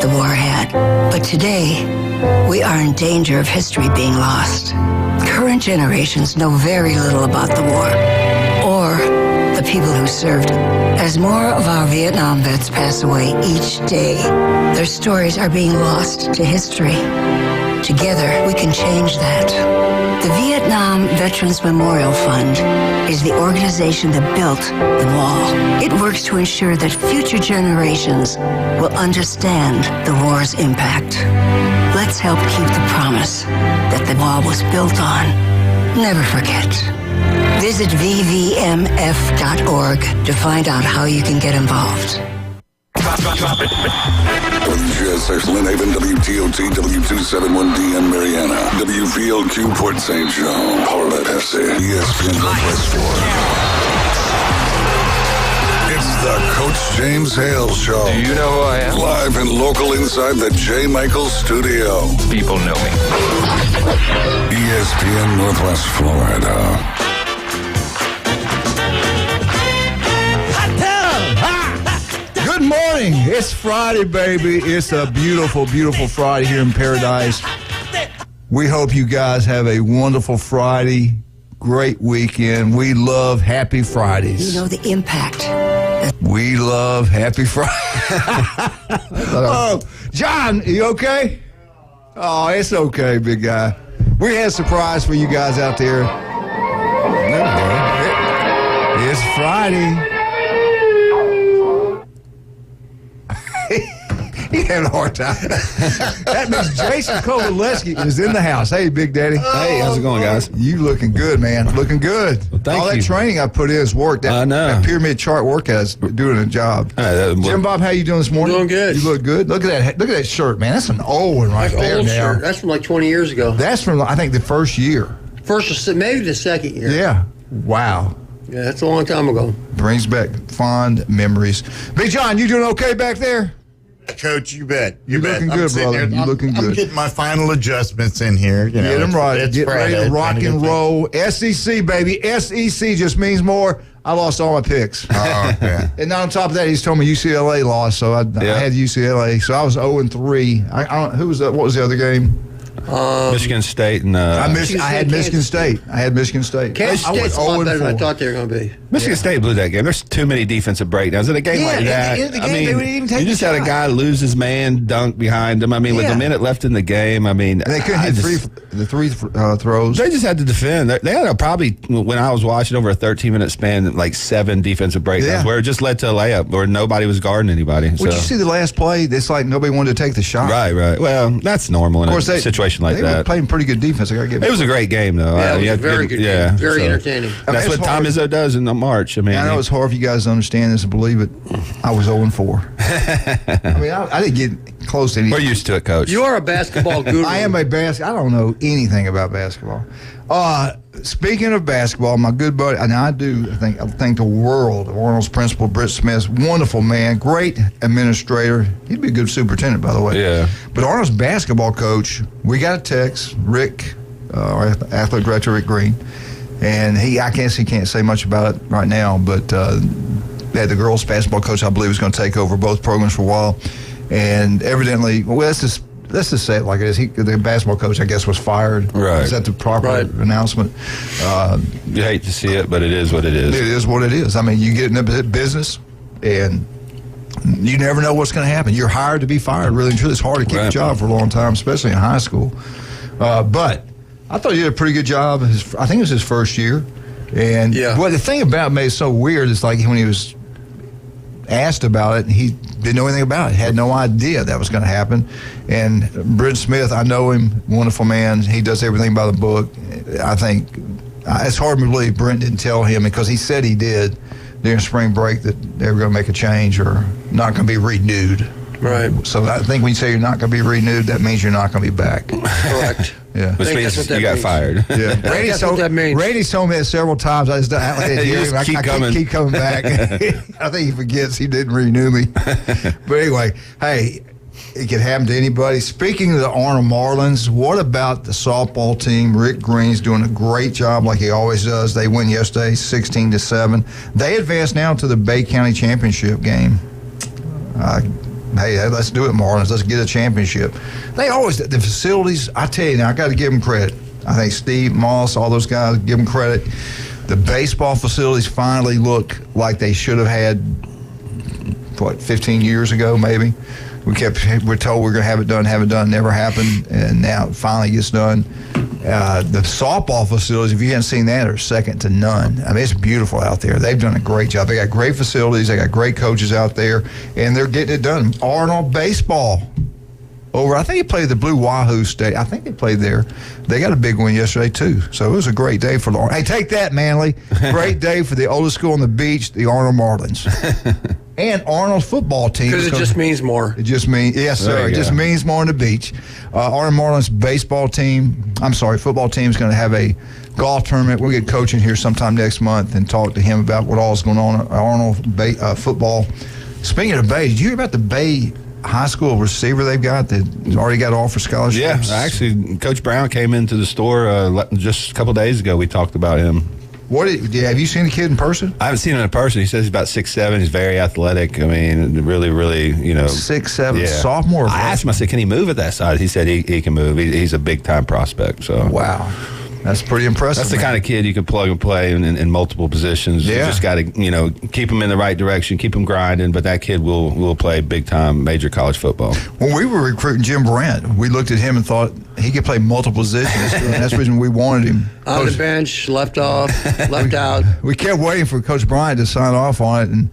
the war had. But today, we are in danger of history being lost. Current generations know very little about the war or the people who served it. As more of our Vietnam vets pass away each day, their stories are being lost to history. Together, we can change that. The Vietnam Veterans Memorial Fund is the organization that built the wall. It works to ensure that future generations will understand the war's impact. Let's help keep the promise that the wall was built on. Never forget. Visit vvmf.org to find out how you can get involved. WGSX Lynn Haven, WTOT, W271DN Mariana, WVLQ Port St. John, Paulette Hesse, ESPN Northwest Florida. It's the Coach James Hale Show. Do you know who I am? Live and local inside the J. Michaels studio. People know me. ESPN Northwest Florida. Good morning. It's Friday, baby. It's a beautiful, beautiful Friday here in paradise. We hope you guys have a wonderful Friday, great weekend. We love Happy Fridays. You know the impact. We love Happy Friday. Oh, John, you okay? Oh, it's okay, big guy. We had a surprise for you guys out there. It's Friday. He had a hard time. That means Jason Kovaleski is in the house. Hey, Big Daddy. Hey, how's it going, guys? You looking good, man. Looking good. Well, thank All that you. training I put in has worked. I know. That pyramid chart workout is doing a job. Jim Bob, how you doing this morning? Doing good. You look good. Look at that. Look at that shirt, man. That's an old one right That's there old now. shirt. That's from like 20 years ago. That's from, I think, the first year. First, maybe the second year. Yeah. Wow. Yeah, that's a long time ago. Brings back fond memories. Big John, you doing okay back there? Coach, you bet. You bet. looking good, brother. You looking good. I'm getting my final adjustments in here. You know, Get them right. it's Get ready Friday. to rock and roll. SEC, baby. SEC just means more. I lost all my picks. Oh, okay. And on top of that, he's told me UCLA lost, so I had UCLA. So I was 0-3. I don't, who was that? What was the other game? Michigan State and I had Michigan State. I had Michigan State. Kansas I went State's a lot better than I 0-4. thought they were going to be. Michigan State blew that game. There's too many defensive breakdowns in a game like that. in the game, they wouldn't even take you just the had a shot. guy lose his man, dunk behind him. I mean, with Yeah. a minute left in the game, I mean, And they couldn't hit the three throws. They just had to defend. They had probably, when I was watching, over a 13-minute span, like 7 defensive breakdowns Yeah. where it just led to a layup where nobody was guarding anybody. Would you see the last play? It's like nobody wanted to take the shot. Right. Well, that's normal in a They- situation like they were that. playing pretty good defense. I gotta give It was a great game, though. Yeah, it was You a have to very give- good game. Very entertaining. That's it's what Tom hard. Izzo does in March. I mean, I know it's hard for you guys to understand this and believe it. I was 0-4. I mean, I didn't get close to anything. we're used to it, Coach. You are a basketball guru. I am a I don't know anything about basketball. Speaking of basketball, my good buddy, and I think the world of Arnold's principal, Britt Smith, wonderful man, great administrator. He'd be a good superintendent, by the way. Yeah. But Arnold's basketball coach, we got a text, Rick, our athletic director, Rick Green, and I guess he can't say much about it right now, but the girls' basketball coach, I believe, is going to take over both programs for a while. And evidently, well, let's just say it like it is. The basketball coach, I guess, was fired. Right. Is that the proper announcement? You hate to see it, but it is what it is. It is what it is. I mean, you get in a business, and you never know what's going to happen. You're hired to be fired, really and truly. It's hard to keep a job for a long time, especially in high school. But I thought he did a pretty good job. I think it was his first year. And well, the thing about me is so weird. It's like when he was asked about it, he didn't know anything about it. Had no idea that was going to happen. And Brent Smith, I know him, wonderful man. He does everything by the book. I think it's hard to believe Brent didn't tell him, because he said he did during spring break that they were going to make a change or not going to be renewed. Right. So I think when you say you're not going to be renewed, that means you're not going to be back. Correct. Yeah. Which means you got fired. Yeah. That's what that means. Randy's told me that several times. I just don't I keep coming back. I think he forgets he didn't renew me. But anyway, hey, it can happen to anybody. Speaking of the Arnold Marlins, what about the softball team? Rick Green's doing a great job like he always does. They win yesterday 16-7. They advance now to the Bay County Championship game. Hey, let's do it, Marlins. Let's get a championship. They always, the facilities, I tell you now, I got to give them credit. I think Steve Moss, all those guys, give them credit. The baseball facilities finally look like they should have had, 15 years ago, maybe. We're told we're going to have it done, never happened, and now it finally gets done. The softball facilities, if you haven't seen that, are second to none. I mean, it's beautiful out there. They've done a great job. They got great facilities. They got great coaches out there, and they're getting it done. Arnold baseball I think they played the Blue Wahoo State. I think they played there. They got a big win yesterday, too. So it was a great day for the Hey, take that, Manly. Great day for the oldest school on the beach, the Arnold Marlins. And Arnold's football team. Because it just means more. It just means, yes, sir. It just means more on the beach. Arnold Marlins football team is going to have a golf tournament. We'll get coaching here sometime next month and talk to him about what all is going on at Arnold football. Speaking of Bay, did you hear about the Bay High School receiver they've got that already got offer scholarships? Yeah, actually, Coach Brown came into the store just a couple days ago. We talked about him. Have you seen the kid in person? I haven't seen him in person. He says he's about 6'7". He's very athletic. I mean, really, 6'7", sophomore. I asked him, I said, can he move at that size? He said he can move. He's a big-time prospect. So wow. That's pretty impressive. That's the kind of kid you can plug and play in multiple positions. Yeah. You just got to, keep him in the right direction, keep him grinding, but that kid will play big-time major college football. When we were recruiting Jim Brandt, we looked at him and thought he could play multiple positions, and that's the reason we wanted him. On the bench, left off, left out. We kept waiting for Coach Bryant to sign off on it, and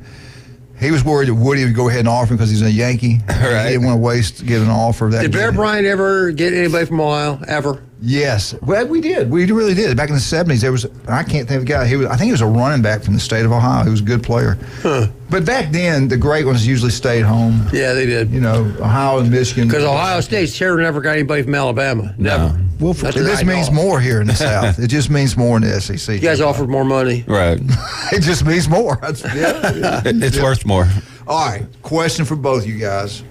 he was worried that Woody would go ahead and offer him because he's a Yankee. Right. He didn't want to get an offer of that. Did Bear Bryant ever get anybody from Ohio, ever? Yes. Well, we did. We really did. Back in the 70s, there was, I can't think of the guy. I think he was a running back from the state of Ohio. He was a good player. Huh. But back then, the great ones usually stayed home. Yeah, they did. Ohio and Michigan. Because Ohio State sure never got anybody from Alabama. Never. No. Well, this means more here in the South. It just means more in the SEC. You guys offered more money. Right. It just means more. It's worth more. All right. Question for both you guys.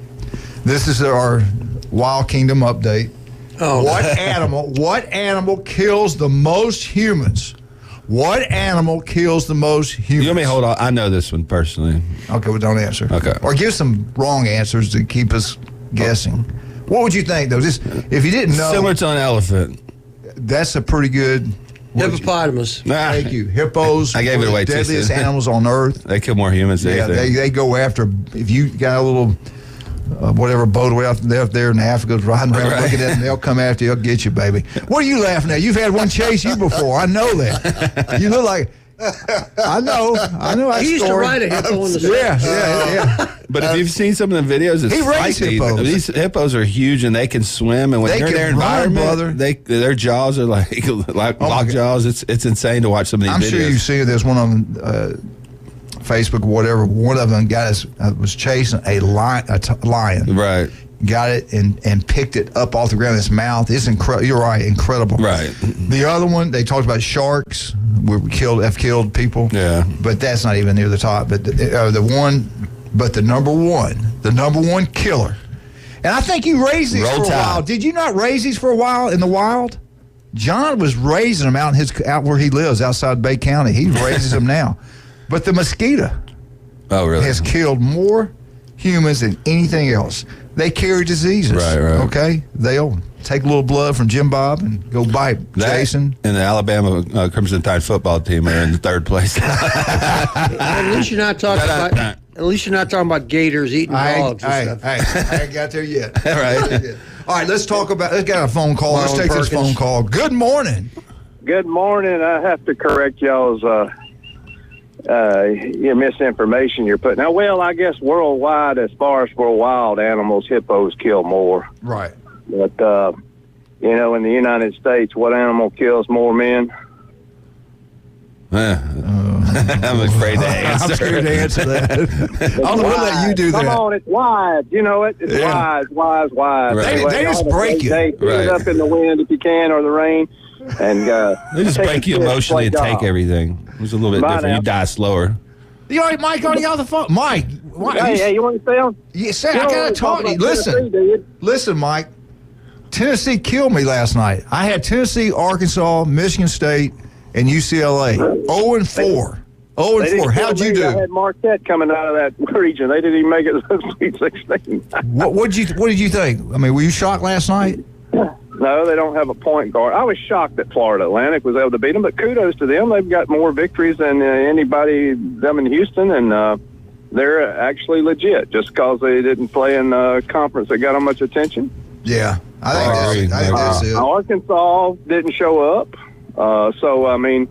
This is our Wild Kingdom update. Oh. What animal kills the most humans? What animal kills the most humans? You want me to hold on? I know this one personally. Okay, well, don't answer. Okay. Or give some wrong answers to keep us guessing. What would you think, though? Just if you didn't know. Similar to an elephant. That's a pretty good. Hippopotamus. Thank you. Hippos. I gave it away too deadliest soon. animals on earth. They kill more humans than anything. They go after, if you got a little whatever boat away out there in Africa riding around looking at them, they'll come after you, they'll get you, baby. What are you laughing at? You've had one chase you before. I know that. You look like, I know. He used to ride a hippo in the Yeah. But if you've seen some of the videos, it's He raised feisty. hippos. These hippos are huge and they can swim, and when They they're in can their run, environment, brother. their jaws are like lock jaws. It's insane to watch some of these I'm videos. sure you've seen it. There's one on Facebook or whatever. One of them was chasing a lion. Right. Got it and picked it up off the ground in his mouth. It's incredible. You're right, incredible. Right. The other one, they talked about sharks have killed people. Yeah. But that's not even near the top. But the number one killer. And I think you raised these for a while. Did you not raise these for a while in the wild? John was raising them out where he lives, outside Bay County. He raises them now. But the mosquito has killed more humans than anything else. They carry diseases. Right. Okay? They'll take a little blood from Jim Bob and go bite Jason. And the Alabama Crimson Tide football team are in third place. At least you're not talking about. At least you're not talking about gators eating dogs and stuff. I ain't got there yet. All right. All right, let's get a phone call. Let's take this phone call. Good morning. Good morning. I have to correct y'all's your misinformation you're putting out. Well, I guess worldwide, as far as for wild animals, hippos kill more. Right. But, in the United States, what animal kills more men? I'm afraid to answer. I'm scared to answer that. I'll let you do that. Come on, it's wise. You know it. It's wise. Right. They just break you. They beat it up in the wind if you can, or the rain. And they just break you emotionally and take everything. It's a little bit different. Now. You die slower. You all right, Mike, on the other phone? Mike. Hey, you want to stay on? Yeah, I got to talk to you. Listen, Mike. Tennessee killed me last night. I had Tennessee, Arkansas, Michigan State, and UCLA. 0-4. 0-4. How'd you do? I had Marquette coming out of that region. They didn't even make it to the Sweet 16. What did you think? I mean, were you shocked last night? No, they don't have a point guard. I was shocked that Florida Atlantic was able to beat them, but kudos to them. They've got more victories than anybody them in Houston, and they're actually legit just because they didn't play in a conference that got them much attention. Yeah, I think that's it. Arkansas didn't show up, so I mean,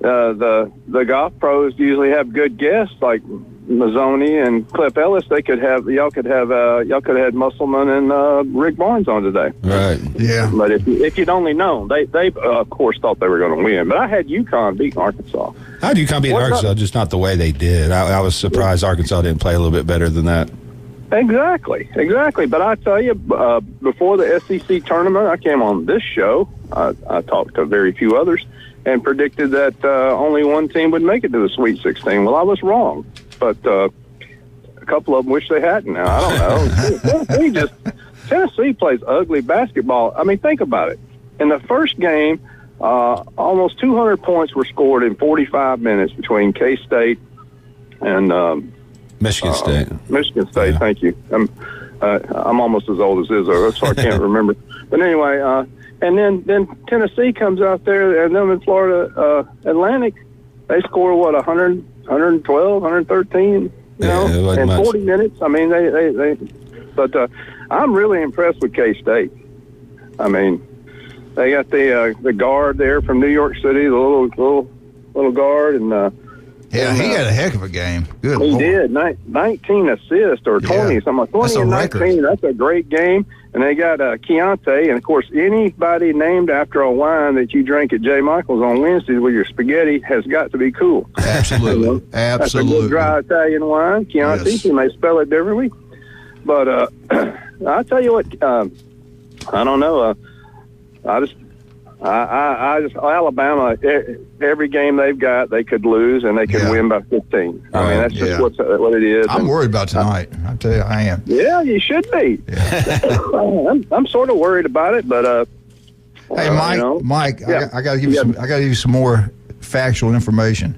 the golf pros usually have good guests like Mazzoni and Cliff Ellis. Y'all could have Musselman and Rick Barnes on today. Right. Yeah. But if you'd only known, they of course thought they were going to win. But I had UConn beating Arkansas. How do you beat Arkansas? Just not the way they did. I was surprised Arkansas didn't play a little bit better than that. Exactly. But I tell you, before the SEC tournament, I came on this show. I talked to very few others and predicted that only one team would make it to the Sweet 16. Well, I was wrong, but a couple of them wish they hadn't. Now I don't know. Tennessee plays ugly basketball. I mean, think about it. In the first game, almost 200 points were scored in 45 minutes between K-State and Michigan State. Michigan State, Yeah. Thank you. I'm almost as old as Izzo, so I can't remember. But anyway, and then Tennessee comes out there, and them in Florida Atlantic, they score, 100, 112, 113, in 40 minutes. I mean, but I'm really impressed with K-State. I mean, they got the guard there from New York City, the little guard, and he had a heck of a game. Good He Lord. did. 19 assists or 20, something like 20 That's a and record. 19. That's a great game. And they got Keontae. And, of course, anybody named after a wine that you drink at J. Michael's on Wednesdays with your spaghetti has got to be cool. Absolutely. That's a good dry Italian wine. Chianti, Yes. you may spell it differently. But I'll tell you what, I don't know. I just Alabama, every game they've got, they could lose and they could win by 15. I mean, that's just what it is. I'm worried about tonight. I tell you, I am. Yeah, you should be. Yeah. I'm sort of worried about it, but Hey, Mike, Yeah. I got to give you some more factual information.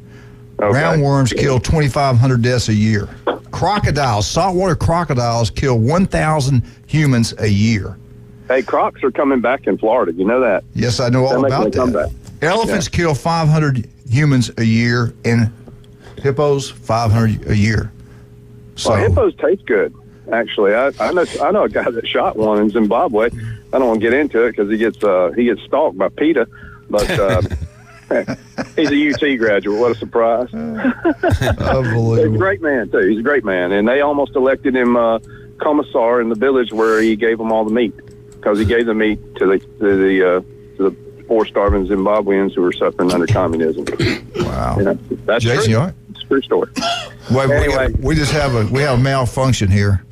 Okay. Roundworms kill 2,500 deaths a year. Crocodiles, saltwater crocodiles, kill 1,000 humans a year. Hey, crocs are coming back in Florida. You know that? Yes, I know all They're about making a comeback. that. Elephants kill 500 humans a year, and hippos 500 a year. So Well, hippos taste good. Actually, I know a guy that shot one in Zimbabwe. I don't want to get into it because he gets stalked by PETA, but he's a UT graduate. What a surprise! He's a unbelievable. great man too. He's a great man, and they almost elected him commissar in the village where he gave them all the meat because he gave the meat to the poor starving Zimbabweans who were suffering under communism. Wow. That's Jason, true. you all right? It's a true story. Wait, Anyway. we just have a malfunction here.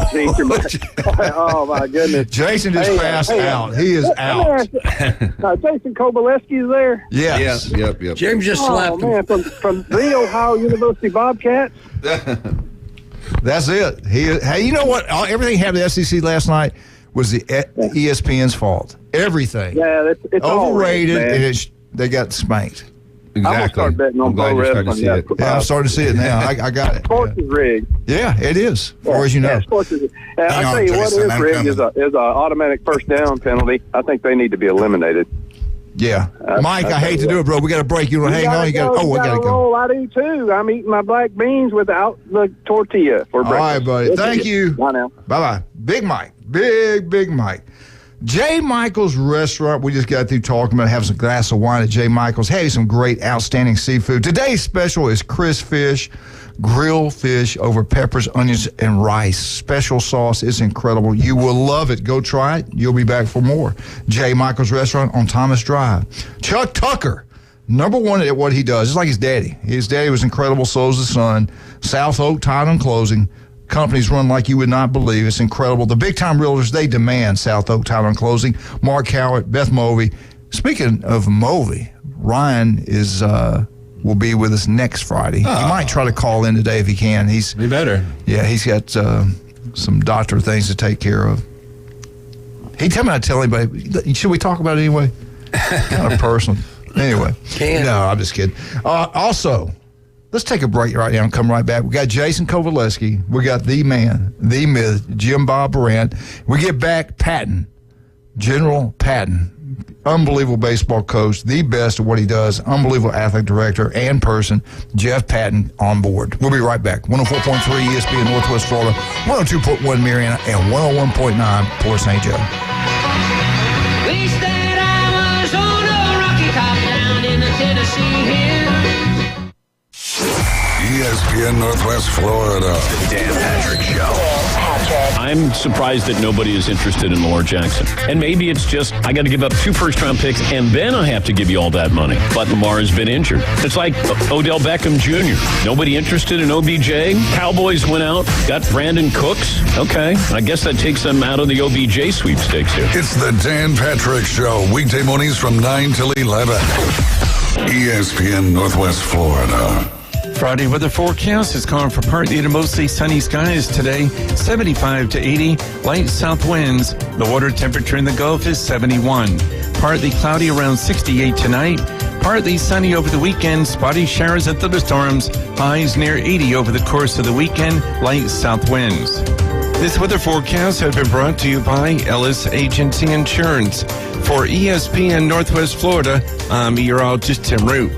Oh my goodness! Jason just passed out. He is out. Jason Kobaleski is there. Yes. Yep. James just Oh slapped him. man, from the Ohio University Bobcats. That's it. Hey, you know what? Everything happened to the SEC last night was the ESPN's fault. Everything. Yeah, it's all overrated, rigged, man. and they got spanked. I'm gonna Exactly. start betting on I'm glad pro you're starting to see wrestling. it. Yeah, I'm starting to see it now. I got it. Sports is rigged. Yeah, it is, as far as you know. Yeah, sports is. And Hang I on, tell you what Jason, is I'm rigged is a automatic first down penalty. I think they need to be eliminated. Yeah. Mike, I hate to do it, bro. We got to break. You want to hang on? We got to go. roll. I do too. I'm eating my black beans without the tortilla for breakfast. All right, buddy. Let's Thank get- you. Bye now. Bye-bye. Big Mike. Big Mike. J. Michael's Restaurant. We just got through talking about having some glass of wine at J. Michael's. Hey, some great, outstanding seafood. Today's special is crisp fish, grilled fish over peppers, onions, and rice. Special sauce is incredible. You will love it. Go try it. You'll be back for more. J. Michael's Restaurant on Thomas Drive. Chuck Tucker, number one at what he does. It's like his daddy. His daddy was incredible. So is his son. South Oak Title and Closing. Companies run like you would not believe. It's incredible. The big-time realtors, they demand South Oak Title and Closing. Mark Howard, Beth Movey. Speaking of Movey, Ryan will be with us next Friday. He might try to call in today if he can. Be better. Yeah, he's got some doctor things to take care of. He told me not to tell anybody. Should we talk about it anyway? Kind of personal. Anyway. Can. No, I'm just kidding. Also, let's take a break right now and come right back. We got Jason Kovaleski. We got the man, the myth, Jim Bob Brandt. We get back Patton, General Patton. Unbelievable baseball coach, the best at what he does, unbelievable athletic director and person, Jeff Patton on board. We'll be right back. 104.3 ESPN Northwest Florida, 102.1 Mariana, and 101.9 Port St. Joe. Wish that I was on a rocky top down in the Tennessee hills. ESPN Northwest Florida. The Dan Patrick Show. I'm surprised that nobody is interested in Lamar Jackson. And maybe it's just, I got to give up 2 first-round picks, and then I have to give you all that money. But Lamar has been injured. It's like Odell Beckham Jr. Nobody interested in OBJ. Cowboys went out, got Brandon Cooks. Okay, I guess that takes them out of the OBJ sweepstakes here. It's the Dan Patrick Show, weekday mornings from 9 till 11. ESPN Northwest Florida. Friday weather forecast is calling for partly to mostly sunny skies today, 75 to 80, light south winds. The water temperature in the Gulf is 71. Partly cloudy around 68 tonight. Partly sunny over the weekend, spotty showers and thunderstorms. Highs near 80 over the course of the weekend, light south winds. This weather forecast has been brought to you by Ellis Agency Insurance. For ESPN Northwest Florida, I'm meteorologist Tim Root.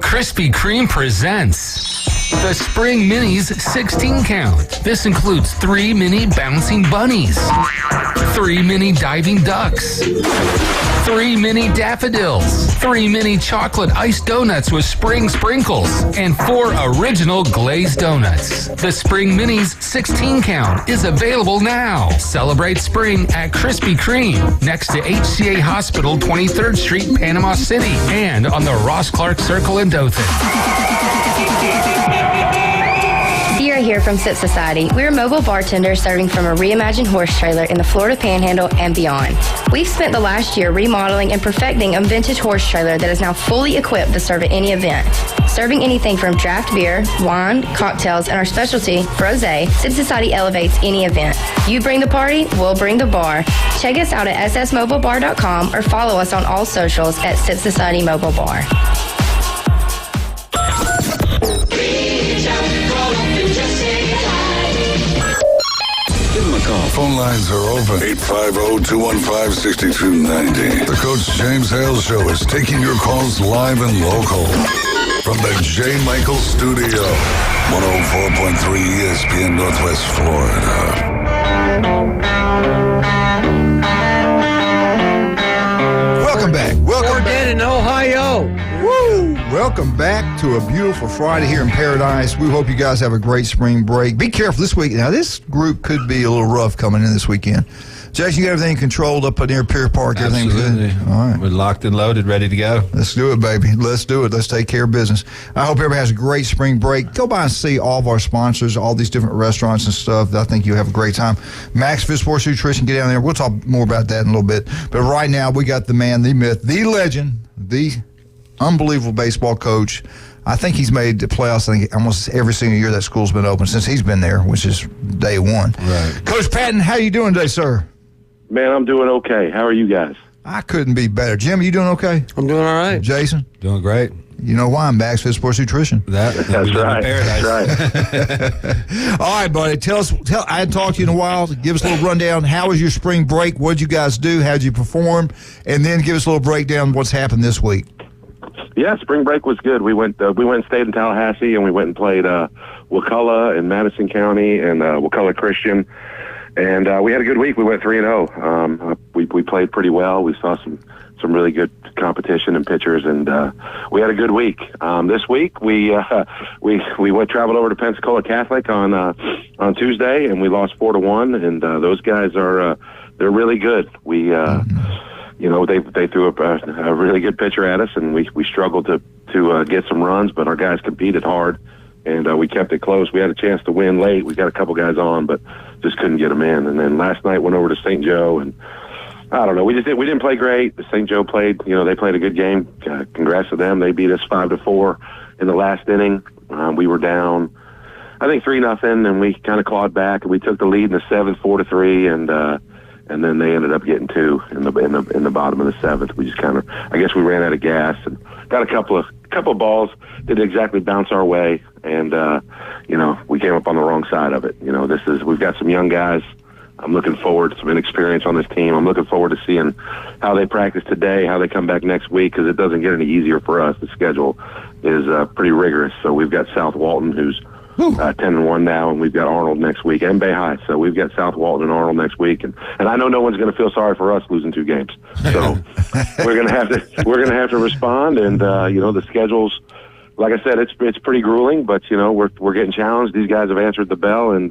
Krispy Kreme presents the Spring Minis 16 count. This includes 3 mini bouncing bunnies, 3 mini diving ducks, 3 mini daffodils, 3 mini chocolate iced donuts with spring sprinkles, and 4 original glazed donuts. The Spring Minis 16 count is available now. Celebrate spring at Krispy Kreme, next to HCA Hospital, 23rd Street, Panama City, and on the Ross Clark Circle in Dothan. Sierra here from Sip Society. We're mobile bartenders serving from a reimagined horse trailer in the Florida Panhandle and beyond. We've spent the last year remodeling and perfecting a vintage horse trailer that is now fully equipped to serve at any event. Serving anything from draft beer, wine, cocktails, and our specialty, Frosé, Sip Society elevates any event. You bring the party, we'll bring the bar. Check us out at ssmobilebar.com or follow us on all socials at Sip Society Mobile Bar. Phone lines are open. 850-215-6290. The Coach James Hale Show is taking your calls live and local. From the J. Michael Studio. 104.3 ESPN Northwest Florida. Welcome back. Welcome back. In Ohio. Woo! Welcome back to a beautiful Friday here in Paradise. We hope you guys have a great spring break. Be careful this week. Now, this group could be a little rough coming in this weekend. Jason, you got everything controlled up near Pier Park? Everything's good? All right. We're locked and loaded, ready to go. Let's do it, baby. Let's do it. Let's take care of business. I hope everybody has a great spring break. Go by and see all of our sponsors, all these different restaurants and stuff. I think you'll have a great time. Max Fit Sports Nutrition, get down there. We'll talk more about that in a little bit. But right now, we got the man, the myth, the legend, the unbelievable baseball coach. I think he's made the playoffs, I think, almost every single year that school's been open since he's been there, which is day one. Right. Coach Patton, how you doing today, sir? Man, I'm doing okay. How are you guys? I couldn't be better. Jim, you doing okay? I'm doing all right. Jason? Doing great. You know why? I'm Max Fit Sports Nutrition. That's right. Paradise. That's right. All right, buddy. I hadn't talked to you in a while. Give us a little rundown. How was your spring break? What did you guys do? How did you perform? And then give us a little breakdown of what's happened this week. Yeah, spring break was good. We went and stayed in Tallahassee, and we went and played Wakulla in Madison County and Wakulla Christian. And we had a good week. We went 3-0. We played pretty well. We saw some really good competition and pitchers, and we had a good week. This week we traveled over to Pensacola Catholic on Tuesday, and we lost 4-1. And those guys are they're really good. We they threw a really good pitcher at us, and we struggled to get some runs, but our guys competed hard. And we kept it close. We had a chance to win late. We got a couple guys on, but just couldn't get them in. And then last night went over to St. Joe, and I don't know. We didn't play great. St. Joe played. They played a good game. Congrats to them. They beat us 5-4 in the last inning. We were down, I think 3-0, and we kind of clawed back. And we took the lead in the 7th, 4-3, and then they ended up getting 2 in the bottom of the 7th. We just kind of, I guess we ran out of gas and got a couple of balls didn't exactly bounce our way, and we came up on the wrong side of it. We've got some young guys. I'm looking forward to some inexperience on this team. I'm looking forward to seeing how they practice today, how they come back next week, because it doesn't get any easier for us. The schedule is pretty rigorous. So we've got South Walton, who's 10-1 now, and we've got Arnold next week, and Bay High. So we've got South Walton and Arnold next week, and I know no one's going to feel sorry for us losing 2 games. So we're going to have to respond, and the schedule's, like I said, it's pretty grueling, but we're getting challenged. These guys have answered the bell, and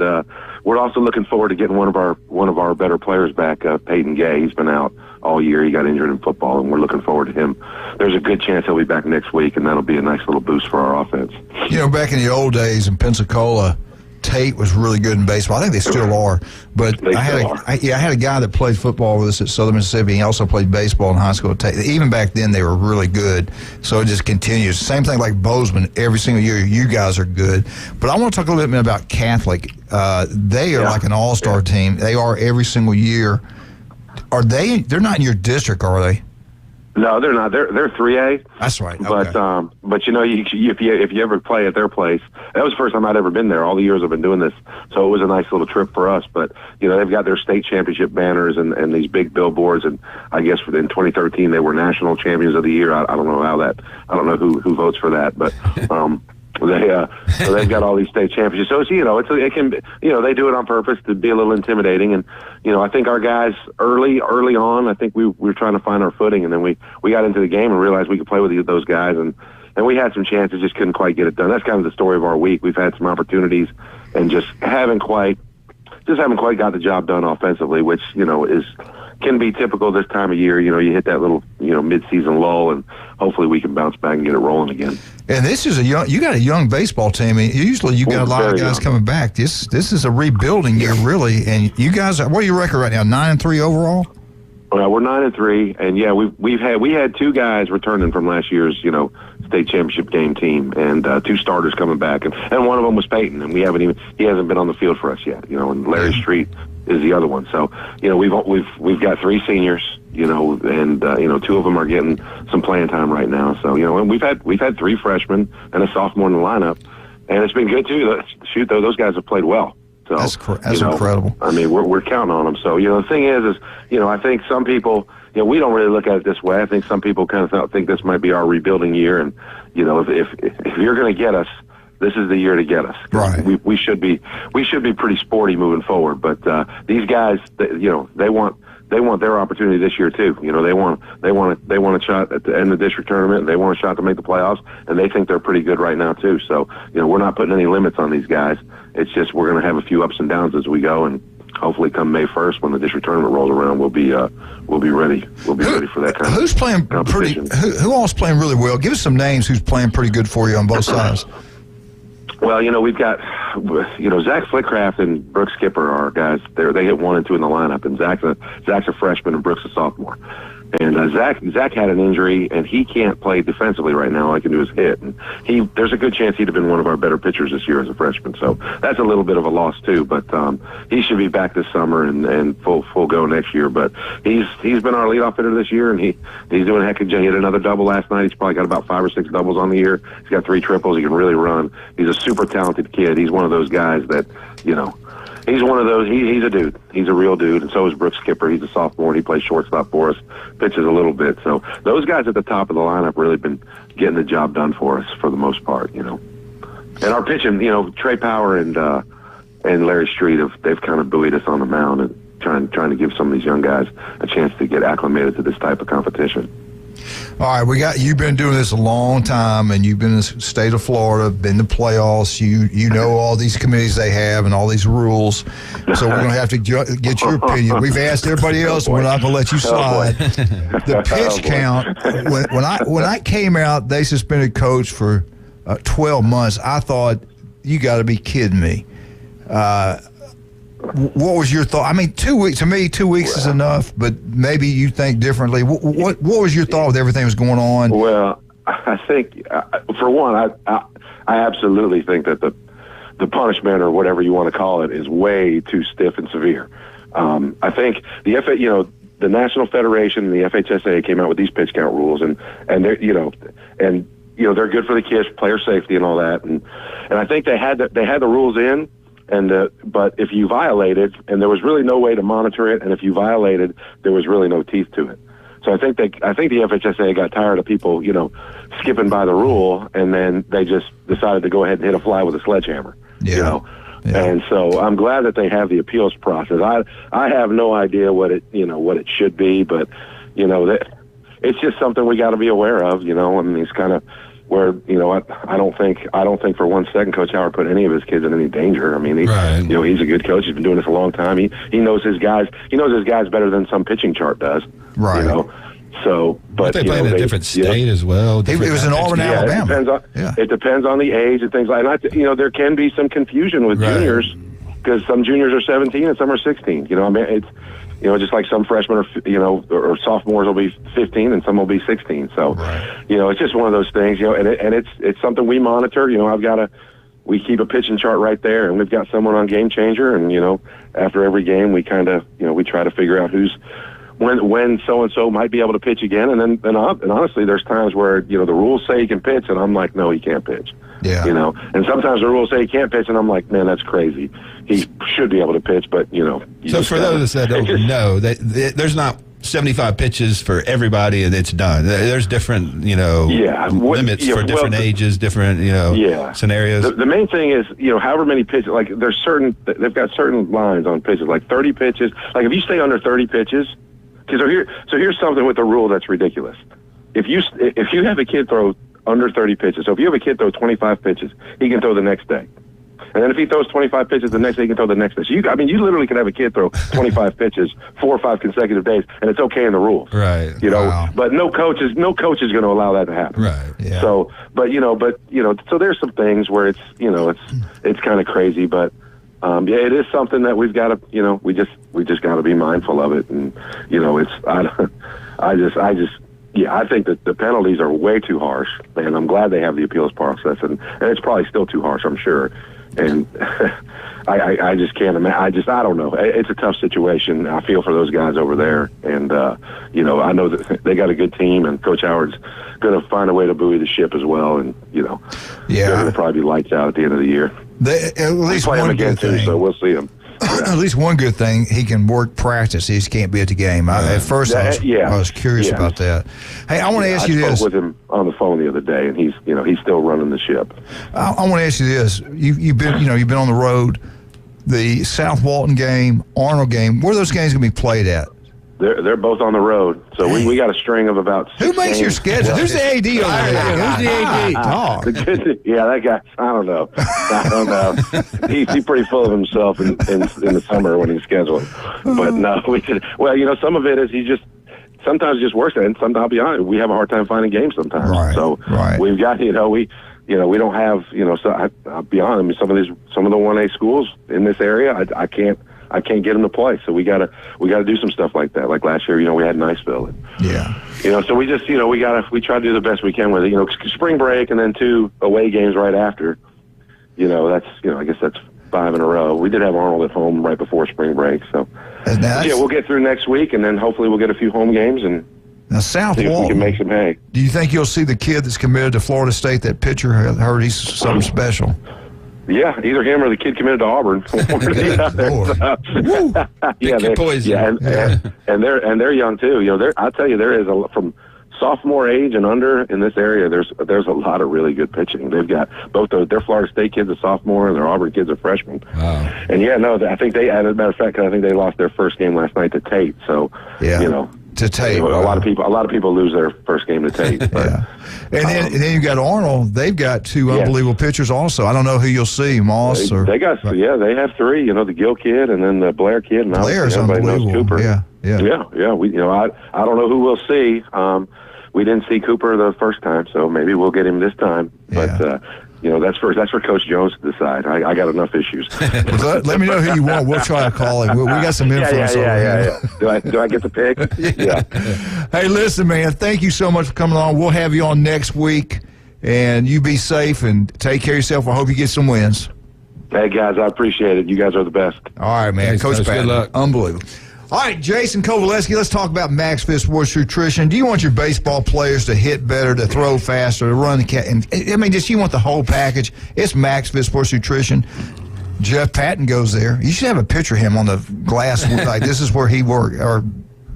we're also looking forward to getting one of our better players back, Peyton Gay. He's been out all year. He got injured in football, and we're looking forward to him. There's a good chance he'll be back next week, and that'll be a nice little boost for our offense. Back in the old days in Pensacola, Tate was really good in baseball. I think they still are. But I had a guy that played football with us at Southern Mississippi. He also played baseball in high school at Tate. Even back then, they were really good. So it just continues. Same thing like Bozeman. Every single year, you guys are good. But I want to talk a little bit about Catholic. They are like an all-star team. They are every single year. They're not in your district, are they? No, they're not. They're 3A. That's right. But okay. If you ever play at their place, that was the first time I'd ever been there. All the years I've been doing this, so it was a nice little trip for us. But they've got their state championship banners and these big billboards. And I guess in 2013 they were national champions of the year. I don't know I don't know who votes for that, but. So they've got all these state championships. So it can they do it on purpose to be a little intimidating. And I think our guys early on, I think we were trying to find our footing, and then we got into the game and realized we could play with those guys, and we had some chances, just couldn't quite get it done. That's kind of the story of our week. We've had some opportunities and just haven't quite got the job done offensively, which can be typical this time of year. You hit that little mid-season lull, and hopefully we can bounce back and get it rolling again. And this is you got a young baseball team. Usually you got a lot of guys coming back. This is a rebuilding year, really. And you guys, what are your record right now? 9-3 overall? Well, we're 9-3, and we had 2 guys returning from last year's state championship game team, and 2 starters coming back, and one of them was Peyton, and he hasn't been on the field for us yet. And Larry Street is the other one. So we've got 3 seniors, and 2 of them are getting some playing time right now. So and we've had 3 freshmen and a sophomore in the lineup, and it's been good too. Shoot, though, those guys have played well. So that's incredible. I mean, we're counting on them. So the thing is I think some people, we don't really look at it this way. I think some people kind of think this might be our rebuilding year, and if you're going to get us, this is the year to get us. Right. We should be pretty sporty moving forward. But these guys, they want their opportunity this year too. They want a shot at the end of the district tournament, and they want a shot to make the playoffs, and they think they're pretty good right now too. So we're not putting any limits on these guys. It's just we're going to have a few ups and downs as we go, and hopefully come May 1st when the district tournament rolls around, we'll be ready. We'll be ready for that kind who's of playing competition. Who all's playing really well? Give us some names who's playing pretty good for you on both sides. Well, we've got, Zach Flickcraft and Brooks Skipper are our guys. They hit 1 and 2 in the lineup, and Zach's a freshman and Brooks a sophomore. And Zach had an injury, and he can't play defensively right now. All he can do is hit. And there's a good chance he'd have been one of our better pitchers this year as a freshman. So that's a little bit of a loss too. But he should be back this summer and full go next year. But he's been our leadoff hitter this year, and he's doing a heck of a job. He hit another double last night. He's probably got about 5 or 6 doubles on the year. He's got 3 triples. He can really run. He's a super talented kid. He's one of those guys that he's one of those. He's a dude. He's a real dude, and so is Brooks Skipper. He's a sophomore, and he plays shortstop for us, pitches a little bit. So those guys at the top of the lineup really been getting the job done for us for the most part, And our pitching, Trey Power and Larry Street they've kind of buoyed us on the mound and trying to give some of these young guys a chance to get acclimated to this type of competition. All right, you've been doing this a long time, and you've been in the state of Florida, been to playoffs. You know all these committees they have and all these rules. So we're going to have to get your opinion. We've asked everybody else, and we're not going to let you slide. The pitch count, when I came out, they suspended coach for 12 months. I thought, you got to be kidding me. What was your thought? I mean, 2 weeks, to me, 2 weeks is enough, but maybe you think differently. What was your thought with everything that was going on? Well, I think, for one, I absolutely think that the punishment, or whatever you want to call it, is way too stiff and severe. I think the the National Federation and the FHSA came out with these pitch count rules, and they're they're good for the kids, player safety and all that, and I think they had the rules in, but if you violated, and there was really no way to monitor it, and if you violated, there was really no teeth to it. So I think the FHSA got tired of people, skipping by the rule, and then they just decided to go ahead and hit a fly with a sledgehammer. Yeah. And so I'm glad that they have the appeals process. I have no idea what it should be, but that it's just something we got to be aware of. I mean, it's kind of where I don't think for one second Coach Howard put any of his kids in any danger. I mean, he's a good coach. He's been doing this a long time. He knows his guys. He knows his guys better than some pitching chart does. Right. So, but they play in a different state as well. It was in Auburn, Alabama. It depends on the age and things like that. There can be some confusion with juniors because some juniors are 17 and some are 16. I mean, it's just like some freshmen or sophomores will be 15 and some will be 16. So, it's just one of those things. And it's something we monitor. We keep a pitching chart right there, and we've got someone on Game Changer, and after every game we kind of we try to figure out when so-and-so might be able to pitch again. And honestly, there's times where, the rules say he can pitch, and I'm like, no, he can't pitch. Yeah. And sometimes the rules say he can't pitch, and I'm like, man, that's crazy. He should be able to pitch, but, So for those that don't know, there's not 75 pitches for everybody, and it's done. There's different, limits for different ages, different, scenarios. The main thing is, however many pitches, like they've got certain lines on pitches, like 30 pitches. Like if you stay under 30 pitches, so here's something with the rule that's ridiculous. If you have a kid throw under 30 pitches, so if you have a kid throw 25 pitches, he can throw the next day. And then if he throws 25 pitches the next day, he can throw the next day. So you literally can have a kid throw 25 pitches 4 or 5 consecutive days, and it's okay in the rules. Right. But no coach is going to allow that to happen. Right. Yeah. So, so there's some things where it's kind of crazy, but it is something that we've got to, we just got to be mindful of it, and I think that the penalties are way too harsh, and I'm glad they have the appeals process, and it's probably still too harsh, I'm sure. And I just can't imagine. I don't know. It's a tough situation. I feel for those guys over there, and I know that they got a good team, and Coach Howard's going to find a way to buoy the ship as well, and they're going to probably be lights out at the end of the year. At least one good thing. So we'll see them. At least one good thing, he can work practice. He just can't be at the game. At first, I was curious about that. Hey, I want to ask you this. I spoke with him on the phone the other day, and he's still running the ship. I want to ask you this. You've been on the road. The South Walton game, Arnold game. Where are those games going to be played at? They're both on the road, so we got a string of about 6 Who makes games. Your schedule? Who's the AD over there? Who's the AD? Yeah, that guy. I don't know. He's pretty full of himself in the summer when he's scheduling. But no, some of it is sometimes just works, and sometimes, I'll be honest, we have a hard time finding games sometimes. Right, so we've got we don't have so I'll be honest. I mean, some of the 1A schools in this area, I can't get them to play. So we gotta do some stuff like that. Like last year, we had Niceville. So we just we try to do the best we can with it. Spring break and then 2 away games right after. That's I guess that's 5 in a row. We did have Arnold at home right before spring break. So we'll get through next week, and then hopefully we'll get a few home games and. Now, South Walton, we can make some hay. Do you think you'll see the kid that's committed to Florida State? That pitcher, I heard he's something special. Yeah, either him or the kid committed to Auburn. And they're young too. I'll tell you, there is from sophomore age and under in this area. There's a lot of really good pitching. They've got both their Florida State kids are sophomore and their Auburn kids are freshmen. Wow. And I think they, as a matter of fact, I think they lost their first game last night to Tate. So to Tate. A lot of people lose their first game to Tate. But, and then you got Arnold. They've got 2 unbelievable pitchers also. I don't know who you'll see, Moss or they got they have 3. The Gill kid and then the Blair kid. And Blair's everybody knows unbelievable. Cooper. Yeah. We I don't know who we'll see. We didn't see Cooper the first time, so maybe we'll get him this time. But that's for Coach Jones to decide. I got enough issues. Let me know who you want. We'll try to call him. We got some influence over here. Do I get the pick? Yeah. Hey, listen, man. Thank you so much for coming on. We'll have you on next week, and you be safe and take care of yourself. I hope you get some wins. Hey, guys, I appreciate it. You guys are the best. All right, man. Thanks, Coach Coach. Pat, Good luck. unbelievable. All right, Jason Kovaleski, let's talk about Max Fit Sports Nutrition. Do you want your baseball players to hit better, to throw faster, to run the cat? Just you want the whole package? It's Max Fit Sports Nutrition. Jeff Patton goes there. You should have a picture of him on the glass. Like, this is where he worked. Or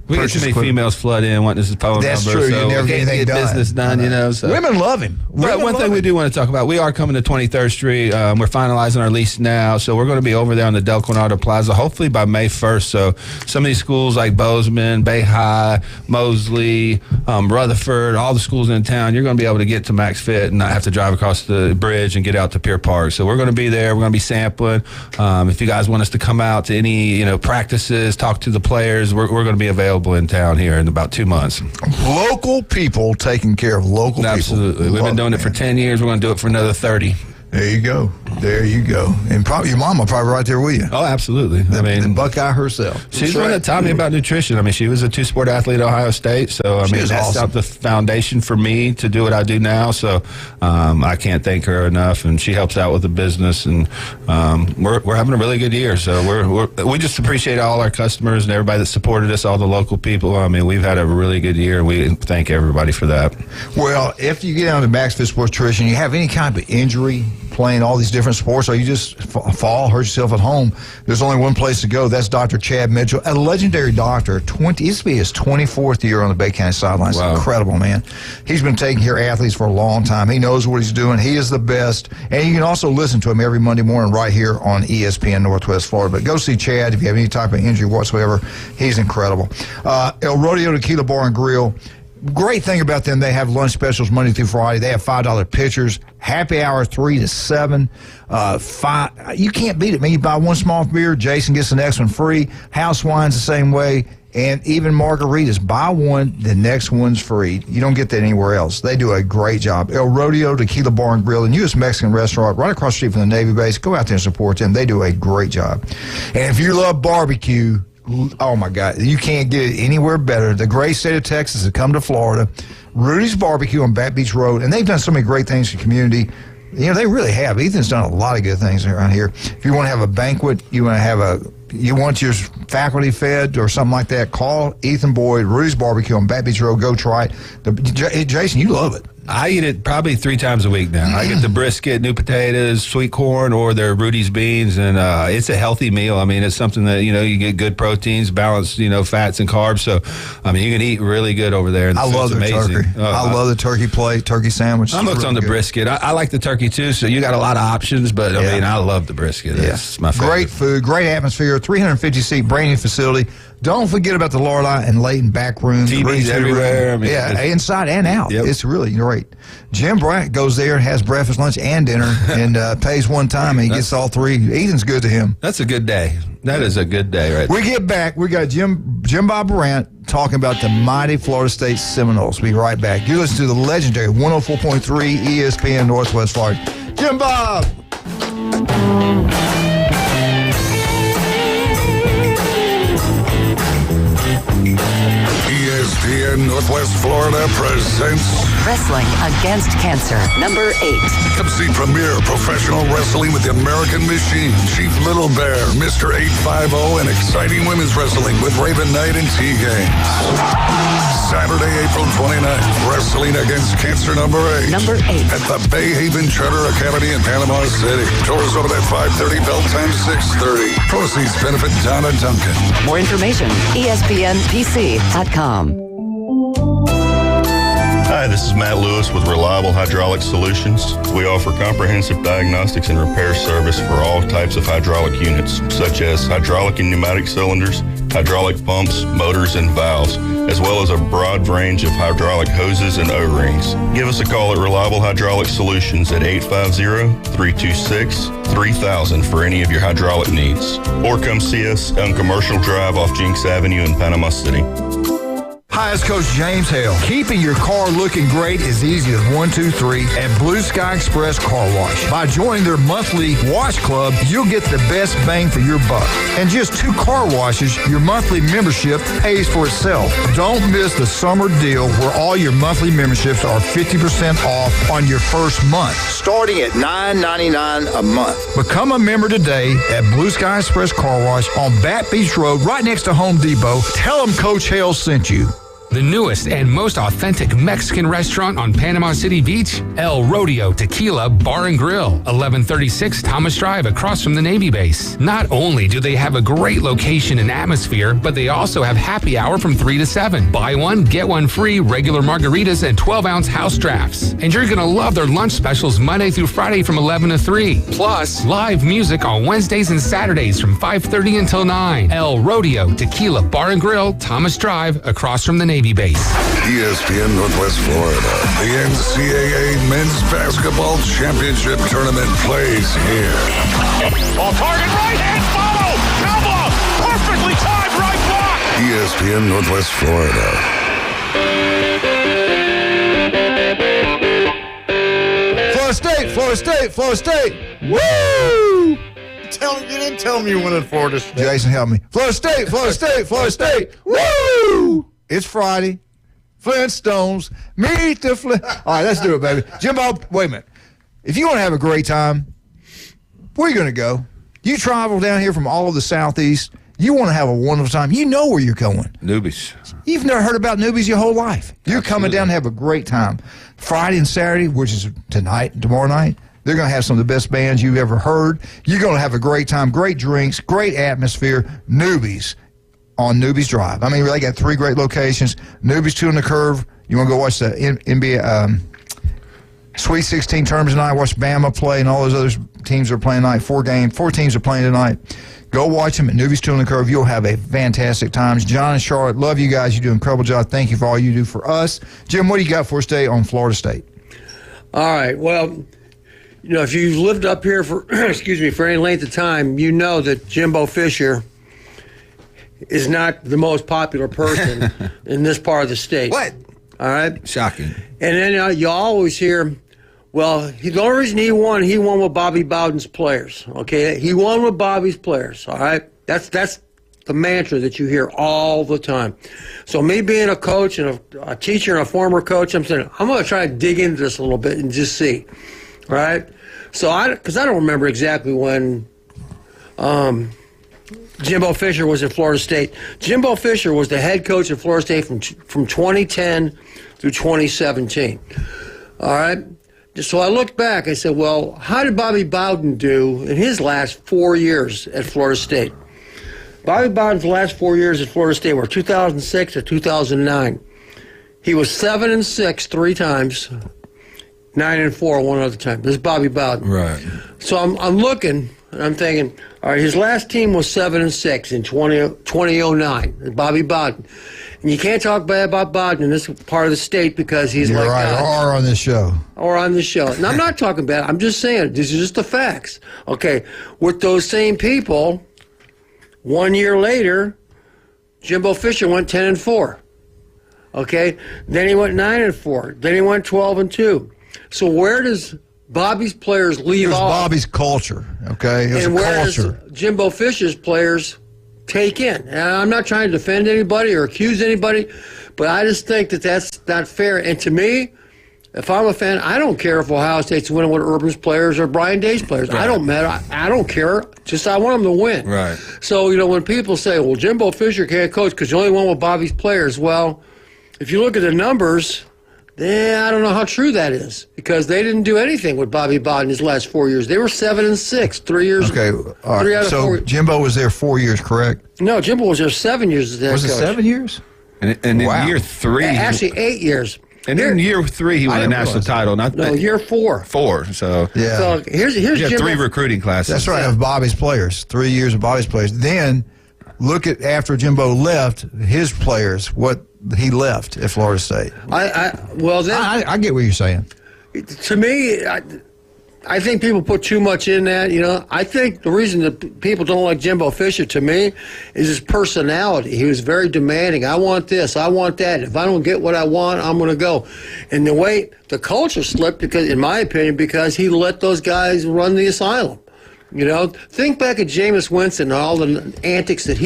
we get too many females flood in wanting his phone That's number. true. So You never get anything done. business done, So. Women love him. But one thing we do want to talk about, we are coming to 23rd Street. We're finalizing our lease now, so we're going to be over there on the Del Coronado Plaza, hopefully by May 1st. So some of these schools like Bozeman, Bay High, Mosley, Rutherford, all the schools in town, you're going to be able to get to Max Fit and not have to drive across the bridge and get out to Pier Park. So we're going to be there. We're going to be sampling. If you guys want us to come out to any practices, talk to the players, we're going to be available in town here in about 2 months. Local people taking care of local people. Absolutely. We've been doing it for 10 years. We're going to do it for another 30. There you go. There you go. And probably your mama probably right there with you. Oh, absolutely. The Buckeye herself. She's the one that taught me about nutrition. She was a two-sport athlete at Ohio State, so that's awesome. The foundation for me to do what I do now. So I can't thank her enough, and she helps out with the business, and we're having a really good year. So we just appreciate all our customers and everybody that supported us, all the local people. We've had a really good year, and we thank everybody for that. Well, if you get down to Max Fit Sports Nutrition, you have any kind of injury playing all these different sports, or you just fall, hurt yourself at home, there's only one place to go. That's Dr. Chad Mitchell, a legendary doctor. Used to be his 24th year on the Bay County sidelines. Wow. Incredible, man. He's been taking care of athletes for a long time. He knows what he's doing. He is the best. And you can also listen to him every Monday morning right here on ESPN Northwest Florida. But go see Chad if you have any type of injury whatsoever. He's incredible. El Rodeo Tequila Bar and Grill. Great thing about them, they have lunch specials Monday through Friday. They have $5 pitchers, happy hour 3 to 7. You can't beat it, man. You buy one small beer, Jason gets the next one free. House wine's the same way. And even margaritas, buy one, the next one's free. You don't get that anywhere else. They do a great job. El Rodeo Tequila Bar and Grill, the newest Mexican restaurant right across the street from the Navy base. Go out there and support them. They do a great job. And if you love barbecue, oh, my God, you can't get it anywhere better. The great state of Texas has come to Florida. Rudy's Barbecue on Back Beach Road, and they've done so many great things for the community. They really have. Ethan's done a lot of good things around here. If you want to have a banquet, you want your faculty fed or something like that, call Ethan Boyd, Rudy's Barbecue on Back Beach Road. Go try it. Jason, you love it. I eat it probably 3 times a week now. I get the brisket, new potatoes, sweet corn, or their Rudy's beans, and it's a healthy meal. It's something that, you get good proteins, balanced, fats and carbs. So, you can eat really good over there. I love the turkey. I love the turkey plate, turkey sandwich. I'm hooked on the brisket. I like the turkey, too, so you got a lot of options, but, I love the brisket. It's my favorite. Great food, great atmosphere, 350-seat brand new facility. Don't forget about the Laurelite and Layton back rooms. TVs everywhere. Inside and out. Yep. It's really great. Jim Bryant goes there and has breakfast, lunch, and dinner, and pays one time, and he gets all 3. Ethan's good to him. That's a good day. That is a good day right there. We get back. We got Jim Bob Bryant talking about the mighty Florida State Seminoles. We'll be right back. You're listening to the legendary 104.3 ESPN Northwest Florida. Jim Bob! ESPN Northwest Florida presents Wrestling Against Cancer, number 8. Come see premier professional wrestling with the American Machine, Chief Little Bear, Mr. 850, and exciting women's wrestling with Raven Knight and T-Games. Saturday, April 29th, Wrestling Against Cancer, number 8. Number 8. At the Bay Haven Charter Academy in Panama City. Doors open at 5:30, bell time 6:30. Proceeds benefit Donna Duncan. More information, ESPNPC.com. Hi, this is Matt Lewis with Reliable Hydraulic Solutions. We offer comprehensive diagnostics and repair service for all types of hydraulic units, such as hydraulic and pneumatic cylinders, hydraulic pumps, motors, and valves, as well as a broad range of hydraulic hoses and O-rings. Give us a call at Reliable Hydraulic Solutions at 850-326-3000 for any of your hydraulic needs. Or come see us on Commercial Drive off Jinx Avenue in Panama City. Hi, it's Coach James Hale. Keeping your car looking great is easy as 1, 2, 3 at Blue Sky Express Car Wash. By joining their monthly wash club, you'll get the best bang for your buck. And just 2 car washes, your monthly membership pays for itself. Don't miss the summer deal where all your monthly memberships are 50% off on your first month, starting at $9.99 a month. Become a member today at Blue Sky Express Car Wash on Bat Beach Road, right next to Home Depot. Tell them Coach Hale sent you. The newest and most authentic Mexican restaurant on Panama City Beach, El Rodeo Tequila Bar and Grill, 1136 Thomas Drive across from the Navy base. Not only do they have a great location and atmosphere, but they also have happy hour from 3 to 7. Buy one, get one free, regular margaritas and 12-ounce house drafts. And you're going to love their lunch specials Monday through Friday from 11 to 3. Plus, live music on Wednesdays and Saturdays from 5:30 until 9. El Rodeo Tequila Bar and Grill, Thomas Drive across from the Navy base. ESPN Northwest Florida. The NCAA Men's Basketball Championship Tournament plays here. Ball target right hand follow. Nova perfectly timed right block. ESPN Northwest Florida. Florida State, Florida State, Florida State. Woo! You didn't tell me you went in Florida State. Jason, help me. Florida State, Florida State, Florida State. Woo! It's Friday. Flintstones. Meet the Flint. All right, let's do it, baby. Jimbo, wait a minute. If you want to have a great time, where are you going to go? You travel down here from all of the Southeast. You want to have a wonderful time. You know where you're going. Newbies. You've never heard about Newbies your whole life. You're coming down to have a great time. Friday and Saturday, which is tonight and tomorrow night, they're going to have some of the best bands you've ever heard. You're going to have a great time, great drinks, great atmosphere. Newbies on Newbies Drive. I mean, they got 3 great locations. Newbies 2 on the Curve. You want to go watch the NBA Sweet 16 tournament tonight, watch Bama play, and all those other teams are playing tonight. 4 teams are playing tonight. Go watch them at Newbies 2 on the Curve. You'll have a fantastic time. John and Charlotte, love you guys. You do an incredible job. Thank you for all you do for us. Jim, what do you got for us today on Florida State? All right. Well, you know, if you've lived up here for, for any length of time, you know that Jimbo Fisher is not the most popular person in this part of the state. What? All right? Shocking. And then you always hear, well, the only reason he won with Bobby Bowden's players, okay? He won with Bobby's players, all right? That's the mantra that you hear all the time. So me being a coach and a teacher and a former coach, I'm saying, I'm going to try to dig into this a little bit and just see, right? So because I don't remember exactly when Jimbo Fisher was at Florida State. Jimbo Fisher was the head coach at Florida State from 2010 through 2017. All right? So I looked back. I said, well, how did Bobby Bowden do in his last 4 years at Florida State? Bobby Bowden's last 4 years at Florida State were 2006 to 2009. He was 7-6 3 times, 9-4 one other time. This is Bobby Bowden. Right. So I'm looking, and I'm thinking, all right, his last team was 7-6 in 2009, Bobby Bowden. And you can't talk bad about Bowden in this part of the state because he's You're like right, or on this show. Or on the show. And I'm not talking bad. I'm just saying, these are just the facts. Okay, with those same people, 1 year later, Jimbo Fisher went 10-4. Okay, then he went 9-4. Then he went 12-2. So where does Bobby's players leave It was off? Bobby's culture, okay? It was And a where culture. does Jimbo Fisher's players take in? And I'm not trying to defend anybody or accuse anybody, but I just think that that's not fair. And to me, if I'm a fan, I don't care if Ohio State's winning with Urban's players or Brian Day's players. Right. I don't matter. I don't care. Just I want them to win. Right. So, you know, when people say, well, Jimbo Fisher can't coach because he only won with Bobby's players, well, if you look at the numbers, then I don't know how true that is because they didn't do anything with Bobby Bowden his last 4 years. They were 7-6, 3 years. Okay, all 3 right. out of So 4. Jimbo was there 4 years, correct? No, Jimbo was there 7 years as head Was it coach. 7 years? And Wow. in year 3. Actually, 8 years. And in year 3, he won I a didn't national realize that. title. Not No, year 4. 4. So Yeah. So here's you have Jimbo. 3 recruiting classes. That's right, of Bobby's players. 3 years of Bobby's players. Then look at after Jimbo left, his players, what he left at Florida State. Well, then I get what you're saying. to me, I think people put too much in that. I think the reason that people don't like Jimbo Fisher, to me, is his personality. He was very demanding. I want this. I want that. If I don't get what I want, I'm going to go. And the way the culture slipped, because, in my opinion, because he let those guys run the asylum. Think back at Jameis Winston and all the antics that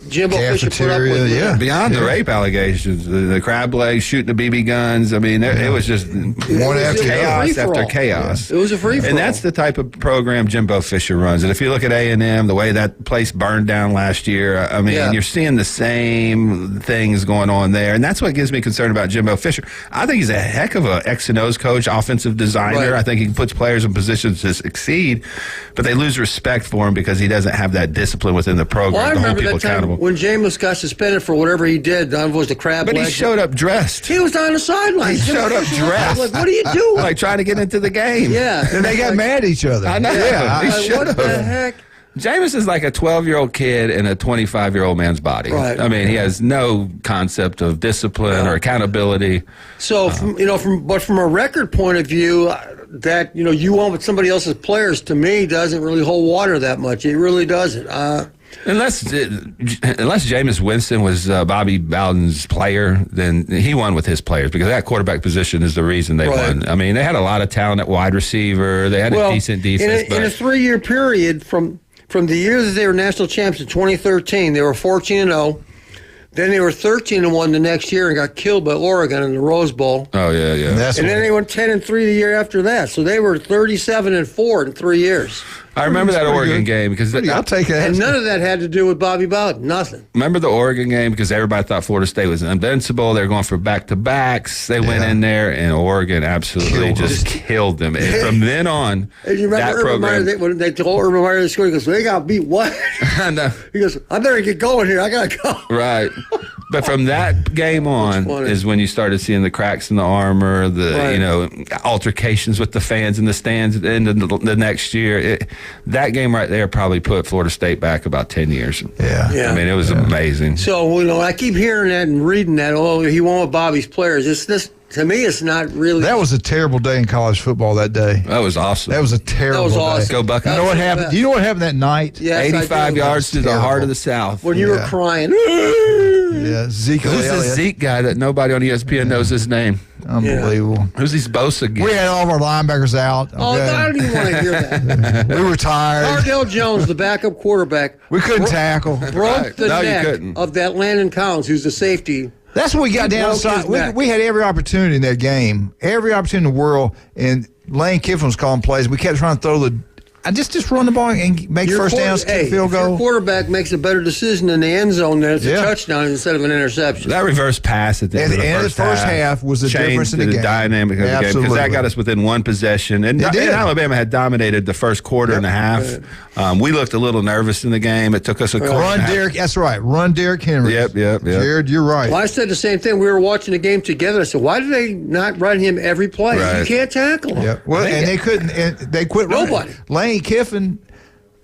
Jimbo Fisher put up with. Yeah. Beyond the rape allegations, the crab legs, shooting the BB guns. I mean, it was just one after chaos after chaos. Yeah. It was a free-for-all. And that's the type of program Jimbo Fisher runs. And if you look at A&M, the way that place burned down last year, I mean, you're seeing the same things going on there. And that's what gives me concern about Jimbo Fisher. I think he's a heck of a X and O's coach, offensive designer. Right. I think he puts players in positions to succeed. But they lose respect for him because he doesn't have that discipline within the program to hold people accountable. When Jameis got suspended for whatever he did, was the crab But leg. he showed up dressed. He was on the sidelines. He showed up dressed. Like, what are you doing? Like trying to get into the game. Yeah. And they got mad at each other. I know. Yeah. What the heck? Jameis is like a 12-year-old kid in a 25-year-old man's body. Right. I mean, he has no concept of discipline or accountability. So, from a record point of view, that you want with somebody else's players, to me, doesn't really hold water that much. It really doesn't. Unless Jameis Winston was Bobby Bowden's player, then he won with his players because that quarterback position is the reason they won. I mean, they had a lot of talent at wide receiver. They had a decent defense. In a 3-year period from the year that they were national champs in 2013, they were 14-0. Then they were 13-1 the next year and got killed by Oregon in the Rose Bowl. Oh, yeah. And then they went 10-3 the year after that. So they were 37-4 in 3 years. I remember that Oregon game because I'll take that. And none of that had to do with Bobby Bowden. Nothing. Remember the Oregon game because everybody thought Florida State was invincible. They were going for back-to-backs. They went in there, and Oregon absolutely just killed them. And from then on, and you remember that program. When they told Urban Meyer to score, he goes, they got beat what? I know. He goes, I better get going here. I got to go. Right. But from that game on is when you started seeing the cracks in the armor, altercations with the fans in the stands in the next year. That game right there probably put Florida State back about 10 years. Yeah. I mean, it was amazing. So, I keep hearing that and reading that, he won with Bobby's players. To me, it's not really. That was a terrible day in college football that day. That was awesome. That was a terrible day. Go Buckeyes. You know what happened? You know what happened that night? Yes, 85 yards to the heart of the South. When you were crying. Yeah, Zeke. Who's this Zeke guy that nobody on ESPN knows his name? Unbelievable. Who's these Bosa guys? We had all of our linebackers out. Oh, I don't even want to hear that. We were tired. Cardell Jones, the backup quarterback. We couldn't tackle. Broke the neck of that Landon Collins, who's the safety. That's what we got downside. We had every opportunity in that game, every opportunity in the world, and Lane Kiffin was calling plays. We kept trying to throw just run the ball and make first downs, kick field goal. Your quarterback makes a better decision in the end zone than it's a touchdown instead of an interception. That reverse pass at the end of the first half was the difference in the game. Dynamic of the game because that got us within one possession. And Alabama had dominated the first quarter and a half. We looked a little nervous in the game. It took us a quarter. Run Derrick Henry. Yep. Jared, you're right. Well, I said the same thing. We were watching the game together. I said, why do they not run him every play? Right. You can't tackle him. Yeah. Well, and they couldn't. And they quit running. Nobody. Lane Kiffin.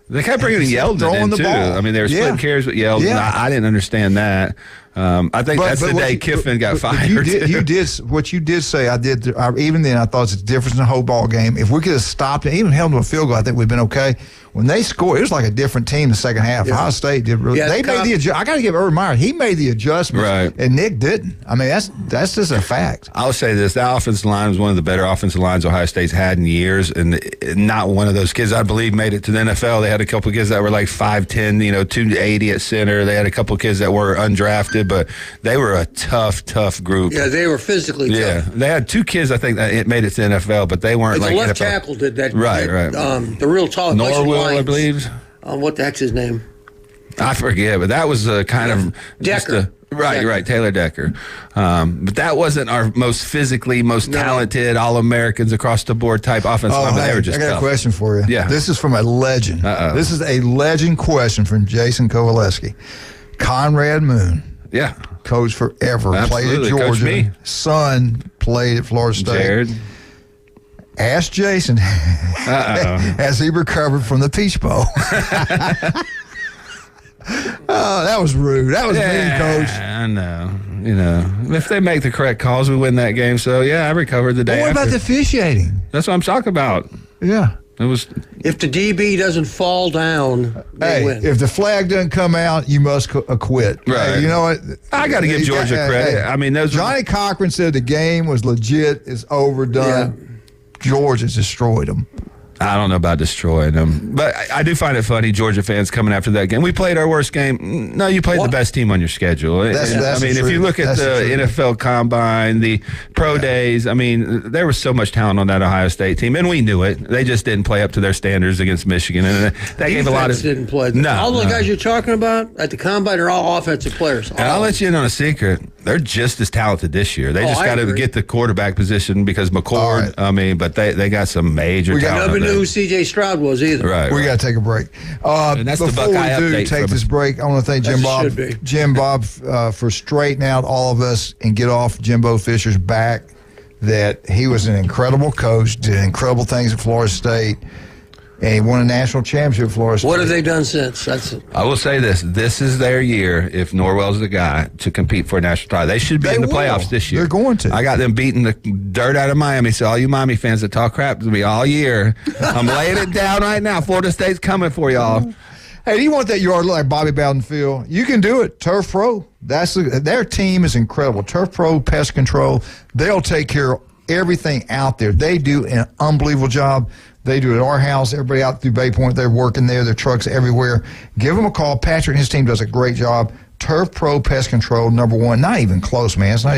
They kept bringing Yeldon in, too. Ball. I mean, they were splitting carries with Yeldon. Yeah. I didn't understand that. I think that's the day Kiffin got fired. You did what you did say. Even then, I thought it's a difference in the whole ball game. If we could have stopped it, even held them to a field goal, I think we'd been okay. When they scored, it was like a different team the second half. Yeah. Ohio State did really. They made the adjustment. I got to give Urban Meyer. He made the adjustment, and Nick didn't. I mean, that's just a fact. I'll say this: that offensive line was one of the better offensive lines Ohio State's had in years, and not one of those kids I believe made it to the NFL. They had a couple of kids that were like 5'10", 280 at center. They had a couple of kids that were undrafted, but they were a tough group. Yeah, they were physically tough. Yeah, they had two kids I think that made it to the NFL, but they weren't like the left NFL. tackle did that. Right. The real tall Norwell, I believe. What the heck's his name? I forget, but that was a kind of Decker. Right, Taylor Decker. But that wasn't our most physically, most talented, all-Americans across the board type offensive line. They were just I got tough. a question for you. Yeah. This is from a legend. Uh-oh. This is a legend question from Jason Kowaleski. Conrad Moon. Yeah. Coach forever. Absolutely. Played at Georgia. Coach me. Son played at Florida State. Jared. Ask Jason, has he recovered from the Peach Bowl? Oh, that was rude. That was mean, Coach. I know. If they make the correct calls, we win that game. So, I recovered the day What about the officiating? That's what I'm talking about. Yeah. It was. If the DB doesn't fall down, they win. If the flag doesn't come out, you must quit. Right. Hey, you know what? I got to give Georgia credit. I mean, Johnny Cochran said the game was legit. It's overdone. Yeah. Georgia's destroyed them. I don't know about destroying them, but I do find it funny, Georgia fans coming after that game. We played our worst game. No, you played the best team on your schedule. That's I mean, if you look at the NFL Combine, the Pro Days, I mean, there was so much talent on that Ohio State team, and we knew it. They just didn't play up to their standards against Michigan, and that gave a lot of. Didn't play. No, all the guys you're talking about at the Combine are all offensive players. And I'll let you in on a secret. They're just as talented this year. They just got to get the quarterback position because McCord. Right. I mean, but they got some major talent. Nobody knew who C.J. Stroud was either. Right. We got to take a break. And that's before the Buckeye we do update take this break, I want to thank Jim Bob for straightening out all of us and get off Jimbo Fisher's back. That he was an incredible coach, did incredible things at Florida State. And he won a national championship at Florida State. What have they done since? I will say this. This is their year, if Norwell's the guy, to compete for a national title. They should be in the playoffs this year. They're going to. I got them beating the dirt out of Miami, so all you Miami fans that talk crap to me all year, I'm laying it down right now. Florida State's coming for y'all. Hey, do you want that yard like Bobby Bowden Field? You can do it. Turf Pro. Their team is incredible. Turf Pro Pest Control. They'll take care of everything out there. They do an unbelievable job. They do it at our house. Everybody out through Bay Point, they're working there. Their trucks everywhere. Give them a call. Patrick and his team does a great job. Turf Pro Pest Control, #1. Not even close, man. It's not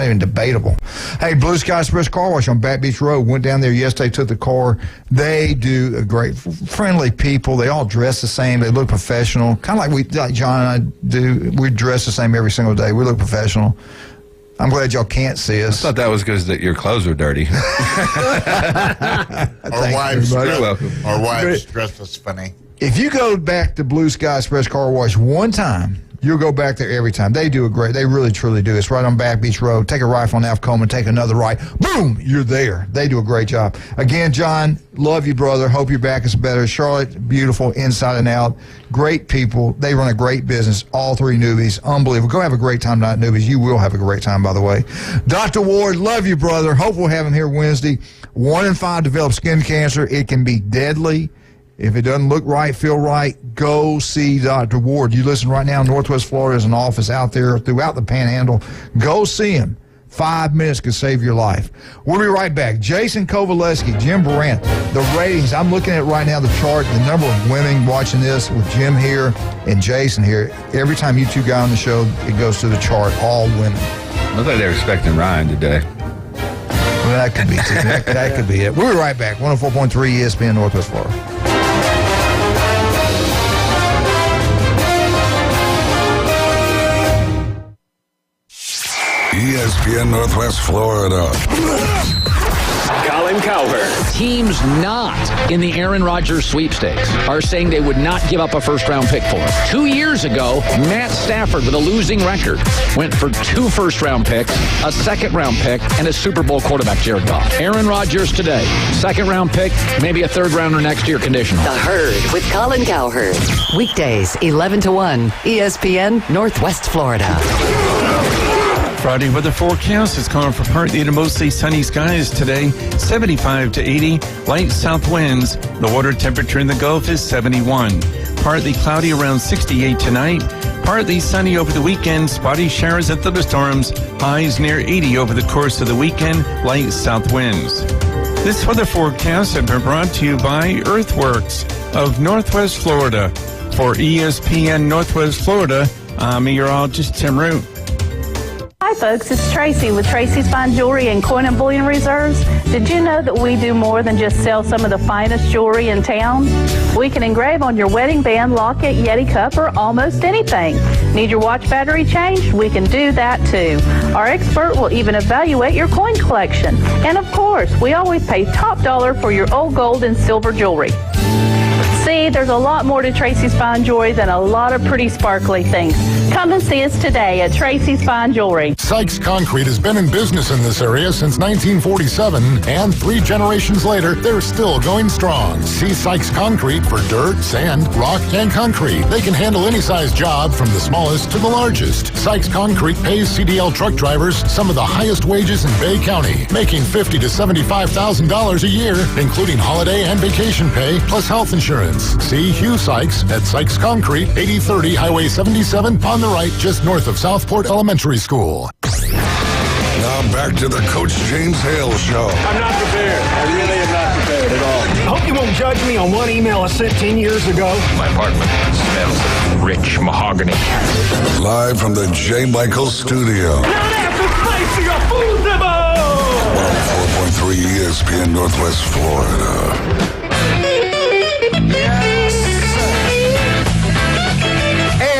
even debatable. Hey, Blue Sky Express Car Wash on Back Beach Road. Went down there yesterday, took the car. They do a great, friendly people. They all dress the same. They look professional. Kind of like John and I do. We dress the same every single day. We look professional. I'm glad y'all can't see us. I thought that was because your clothes were dirty. Our wives dress us funny. If you go back to Blue Sky Express Car Wash one time, you'll go back there every time. They do they really, truly do. It's right on Back Beach Road. Take a right on Alcoma, take another right. Boom, you're there. They do a great job. Again, John, love you, brother. Hope your back is better. Charlotte, beautiful, inside and out. Great people. They run a great business. All three newbies. Unbelievable. Go have a great time tonight, newbies. You will have a great time, by the way. Dr. Ward, love you, brother. Hope we'll have him here Wednesday. 1 in 5 develop skin cancer. It can be deadly. If it doesn't look right, feel right, go see Dr. Ward. You listen right now, Northwest Florida is an office out there throughout the Panhandle. Go see him. 5 minutes could save your life. We'll be right back. Jason Kovaleski, Jim Brandt, the ratings. I'm looking at right now the chart, the number of women watching this with Jim here and Jason here. Every time you two guys on the show, it goes to the chart, all women. I thought they were expecting Ryan today. Well, that could be that could be it. We'll be right back. 104.3 ESPN Northwest Florida. ESPN Northwest Florida. Colin Cowherd. Teams not in the Aaron Rodgers sweepstakes are saying they would not give up a first-round pick for him. 2 years ago, Matt Stafford, with a losing record, went for 2 first-round picks, a second-round pick, and a Super Bowl quarterback, Jared Goff. Aaron Rodgers today, second-round pick, maybe a third-rounder next year conditional. The Herd with Colin Cowherd. Weekdays, 11 to 1, ESPN Northwest Florida. Friday weather forecast is calling for partly to mostly sunny skies today, 75 to 80, light south winds. The water temperature in the Gulf is 71. Partly cloudy around 68 tonight. Partly sunny over the weekend, spotty showers and thunderstorms. Highs near 80 over the course of the weekend, light south winds. This weather forecast has been brought to you by Earthworks of Northwest Florida. For ESPN Northwest Florida, I'm meteorologist Tim Root. Hi folks, it's Tracy with Tracy's Fine Jewelry and Coin and Bullion Reserves. Did you know that we do more than just sell some of the finest jewelry in town? We can engrave on your wedding band, locket, Yeti cup, or almost anything. Need your watch battery changed? We can do that too. Our expert will even evaluate your coin collection. And of course, we always pay top dollar for your old gold and silver jewelry. See See, there's a lot more to Tracy's Fine Jewelry than a lot of pretty sparkly things. Come and see us today at Tracy's Fine Jewelry. Sykes Concrete has been in business in this area since 1947, and 3 generations later, they're still going strong. See Sykes Concrete for dirt, sand, rock, and concrete. They can handle any size job from the smallest to the largest. Sykes Concrete pays CDL truck drivers some of the highest wages in Bay County, making $50,000 to $75,000 a year, including holiday and vacation pay, plus health insurance. See Hugh Sykes at Sykes Concrete, 8030 Highway 77 on the right, just north of Southport Elementary School. Now back to the Coach James Hale Show. I'm not prepared. I really am not prepared at all. I hope you won't judge me on one email I sent 10 years ago. My apartment smells of rich mahogany. Live from the J. Michael Studio. Now that's a spicier food demo! 104.3 ESPN Northwest Florida.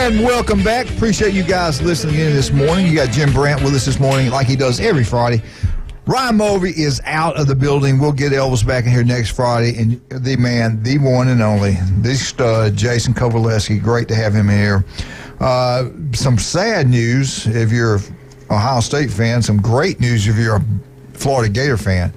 And welcome back. Appreciate you guys listening in this morning. You got Jim Brandt with us this morning like he does every Friday. Ryan Mulvey is out of the building. We'll get Elvis back in here next Friday. And the man, the one and only, the stud, Jason Kovaleski. Great to have him here. Some sad news if you're an Ohio State fan. Some great news if you're a Florida Gator fan.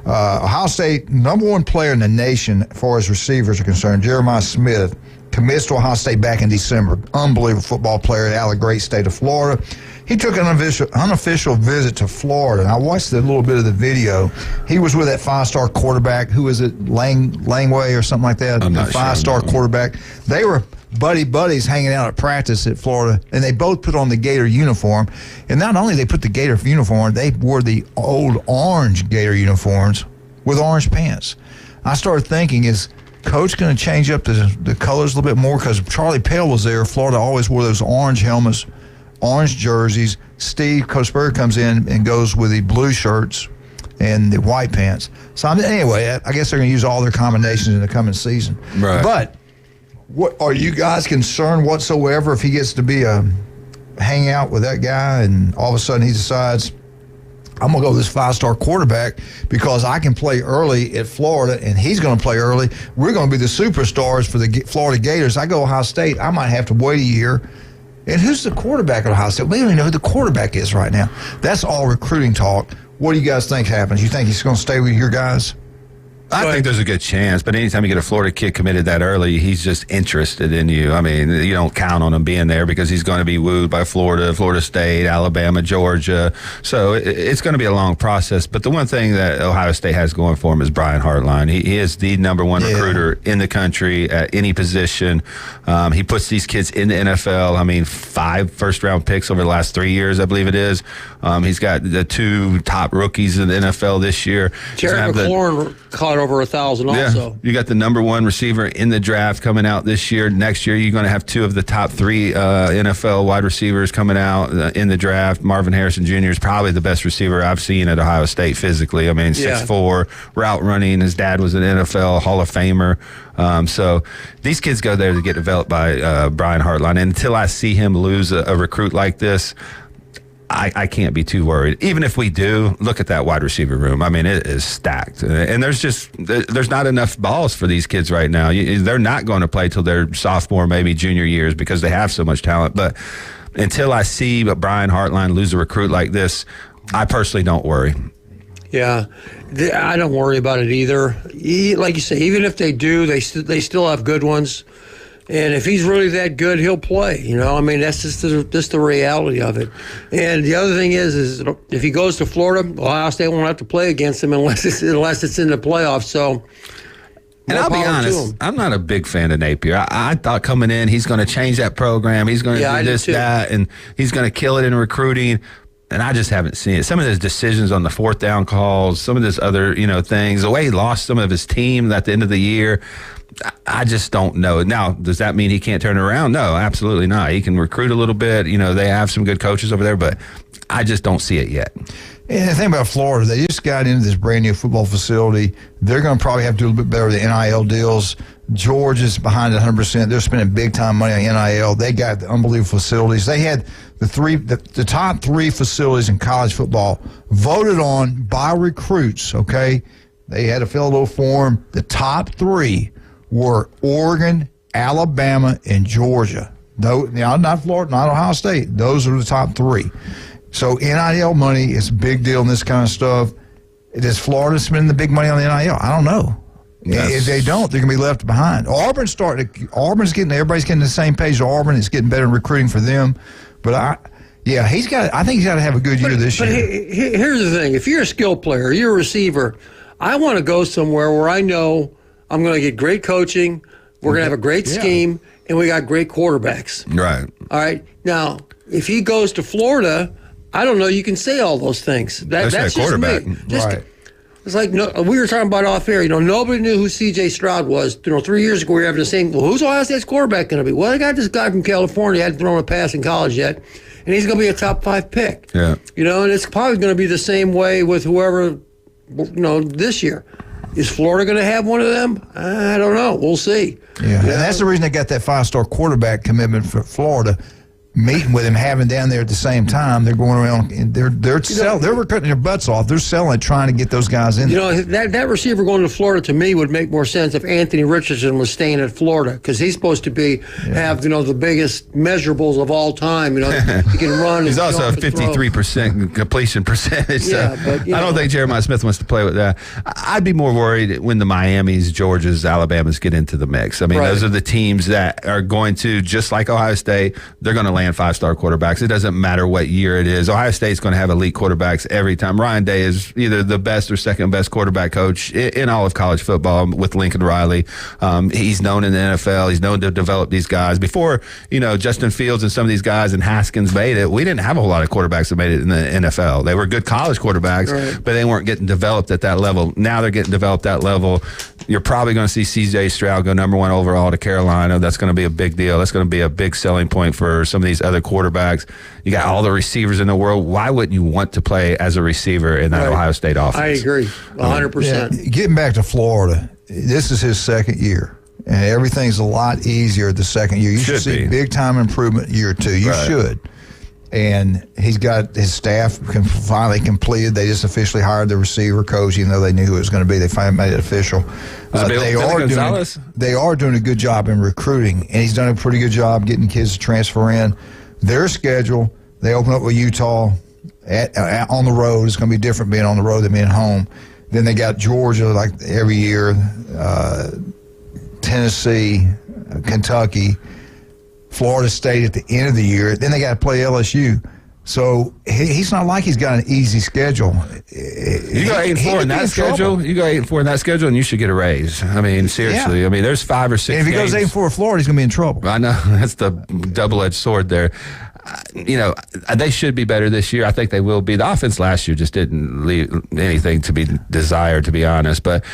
Ohio State, number one player in the nation as far as receivers are concerned, Jeremiah Smith, commits to Ohio State back in December. Unbelievable football player out of the great state of Florida. He took an unofficial visit to Florida, and I watched a little bit of the video. He was with that 5-star quarterback. Who is it, Langway or something like that? I'm not the 5-star quarterback. They were buddies hanging out at practice at Florida, and they both put on the Gator uniform. And not only they put the Gator uniform on, they wore the old orange Gator uniforms with orange pants. I started thinking, is Coach going to change up the colors a little bit more? Because Charlie Pell was there. Florida always wore those orange helmets, orange jerseys. Coach Berger comes in and goes with the blue shirts and the white pants. So anyway, I guess they're going to use all their combinations in the coming season. Right. But what are you guys concerned whatsoever if he gets to be a hang out with that guy and all of a sudden he decides, I'm going to go with this 5-star quarterback because I can play early at Florida and he's going to play early. We're going to be the superstars for the Florida Gators. I go Ohio State, I might have to wait a year. And who's the quarterback at Ohio State? We don't even know who the quarterback is right now. That's all recruiting talk. What do you guys think happens? You think he's going to stay with your guys? I think there's a good chance, but anytime you get a Florida kid committed that early, he's just interested in you. I mean, you don't count on him being there because he's going to be wooed by Florida State, Alabama, Georgia. So it's going to be a long process. But the one thing that Ohio State has going for him is Brian Hartline. He is the number one recruiter in the country at any position. He puts these kids in the NFL. I mean, 5 first-round picks over the last 3 years, I believe it is. He's got the 2 top rookies in the NFL this year. Jared McLaurin caught over 1,000 also. You got the number 1 receiver in the draft coming out this year. Next year, you're going to have 2 of the top 3 NFL wide receivers coming out in the draft. Marvin Harrison Jr. is probably the best receiver I've seen at Ohio State physically. I mean, 6'4", route running. His dad was an NFL Hall of Famer. So these kids go there to get developed by Brian Hartline. And until I see him lose a recruit like this, I can't be too worried. Even if we do, look at that wide receiver room. I mean, it is stacked. And there's not enough balls for these kids right now. They're not going to play till their sophomore, maybe junior years because they have so much talent. But until I see Brian Hartline lose a recruit like this, I personally don't worry. Yeah, I don't worry about it either. Like you say, even if they do, they still have good ones. And if he's really that good, he'll play. You know, I mean, that's just the reality of it. And the other thing is if he goes to Florida, Ohio State won't have to play against him unless it's in the playoffs. So, and I'll be honest, I'm not a big fan of Napier. I thought coming in, he's going to change that program. He's going to do this, that, and he's going to kill it in recruiting. And I just haven't seen it. Some of his decisions on the 4th down calls, some of this other, things, the way he lost some of his team at the end of the year, I just don't know. Now, does that mean he can't turn it around? No, absolutely not. He can recruit a little bit. They have some good coaches over there, but I just don't see it yet. And the thing about Florida, they just got into this brand new football facility. They're going to probably have to do a little bit better with the NIL deals. Georgia's behind it 100%. They're spending big time money on NIL. They got the unbelievable facilities. They had the top 3 facilities in college football voted on by recruits, okay? They had to fill a little form. The top 3 were Oregon, Alabama, and Georgia. Though, not Florida, not Ohio State. Those are the top 3. So NIL money is a big deal in this kind of stuff. Does Florida spend the big money on the NIL? I don't know. Yes. If they don't, they're going to be left behind. Everybody's getting the same page. Auburn is getting better in recruiting for them. But I think he's got to have a good year this year. But here's the thing: if you're a skill player, you're a receiver. I want to go somewhere where I know I'm going to get great coaching. We're going to have a great scheme, and we got great quarterbacks. Right. All right. Now, if he goes to Florida, I don't know. You can say all those things. That's just quarterback. Me. Right. It's like we were talking about off air. Nobody knew who C.J. Stroud was. 3 years ago, we were having the same. Well, who's Ohio State's quarterback going to be? Well, they got this guy from California. Hadn't thrown a pass in college yet, and he's going to be a top 5 pick. Yeah. And it's probably going to be the same way with whoever. This year, is Florida going to have one of them? I don't know. We'll see. Yeah, and that's the reason they got that 5-star quarterback commitment for Florida. Meeting with him, having down there at the same time, they're going around and they're recruiting their butts off. They're selling, trying to get those guys in. That receiver going to Florida to me would make more sense if Anthony Richardson was staying at Florida because he's supposed to have the biggest measurables of all time. He can run. He's also a 53% completion percentage. Yeah, so but I don't think Jeremiah Smith wants to play with that. I'd be more worried when the Miamis, Georgias, Alabamas get into the mix. I mean, those are the teams that are going to, just like Ohio State, they're going to land 5-star quarterbacks. It doesn't matter what year it is. Ohio State's going to have elite quarterbacks every time. Ryan Day is either the best or second best quarterback coach in all of college football with Lincoln Riley. He's known in the NFL. He's known to develop these guys. Before, Justin Fields and some of these guys and Haskins made it, we didn't have a whole lot of quarterbacks that made it in the NFL. They were good college quarterbacks, but they weren't getting developed at that level. Now they're getting developed at that level. You're probably going to see C.J. Stroud go number 1 overall to Carolina. That's going to be a big deal. That's going to be a big selling point for some of these other quarterbacks. You got all the receivers in the world. Why wouldn't you want to play as a receiver in that Ohio State offense? I agree, 100%. Getting back to Florida, this is his second year, and everything's a lot easier the second year. You should see big-time improvement year 2. You should. And he's got his staff finally completed. They just officially hired the receiver coach, even though they knew who it was going to be. They finally made it official. They are doing a good job in recruiting, and he's done a pretty good job getting kids to transfer in. Their schedule, they open up with Utah on the road. It's going to be different being on the road than being home. Then they got Georgia like every year, Tennessee, Kentucky, Florida State at the end of the year. Then they got to play LSU. So he's not like he's got an easy schedule. You go 8-4 in that schedule. You go 8-4 in that schedule, and you should get a raise. I mean, seriously. Yeah. I mean, there's 5 or 6. And if he goes 8-4 at Florida, he's going to be in trouble. I know that's the double-edged sword there. They should be better this year. I think they will be. The offense last year just didn't leave anything to be desired, to be honest. But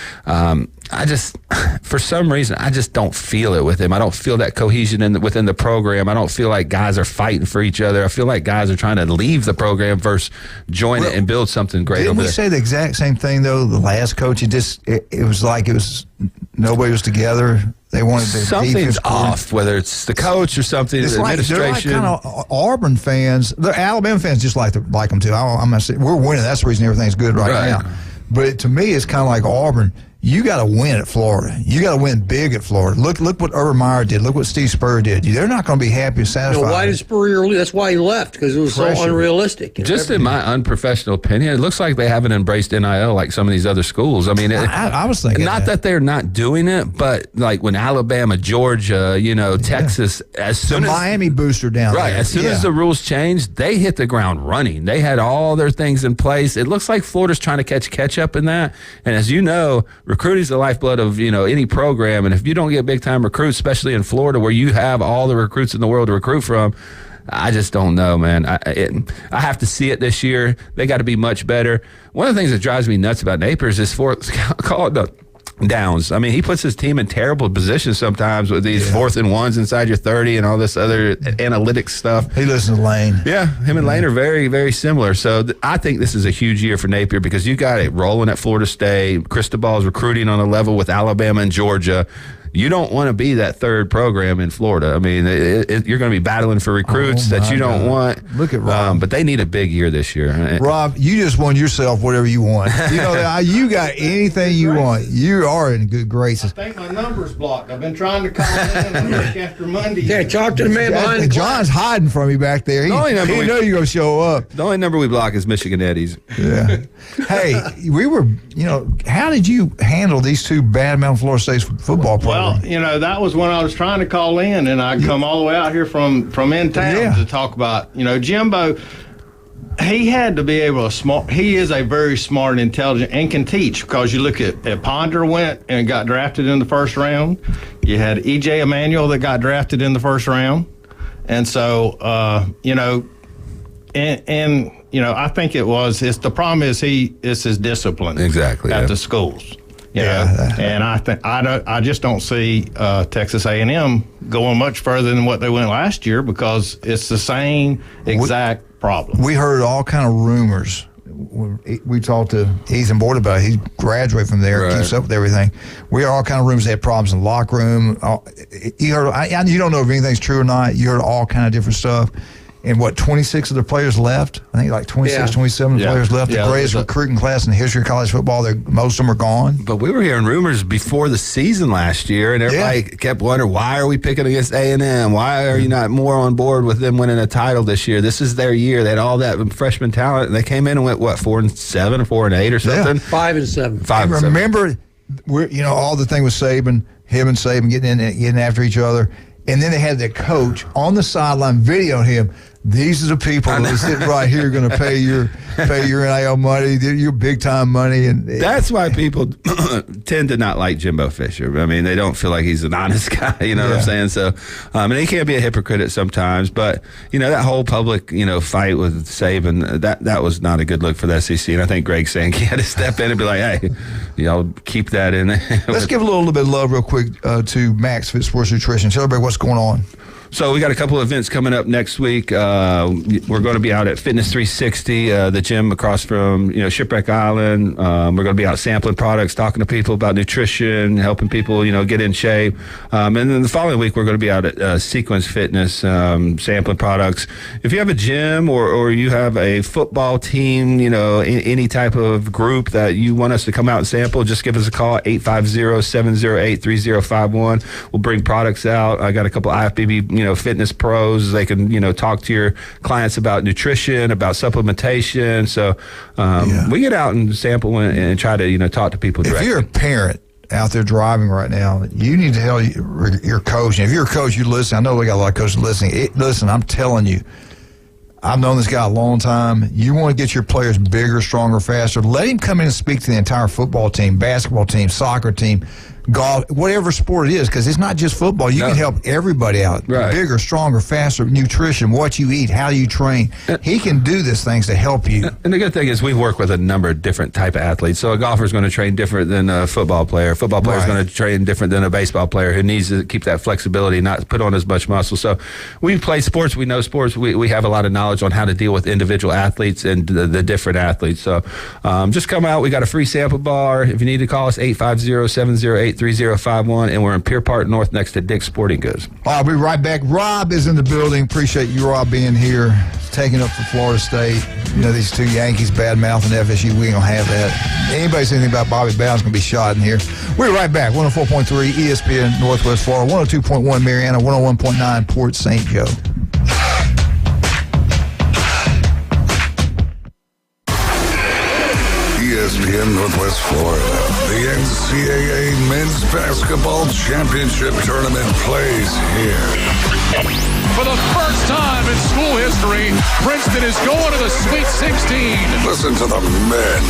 for some reason, I just don't feel it with him. I don't feel that cohesion within the program. I don't feel like guys are fighting for each other. I feel like guys are trying to leave the program versus join it and build something great over there. Didn't we say the exact same thing, though? The last coach, it was like nobody was together. They wanted the something's off, whether it's the coach or something. It's the they're administration. like kind of Auburn fans. The Alabama fans just like them too. I'm gonna say we're winning. That's the reason everything's good right now. But to me, it's kind of like Auburn. You got to win at Florida. You got to win big at Florida. Look what Urban Meyer did. Look what Steve Spurrier did. They're not going to be happy and satisfied. Why did Spurrier leave? That's why he left, because it was so unrealistic. Just in my unprofessional opinion, it looks like they haven't embraced NIL like some of these other schools. I mean, I was thinking not that they're not doing it, but like when Alabama, Georgia, Texas, as soon as Miami booster down there. As soon as the rules changed, they hit the ground running. They had all their things in place. It looks like Florida's trying to catch up in that. And as you know, recruiting is the lifeblood of any program, and if you don't get big time recruits, especially in Florida where you have all the recruits in the world to recruit from, I just don't know, man. I have to see it this year. They got to be much better. One of the things that drives me nuts about Napier is this call it the downs. I mean, he puts his team in terrible positions sometimes with these 4th and 1s inside your 30 and all this other analytics stuff. He listens to Lane. Yeah, him and Lane are very, very similar. So I think this is a huge year for Napier because you got it rolling at Florida State. Cristobal's recruiting on a level with Alabama and Georgia. you don't want to be that third program in Florida. I mean, you're going to be battling for recruits that you don't want. Look at Rob. But they need a big year this year. Rob, you just won yourself whatever you want. You know, you got anything you want. You are in good graces. I think my number's blocked. I've been trying to call in and look after Monday. Yeah, talk to the man behind the John's hiding from you back there. He know you're going to show up. The only number we block is Michigan Eddie's. Yeah. Hey, we were, how did you handle these two bad-mouthed Florida State football programs? Well, that was when I was trying to call in, and I come all the way out here from in town to talk about, Jimbo. He had to be able to he is a very smart and intelligent and can teach, because you look at Ponder went and got drafted in the first round. You had E.J. Emanuel that got drafted in the first round. And so, I think the problem is it's his discipline. Exactly. At the schools. And I just don't see Texas A&M going much further than what they went last year, because it's the same exact problem. We heard all kind of rumors. We talked to Ethan Boyd about it. He graduated from there, keeps up with everything. We heard all kind of rumors. They had problems in the locker room. You heard, you don't know if anything's true or not. You heard all kind of different stuff. And 26 of the players left? I think like 26, 27 players left. The greatest recruiting class in the history of college football. Most of them are gone. But we were hearing rumors before the season last year, and everybody kept wondering, why are we picking against A&M? Why are you not more on board with them winning a title this year? This is their year. They had all that freshman talent, and they came in and went, 4-7 or 4-8 or something? 5-7. 5-7. Remember, all the thing with Saban, him and Saban getting after each other. And then they had the coach on the sideline videoing him. These are the people that are sitting right here going to pay your NIL money, your big time money, and that's why people tend to not like Jimbo Fisher. I mean, they don't feel like he's an honest guy. You know what I'm saying? So, and he can be a hypocrite at sometimes. But that whole public fight with Saban, that was not a good look for the SEC. And I think Greg Sankey had to step in and be like, hey, y'all keep that in there. Let's give a little bit of love real quick to Max Fit Sports Nutrition. Tell everybody what's going on. So we got a couple of events coming up next week. We're going to be out at Fitness 360, the gym across from Shipwreck Island. We're going to be out sampling products, talking to people about nutrition, helping people get in shape. And then the following week we're going to be out at Sequence Fitness, sampling products. If you have a gym or you have a football team, any type of group that you want us to come out and sample, just give us a call, 850-708-3051. We'll bring products out. I got a couple IFBB fitness pros. They can talk to your clients about nutrition, about supplementation. So we get out and sample and try to talk to people directly. If you're a parent out there driving right now, you need to tell your coach. And if you're a coach, you listen. I know we got a lot of coaches listening. Listen, I'm telling you, I've known this guy a long time. You want to get your players bigger, stronger, faster. Let him come in and speak to the entire football team, basketball team, soccer team, golf, whatever sport it is, because it's not just football. You can help everybody out. Right. Bigger, stronger, faster, nutrition, what you eat, how you train. He can do these things to help you. And the good thing is we work with a number of different type of athletes. So a golfer is going to train different than a football player. A football player is going to train different than a baseball player who needs to keep that flexibility, not put on as much muscle. So we play sports. We know sports. We have a lot of knowledge on how to deal with individual athletes and the different athletes. So just come out. We got a free sample bar. If you need to call us, 850-708-3051, and we're in Pier Park North next to Dick's Sporting Goods. I'll be right back. Rob is in the building. Appreciate you, Rob, being here, taking up for Florida State. These two Yankees bad-mouthing FSU. We ain't going to have that. Anybody say anything about Bobby Bowden's going to be shot in here. We're right back. 104.3 ESPN Northwest Florida, 102.1 Mariana, 101.9 Port St. Joe. ESPN Northwest Florida. The NCAA Men's Basketball Championship Tournament plays here. For the first time in school history, Princeton is going to the Sweet 16. Listen to the men.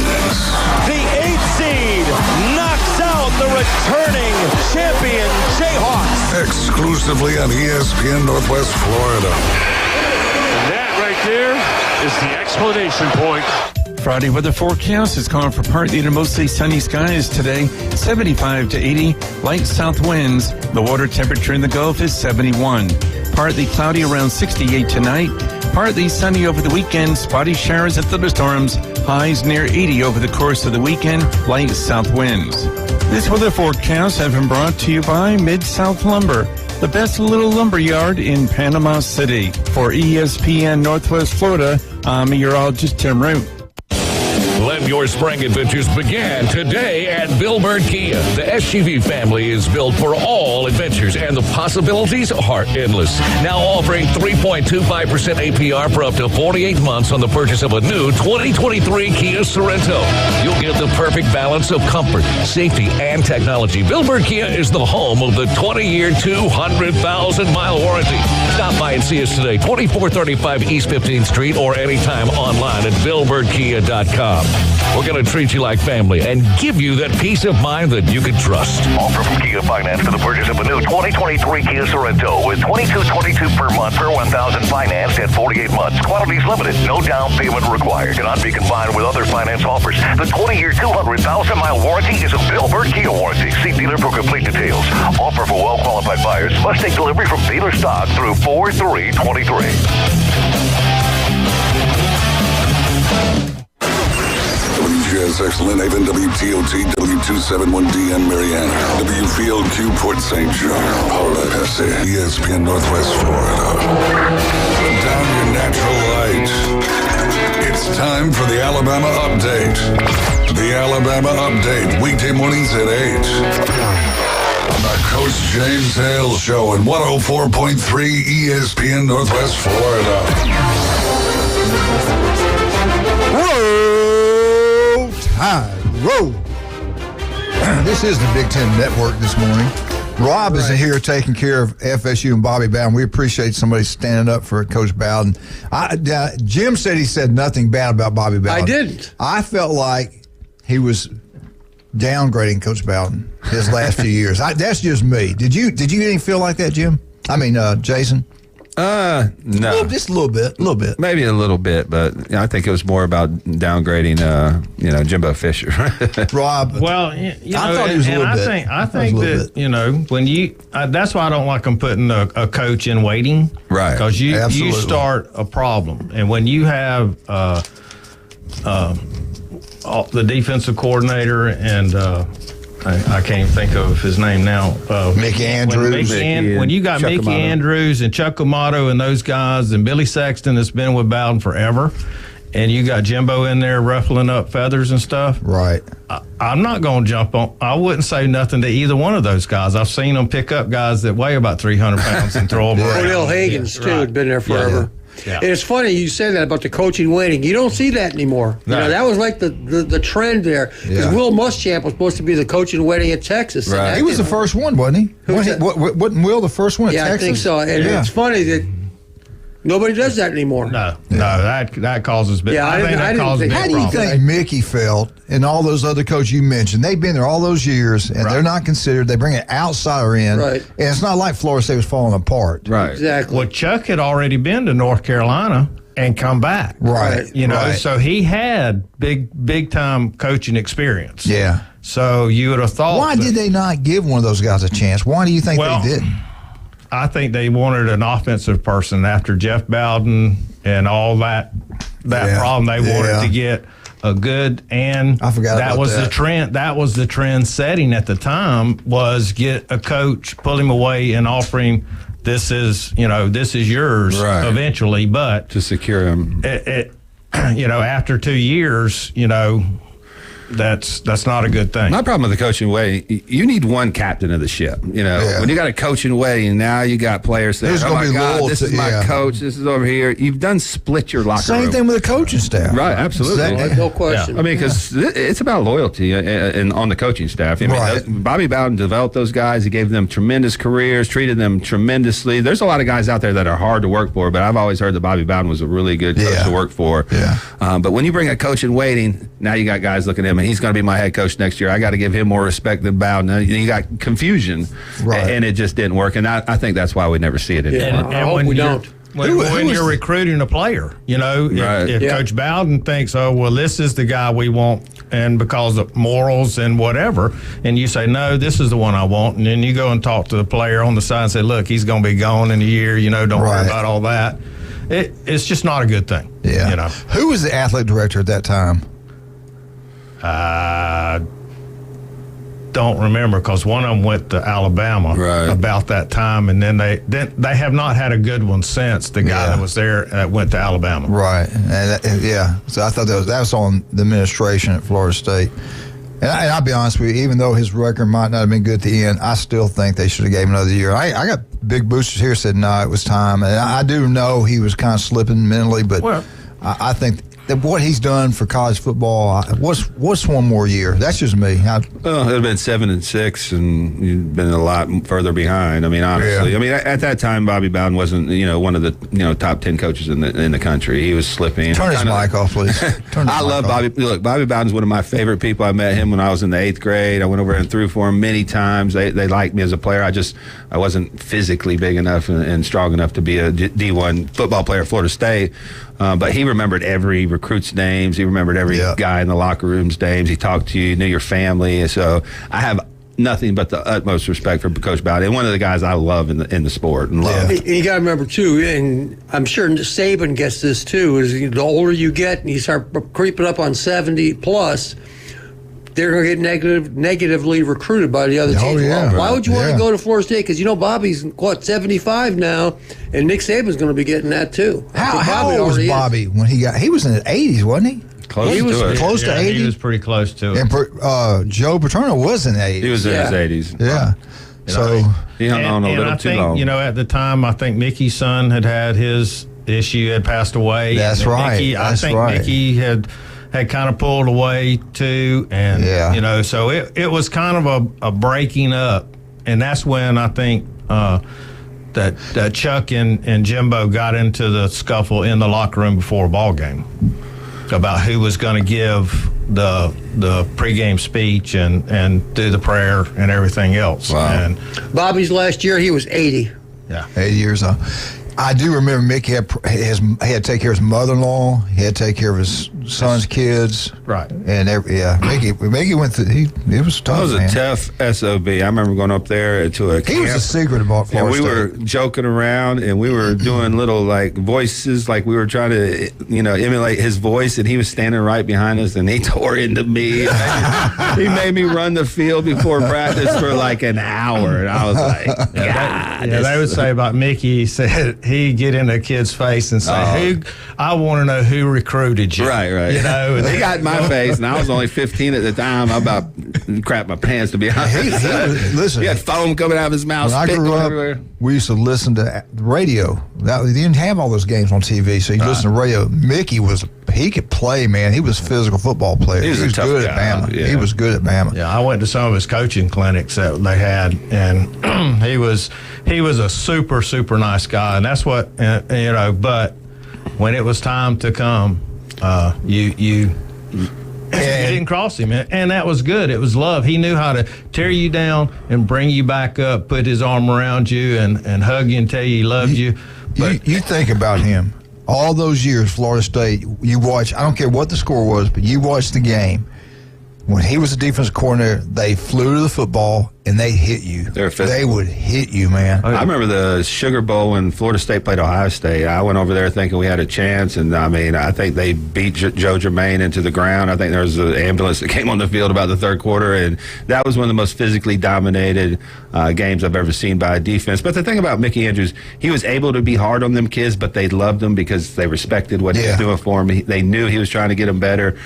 The 8th seed knocks out the returning champion Jayhawks. Exclusively on ESPN Northwest Florida. And that right there is the explanation point. Friday weather forecast is calling for partly to mostly sunny skies today, 75 to 80, light south winds. The water temperature in the Gulf is 71. Partly cloudy around 68 tonight. Partly sunny over the weekend, spotty showers and thunderstorms, highs near 80 over the course of the weekend, light south winds. This weather forecast has been brought to you by Mid-South Lumber, the best little lumber yard in Panama City. For ESPN Northwest Florida, I'm meteorologist Tim Root. Let your spring adventures begin today at Bill Bird Kia. The SUV family is built for all adventures, and the possibilities are endless. Now offering 3.25% APR for up to 48 months on the purchase of a new 2023 Kia Sorento. You'll get the perfect balance of comfort, safety, and technology. Bill Bird Kia is the home of the 20-year, 200,000-mile warranty. Stop by and see us today, 2435 East 15th Street, or anytime online at BillBirdKia.com. We're going to treat you like family and give you that peace of mind that you can trust. Offer from Kia Finance for the purchase of a new 2023 Kia Sorento with $22.22 per month per $1,000 financed at 48 months. Quantities limited. No down payment required. Cannot be combined with other finance offers. The 20-year, 200,000-mile warranty is a Bill Bird Kia warranty. See dealer for complete details. Offer for well-qualified buyers. Must take delivery from dealer stock through 4/3/23. WGSX Lynn Haven, WTOT, W271DN Mariana, WFieldQ Port St. John, Paula Pepsi, ESPN Northwest Florida. Put down your natural light. It's time for the Alabama Update. The Alabama Update, weekday mornings at 8. On the Coach James Hale Show in 104.3 ESPN Northwest Florida. Roll. This is the Big Ten Network this morning. Rob is here taking care of FSU and Bobby Bowden. We appreciate somebody standing up for Coach Bowden. Jim said he said nothing bad about Bobby Bowden. I didn't. I felt like he was downgrading Coach Bowden his last few years. That's just me. Did you even feel like that, Jim? I mean, Jason? No. Just a little bit. Maybe a little bit, but I think it was more about downgrading, Jimbo Fisher. Rob. Well, I thought he was a little bit. I think that, when you, that's why I don't like them putting a coach in waiting. Right. Because you start a problem. And when you have the defensive coordinator and, I can't think of his name now. Mickey Andrews. When you got Mickey Andrews and Chuck Amato and those guys and Billy Sexton that's been with Bowden forever, and you got Jimbo in there ruffling up feathers and stuff. Right. I'm not going to jump on. I wouldn't say nothing to either one of those guys. I've seen them pick up guys that weigh about 300 pounds and throw them around. Cordell Higgins, too, had been there forever. Yeah. And it's funny you said that about the coaching waiting. You don't see that anymore. No. That was like the trend there. Because Will Muschamp was supposed to be the coach in waiting at Texas. Right. He was the first one, wasn't he? Wasn't Will the first one at Texas? Yeah, I think so. And it's funny that nobody does that anymore. No, that causes big. Yeah, I think that causes big How do you think Mickey felt and all those other coaches you mentioned? They've been there all those years, and they're not considered. They bring an outsider in, and it's not like Florida State was falling apart. Right. Exactly. Well, Chuck had already been to North Carolina and come back. Right. So he had big time coaching experience. Yeah. So you would have thought. Why did they not give one of those guys a chance? Why do you think they didn't? I think they wanted an offensive person after Jeff Bowden and all that problem. They wanted to get a good, and I forgot that about was that. the trend. That was the trend setting at the time, was get a coach, pull him away, and offer him this is yours eventually, but to secure him. After 2 years, that's not a good thing. My problem with the coaching way, you need one captain of the ship. When you got a coaching way, and now you got players saying, "Oh my God, this is my coach. This is over here." You've done split your locker room. Same thing with the coaching staff. Right, absolutely. No question. Yeah. I mean, because it's about loyalty and on the coaching staff. I mean, Bobby Bowden developed those guys. He gave them tremendous careers, treated them tremendously. There's a lot of guys out there that are hard to work for, but I've always heard that Bobby Bowden was a really good coach to work for. Yeah. But when you bring a coach in waiting, now you got guys looking at him, and he's going to be my head coach next year. I got to give him more respect than Bowden. You got confusion, and it just didn't work. And I think that's why we never see it anymore. And I hope we don't. When you're recruiting a player, if Coach Bowden thinks, oh, well, this is the guy we want, and because of morals and whatever, and you say, no, this is the one I want, and then you go and talk to the player on the side and say, look, he's going to be gone in a year, don't worry about all that. it's just not a good thing. Yeah. You know. Who was the athletic director at that time? Don't remember because one of them went to Alabama about that time, and then they have not had a good one since. The guy that was there went to Alabama. Right. And so I thought that was on the administration at Florida State. And I'll be honest with you, even though his record might not have been good at the end, I still think they should have gave him another year. I got big boosters here said no, it was time. And I do know he was kind of slipping mentally, but I think that what he's done for college football, what's one more year? That's just me. Well, it would have been 7-6, and you've been a lot further behind. I mean, honestly, I mean, at that time, Bobby Bowden wasn't, one of the, top 10 coaches in the country. He was slipping. Turn his mic off, please. I love Bobby. Look, Bobby Bowden's one of my favorite people. I met him when I was in the 8th grade. I went over and threw for him many times. They liked me as a player. I wasn't physically big enough and strong enough to be a D1 football player at Florida State. But he remembered every recruit's names. He remembered every guy in the locker room's names. He talked to you, knew your family. So I have nothing but the utmost respect for Coach Bowden, and one of the guys I love in the sport and love. You got to remember too, and I'm sure Saban gets this too. Is the older you get and you start creeping up on 70 plus, they're going to get negatively recruited by the other teams. Why would you want to go to Florida State? Because Bobby's 75 now, and Nick Saban's going to be getting that too. How old was Bobby when he was in the 80s, wasn't he? He was close to 80. He was pretty close to it. And Joe Paterno was in the 80s. He was in his 80s. Yeah. So he hung on a little too long. At the time, I think Mickey's son had his issue, had passed away. That's right. I think Mickey had kind of pulled away too, and so it was kind of a breaking up, and that's when I think that Chuck and Jimbo got into the scuffle in the locker room before a ball game about who was going to give the pregame speech and do the prayer and everything else. Wow. And Bobby's last year, he was 80. Yeah, 80 years old. I do remember Mickey had to take care of his mother-in-law. He had to take care of his son's kids. Right. And Mickey went through. It was tough. That was a tough SOB. I remember going up there to a camp. He was the secret about Florida State. We were joking around and we were doing little voices, like we were trying to emulate his voice, and he was standing right behind us and he tore into me. He made me run the field before practice for like an hour, and I was like, God. They would say about Mickey. He said he'd get in a kid's face and say, I want to know who recruited you. Right. He got in my face, and I was only 15 at the time. I about crapped my pants, to be honest. Listen, he had foam coming out of his mouth. When I grew up, everywhere. We used to listen to the radio. You didn't have all those games on TV, so you listen to radio. Mickey he could play, man. He was a physical football player. He was good at Bama. Yeah. He was good at Bama. Yeah, I went to some of his coaching clinics that they had, and he was a super, super nice guy, and that's what But when it was time to come, you didn't cross him, and that was good. It was love. He knew how to tear you down and bring you back up, put his arm around you, and hug you and tell you he loved you. But you think about him. All those years, Florida State, you watch, I don't care what the score was, but you watched the game. When he was the defensive coordinator, they flew to the football and they hit you. They would hit you, man. I remember the Sugar Bowl when Florida State played Ohio State. I went over there thinking we had a chance, and I think they beat Joe Germain into the ground. I think there was an ambulance that came on the field about the third quarter, and that was one of the most physically dominated games I've ever seen by a defense. But the thing about Mickey Andrews, he was able to be hard on them kids, but they loved him because they respected what he was doing for them. They knew he was trying to get them better.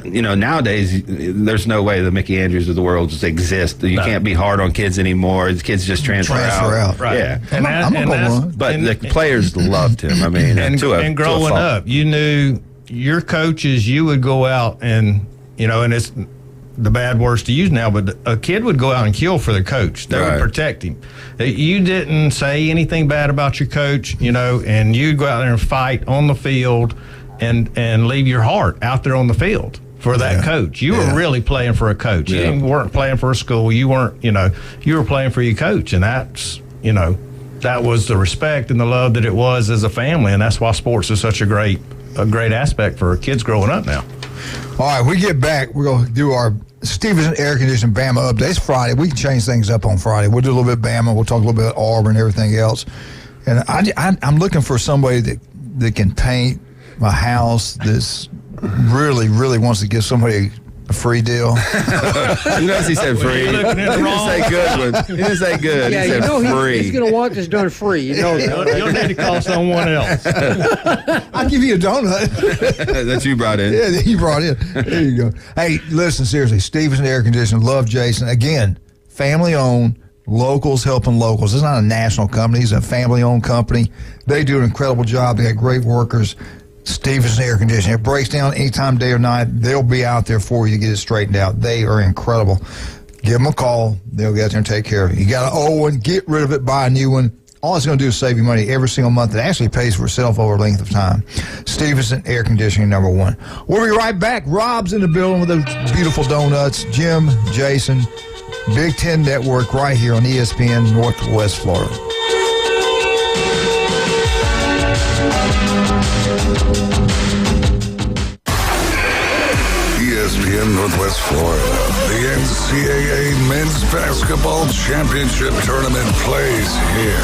Nowadays, there's no way the Mickey Andrews of the world just exist. You can't be hard on kids anymore. The kids just transfer out. Right. Yeah. But the players loved him. And growing up, you knew your coaches, you would go out and it's the bad words to use now, but a kid would go out and kill for the coach. They would protect him. You didn't say anything bad about your coach, and you'd go out there and fight on the field and leave your heart out there on the field for that coach. You were really playing for a coach. You weren't playing for a school. You weren't, you were playing for your coach, and that's, that was the respect and the love that it was as a family, and that's why sports is such a great aspect for kids growing up now. All right, we get back. We're going to do our Stevenson Air Conditioning Bama updates Friday. We can change things up on Friday. We'll do a little bit of Bama. We'll talk a little bit of Auburn and everything else. And I'm looking for somebody that that can paint a house that's really, really wants to give somebody a free deal. You notice he said free. He didn't say good one. He didn't say good. Yeah, he said free. He's going to want this done free. You know that. You'll need to call someone else. I'll give you a donut. That you brought in. Yeah, that you brought in. There you go. Hey, listen, seriously, Stevenson Air Conditioning, love Jason. Again, family-owned, locals helping locals. It's not a national company. It's a family-owned company. They do an incredible job. They got great workers. Stevenson Air Conditioning. It breaks down anytime, day or night. They'll be out there for you to get it straightened out. They are incredible. Give them a call. They'll get out there and take care of it. You got an old one, get rid of it, buy a new one. All it's going to do is save you money every single month. It actually pays for itself over a length of time. Stevenson Air Conditioning, number one. We'll be right back. Rob's in the building with those beautiful donuts. Jim, Jason, Big Ten Network right here on ESPN Northwest Florida. ESPN Northwest Florida. The NCAA Men's Basketball Championship Tournament plays here.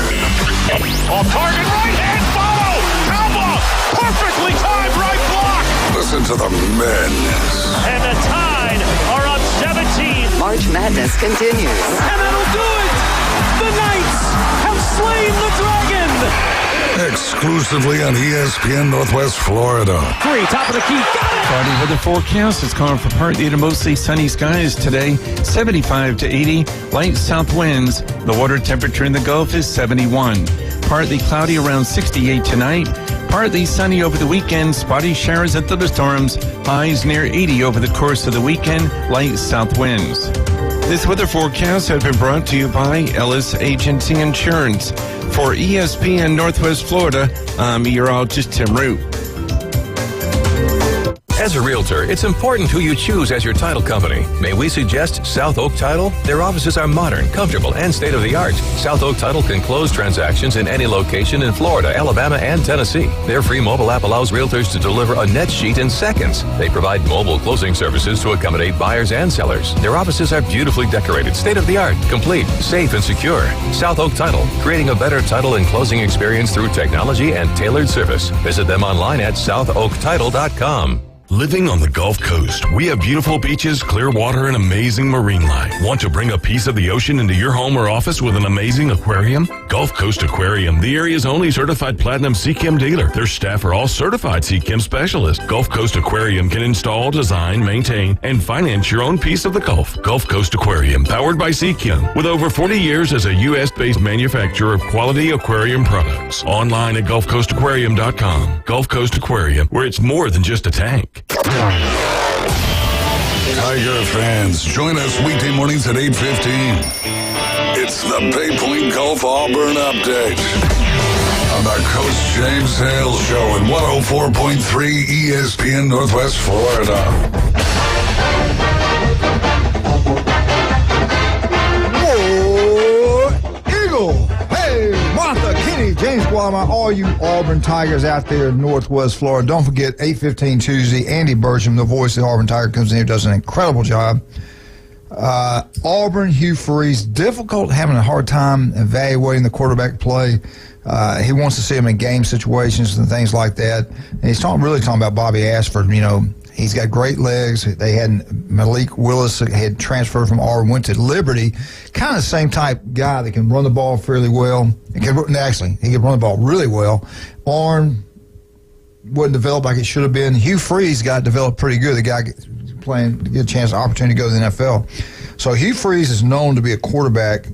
Off target, right hand follow. Alba, perfectly timed right block. Listen to the men. And the Tide are up 17. March Madness continues. And that'll do it. The Knights have slain the Dragon. Exclusively on ESPN Northwest Florida. Three, top of the key. Got it. Cloudy weather forecast is calling for partly to mostly sunny skies today, 75 to 80, light south winds. The water temperature in the Gulf is 71. Partly cloudy around 68 tonight. Partly sunny over the weekend, spotty showers and thunderstorms. Highs near 80 over the course of the weekend, light south winds. This weather forecast has been brought to you by Ellis Agency Insurance. For ESPN Northwest Florida, I'm meteorologist Tim Root. As a realtor, it's important who you choose as your title company. May we suggest South Oak Title? Their offices are modern, comfortable, and state-of-the-art. South Oak Title can close transactions in any location in Florida, Alabama, and Tennessee. Their free mobile app allows realtors to deliver a net sheet in seconds. They provide mobile closing services to accommodate buyers and sellers. Their offices are beautifully decorated, state-of-the-art, complete, safe, and secure. South Oak Title, creating a better title and closing experience through technology and tailored service. Visit them online at southoaktitle.com. Living on the Gulf Coast, we have beautiful beaches, clear water, and amazing marine life. Want to bring a piece of the ocean into your home or office with an amazing aquarium? Gulf Coast Aquarium, the area's only certified Platinum CCHEM dealer. Their staff are all certified CCHEM specialists. Gulf Coast Aquarium can install, design, maintain, and finance your own piece of the Gulf. Gulf Coast Aquarium, powered by CCHEM, with over 40 years as a U.S.-based manufacturer of quality aquarium products. Online at GulfCoastAquarium.com. Gulf Coast Aquarium, where it's more than just a tank. Tiger fans, join us weekday mornings at 8:15. It's the Bay Point Golf Auburn Update on the Coach James Hale Show at 104.3 ESPN Northwest Florida. Eagle! Hey, Martha, Kenny, James Guadalmar, all you Auburn Tigers out there in Northwest Florida. Don't forget, 8:15 Tuesday, Andy Burcham, the voice of the Auburn Tiger, comes in here, does an incredible job. Auburn, Hugh Freeze, difficult, having a hard time evaluating the quarterback play. He wants to see him in game situations and things like that. And he's really talking about Bobby Ashford. You know, he's got great legs. They had Malik Willis had transferred from Auburn, went to Liberty. Kind of the same type guy that can run the ball fairly well. He can run the ball really well. Arm wasn't developed like it should have been. Hugh Freeze got developed pretty good. The guy playing, get a chance, opportunity to go to the NFL. So Hugh Freeze is known to be a quarterback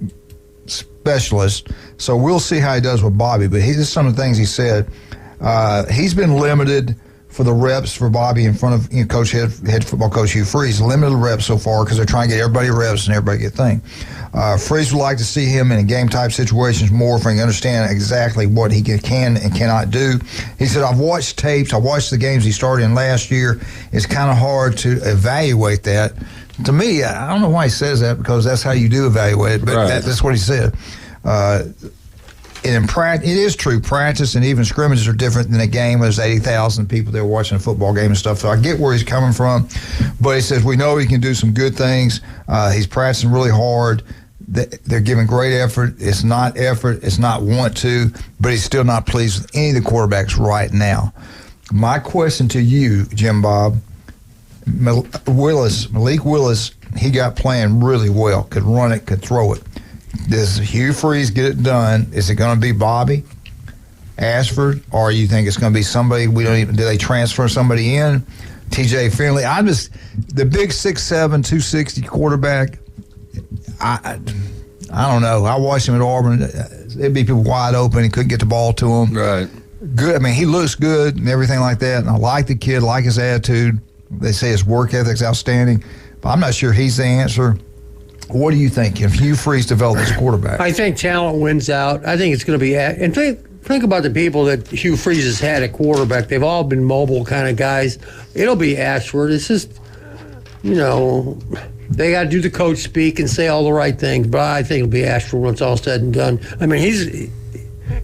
specialist. So we'll see how he does with Bobby. But this is some of the things he said. He's been limited for the reps for Bobby in front of head football coach Hugh Freeze. Limited reps so far because they're trying to get everybody reps and everybody get thing. Freeze would like to see him in game type situations more for him to understand exactly what he can and cannot do. He said, I've watched tapes. I watched the games he started in last year. It's kind of hard to evaluate that. To me, I don't know why he says that, because that's how you do evaluate it, but Right. that's what he said. In practice, it is true. Practice and even scrimmages are different than a game. There's 80,000 people there watching a football game and stuff. So I get where he's coming from. But he says, we know he can do some good things. He's practicing really hard. They're giving great effort. It's not effort. It's not want to, but he's still not pleased with any of the quarterbacks right now. My question to you, Jim Bob, Malik Willis, he got playing really well, could run it, could throw it. Does Hugh Freeze get it done? Is it going to be Bobby Ashford, or you think it's going to be somebody do they transfer somebody in? TJ Finley. The big 6'7", 260 quarterback, I don't know. I watched him at Auburn. There'd be people wide open. He couldn't get the ball to him. Right. Good. I mean, he looks good and everything like that. And I like the kid, like his attitude. They say his work ethic's outstanding. But I'm not sure he's the answer. What do you think? If Hugh Freeze developed this quarterback? I think talent wins out. I think it's going to be – and think about the people that Hugh Freeze has had at quarterback. They've all been mobile kind of guys. It'll be Ashford. It's just, they got to do the coach speak and say all the right things. But I think it'll be Ashford when it's all said and done. I mean,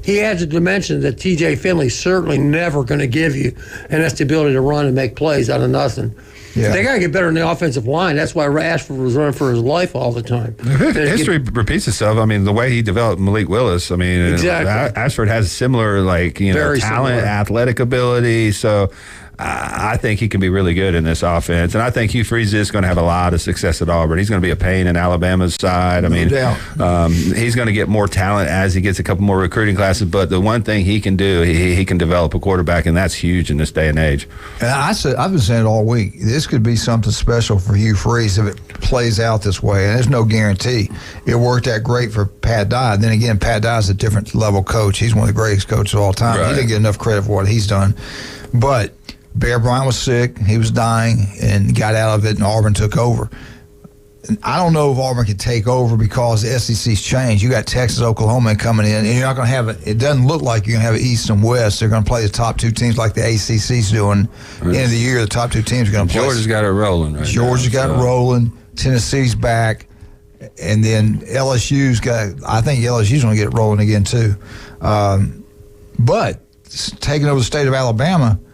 he adds a dimension that TJ Finley's certainly never going to give you, and that's the ability to run and make plays out of nothing. Yeah. They got to get better in the offensive line. That's why Ashford was running for his life all the time. History repeats itself. I mean, the way he developed Malik Willis, I mean, exactly. Ashford has similar, talent, similar. Athletic ability. So I think he can be really good in this offense. And I think Hugh Freeze is going to have a lot of success at Auburn. He's going to be a pain in Alabama's side. I mean, he's going to get more talent as he gets a couple more recruiting classes. But the one thing he can do, he can develop a quarterback, and that's huge in this day and age. And I've been saying it all week. This could be something special for Hugh Freeze if it plays out this way. And there's no guarantee. It worked out great for Pat Dye. Then again, Pat Dye's a different level coach. He's one of the greatest coaches of all time. Right. He didn't get enough credit for what he's done. But Bear Bryant was sick. He was dying and got out of it, and Auburn took over. I don't know if Auburn could take over because the SEC's changed. You got Texas, Oklahoma coming in, and you're not going to have it. It doesn't look like you're going to have it East and West. They're going to play the top two teams like the ACC's doing. End of the year, the top two teams are going to play. Georgia's got it rolling right Georgia's got it rolling. Tennessee's back. And then LSU's got – I think LSU's going to get it rolling again too. But taking over the state of Alabama –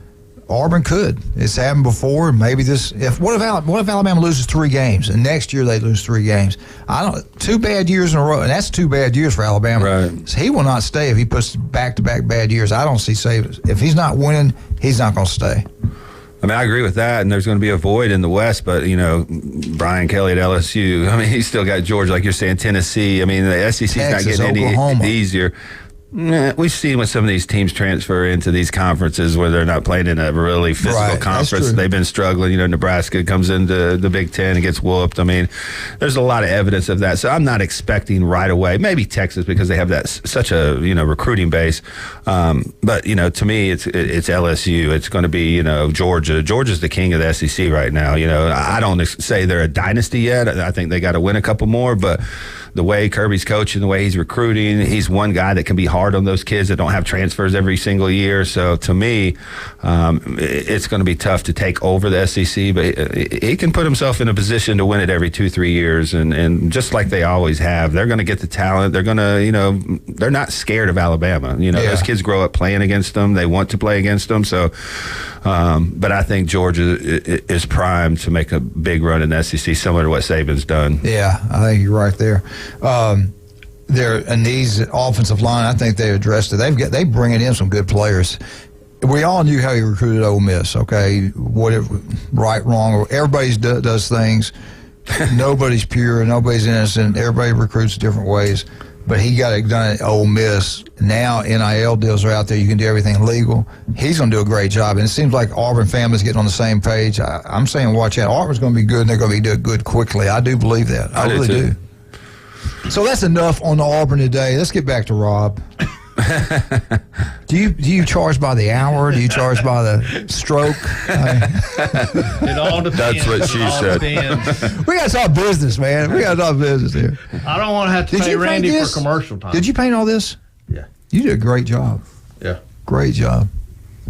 Auburn could. It's happened before. Maybe this. What if Alabama loses 3 games and next year they lose 3 games? 2 bad years in a row, and that's 2 bad years for Alabama. Right. So he will not stay if he puts back-to-back bad years. I don't see savings. If he's not winning, he's not going to stay. I mean, I agree with that, and there's going to be a void in the West, but, Brian Kelly at LSU, I mean, he's still got Georgia, like you're saying, Tennessee. I mean, the SEC's Texas, not getting Oklahoma. any easier. We've seen when some of these teams transfer into these conferences where they're not playing in a really physical conference. They've been struggling. Nebraska comes into the Big Ten and gets whooped. I mean, there's a lot of evidence of that. So I'm not expecting right away. Maybe Texas because they have that such a recruiting base. But to me, it's LSU. It's going to be Georgia. Georgia's the king of the SEC right now. I don't say they're a dynasty yet. I think they got to win a couple more, but the way Kirby's coaching, the way he's recruiting, he's one guy that can be hard on those kids that don't have transfers every single year. So to me, it's going to be tough to take over the SEC, but he can put himself in a position to win it every 2-3 years. And just like they always have, they're going to get the talent. They're going to, they're not scared of Alabama. Those kids grow up playing against them. They want to play against them. So, but I think Georgia is primed to make a big run in the SEC, similar to what Saban's done. Yeah, I think you're right there. Their needs offensive line, I think they addressed it. They bringing in some good players. We all knew how he recruited Ole Miss. Okay, whatever, right, wrong, everybody does things. Nobody's pure, nobody's innocent. Everybody recruits different ways. But he got it done at Ole Miss. Now NIL deals are out there. You can do everything legal. He's going to do a great job. And it seems like Auburn family's getting on the same page. I'm saying watch out. Auburn's going to be good, and they're going to be doing good quickly. I do believe that. I really do. So that's enough on Auburn today. Let's get back to Rob. Do you charge by the hour? Do you charge by the stroke? It all depends. That's what she said. We got to talk business, man. We got to talk business here. I don't want to have to pay Randy for commercial time. Did you paint all this? Yeah. You did a great job. Yeah. Great job.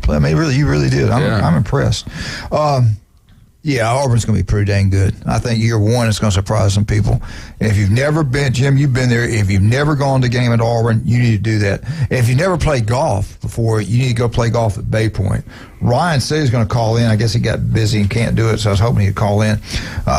I mean, really, you really did. I'm impressed. Yeah, Auburn's going to be pretty dang good. I think year one is going to surprise some people. And if you've never been, Jim, you've been there. If you've never gone to a game at Auburn, you need to do that. And if you've never played golf before, you need to go play golf at Bay Point. Ryan said he's going to call in. I guess he got busy and can't do it, so I was hoping he'd call in.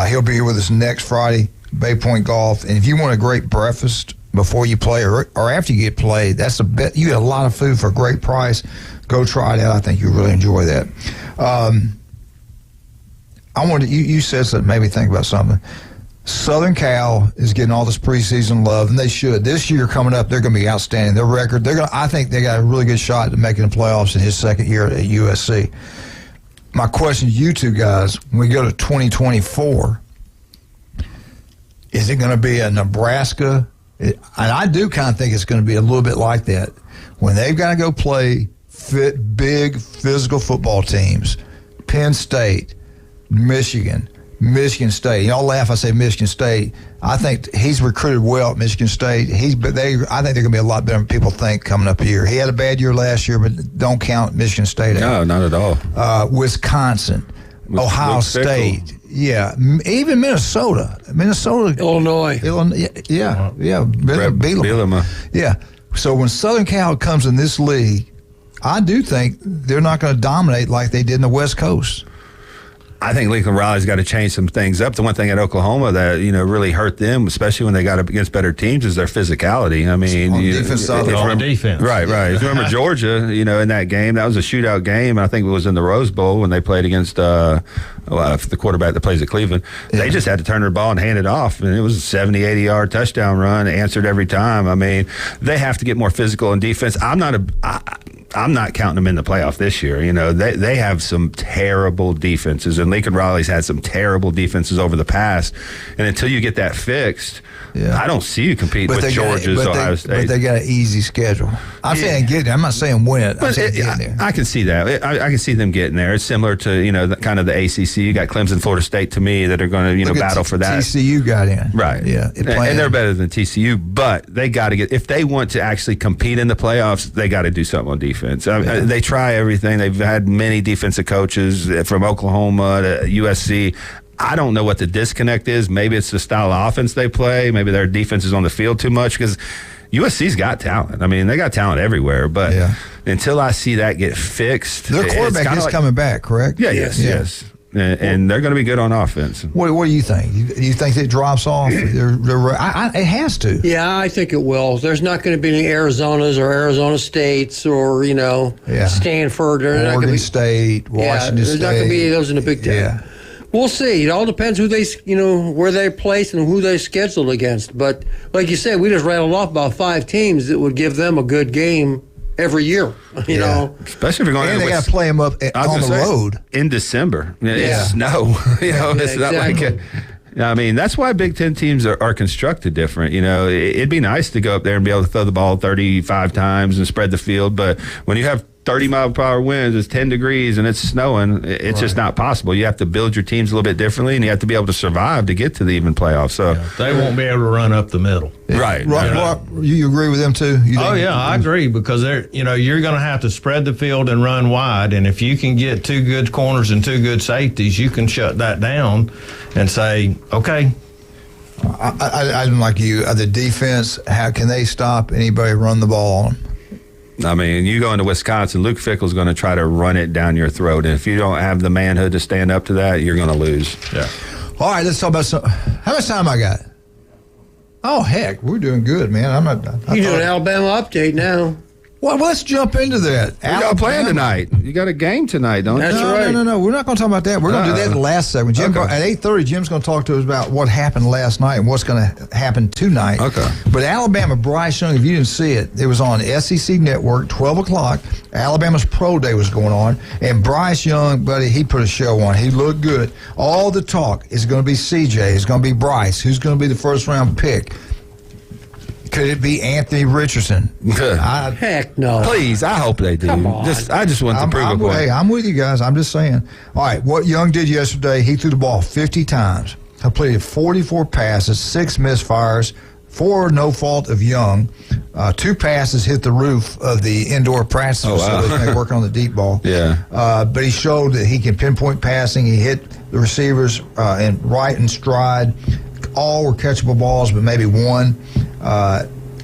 He'll be here with us next Friday. Bay Point Golf. And if you want a great breakfast before you play or after you get played, that's the best. You get a lot of food for a great price. Go try it out. I think you'll really enjoy that. I wanted you said something, made me think about something. Southern Cal is getting all this preseason love, and they should. This year coming up, they're going to be outstanding. Their record, I think they got a really good shot at making the playoffs in his second year at USC. My question to you two guys, when we go to 2024, is it going to be a Nebraska? And I do kind of think it's going to be a little bit like that. When they've got to go play big physical football teams, Penn State, Michigan State. Y'all laugh, I say Michigan State. I think he's recruited well at Michigan State. I think they're going to be a lot better than people think coming up here. He had a bad year last year, but don't count Michigan State out. No, not at all. Wisconsin, Ohio State. Yeah, even Minnesota, Illinois. Yeah. Bielema. Yeah. So when Southern Cal comes in this league, I do think they're not going to dominate like they did in the West Coast. I think Lincoln Riley's got to change some things up. The one thing at Oklahoma that really hurt them, especially when they got up against better teams, is their physicality. I mean, defense. Right. You remember Georgia? In that game, that was a shootout game. I think it was in the Rose Bowl when they played against the quarterback that plays at Cleveland. Yeah. They just had to turn their ball and hand it off, and it was a 70, 80-yard touchdown run, answered every time. I mean, they have to get more physical in defense. I'm not counting them in the playoff this year. They have some terrible defenses, and Lincoln Riley's had some terrible defenses over the past. And until you get that fixed, I don't see you compete with Georgia's Ohio State. But they got an easy schedule. I'm saying get there. I'm not saying win it. I'm saying get there. I can see that. I can see them getting there. It's similar to kind of the ACC. You got Clemson, Florida State to me that are going to battle for that. TCU got in. Right. Yeah. And they're better than TCU, but they got to get, if they want to actually compete in the playoffs, they got to do something on defense. They try everything. They've had many defensive coaches from Oklahoma to USC. I don't know what the disconnect is. Maybe it's the style of offense they play. Maybe their defense is on the field too much, because USC's got talent. I mean, they got talent everywhere, but until I see that get fixed. Their quarterback is coming back, correct? Yeah, yes. And they're going to be good on offense. What do you think? Do you think it drops off? It has to. Yeah, I think it will. There's not going to be any Arizonas or Arizona States or, Stanford. Oregon State, Washington State. There's not going to be any of those in the Big Ten. Yeah. We'll see. It all depends who they, where they placed and who they scheduled against. But like you said, we just rattled off about 5 teams that would give them a good game every year. You know, especially if you're going. And they got to play them up on the road in December. It's snow. It's not like. I mean, that's why Big Ten teams are constructed different. It'd be nice to go up there and be able to throw the ball 35 times and spread the field, but when you have 30-mile-per-hour winds, it's 10 degrees, and it's snowing, it's just not possible. You have to build your teams a little bit differently, and you have to be able to survive to get to the even playoffs. So they won't be able to run up the middle. Right. You agree with them, too? I agree, because you're going to have to spread the field and run wide, and if you can get 2 good corners and 2 good safeties, you can shut that down and say, okay. I'm like you. The defense, how can they stop anybody run the ball on them? I mean, you go into Wisconsin, Luke Fickell's going to try to run it down your throat. And if you don't have the manhood to stand up to that, you're going to lose. Yeah. All right, let's talk about how much time I got? Oh, heck, we're doing good, man. You're doing an Alabama update now. Well, let's jump into that. We got a plan tonight. You got a game tonight, don't you? That's right. No. We're not going to talk about that. We're going to do that in the last segment. At 8:30, Jim's going to talk to us about what happened last night and what's going to happen tonight. Okay. But Alabama, Bryce Young, if you didn't see it, it was on SEC Network, 12 o'clock. Alabama's Pro Day was going on. And Bryce Young, buddy, he put a show on. He looked good. All the talk is going to be CJ. It's going to be Bryce. Who's going to be the first-round pick? Could it be Anthony Richardson? Heck no. Please, I hope they do. Come on. I just want to prove a point. Hey, I'm with you guys. I'm just saying. All right, what Young did yesterday, he threw the ball 50 times, completed 44 passes, 6 misfires, 4 no fault of Young. 2 passes hit the roof of the indoor practice facility. They working on the deep ball. Yeah. But he showed that he can pinpoint passing. He hit the receivers in stride. All were catchable balls, but maybe one.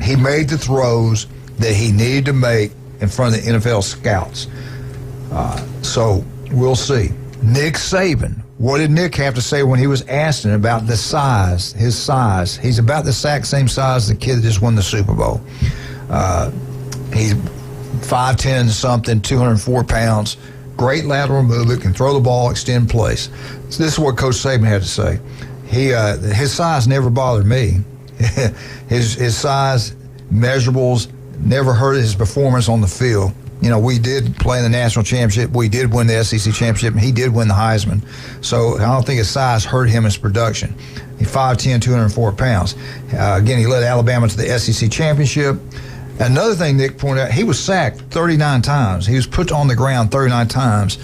He made the throws that he needed to make in front of the NFL scouts. So we'll see. Nick Saban What did Nick have to say when he was asked him about the size, his size? He's about the exact same size as the kid that just won the Super Bowl. He's 5'10" something, 204 pounds. Great lateral movement, can throw the ball, extend plays. So this is what Coach Saban had to say. His size never bothered me. his size, measurables, never hurt his performance on the field. You know, we did play in the national championship. We did win the SEC championship, and he did win the Heisman. So I don't think his size hurt him in his production. He's 5'10", 204 pounds. Again, he led Alabama to the SEC championship. Another thing Nick pointed out, he was sacked 39 times. He was put on the ground 39 times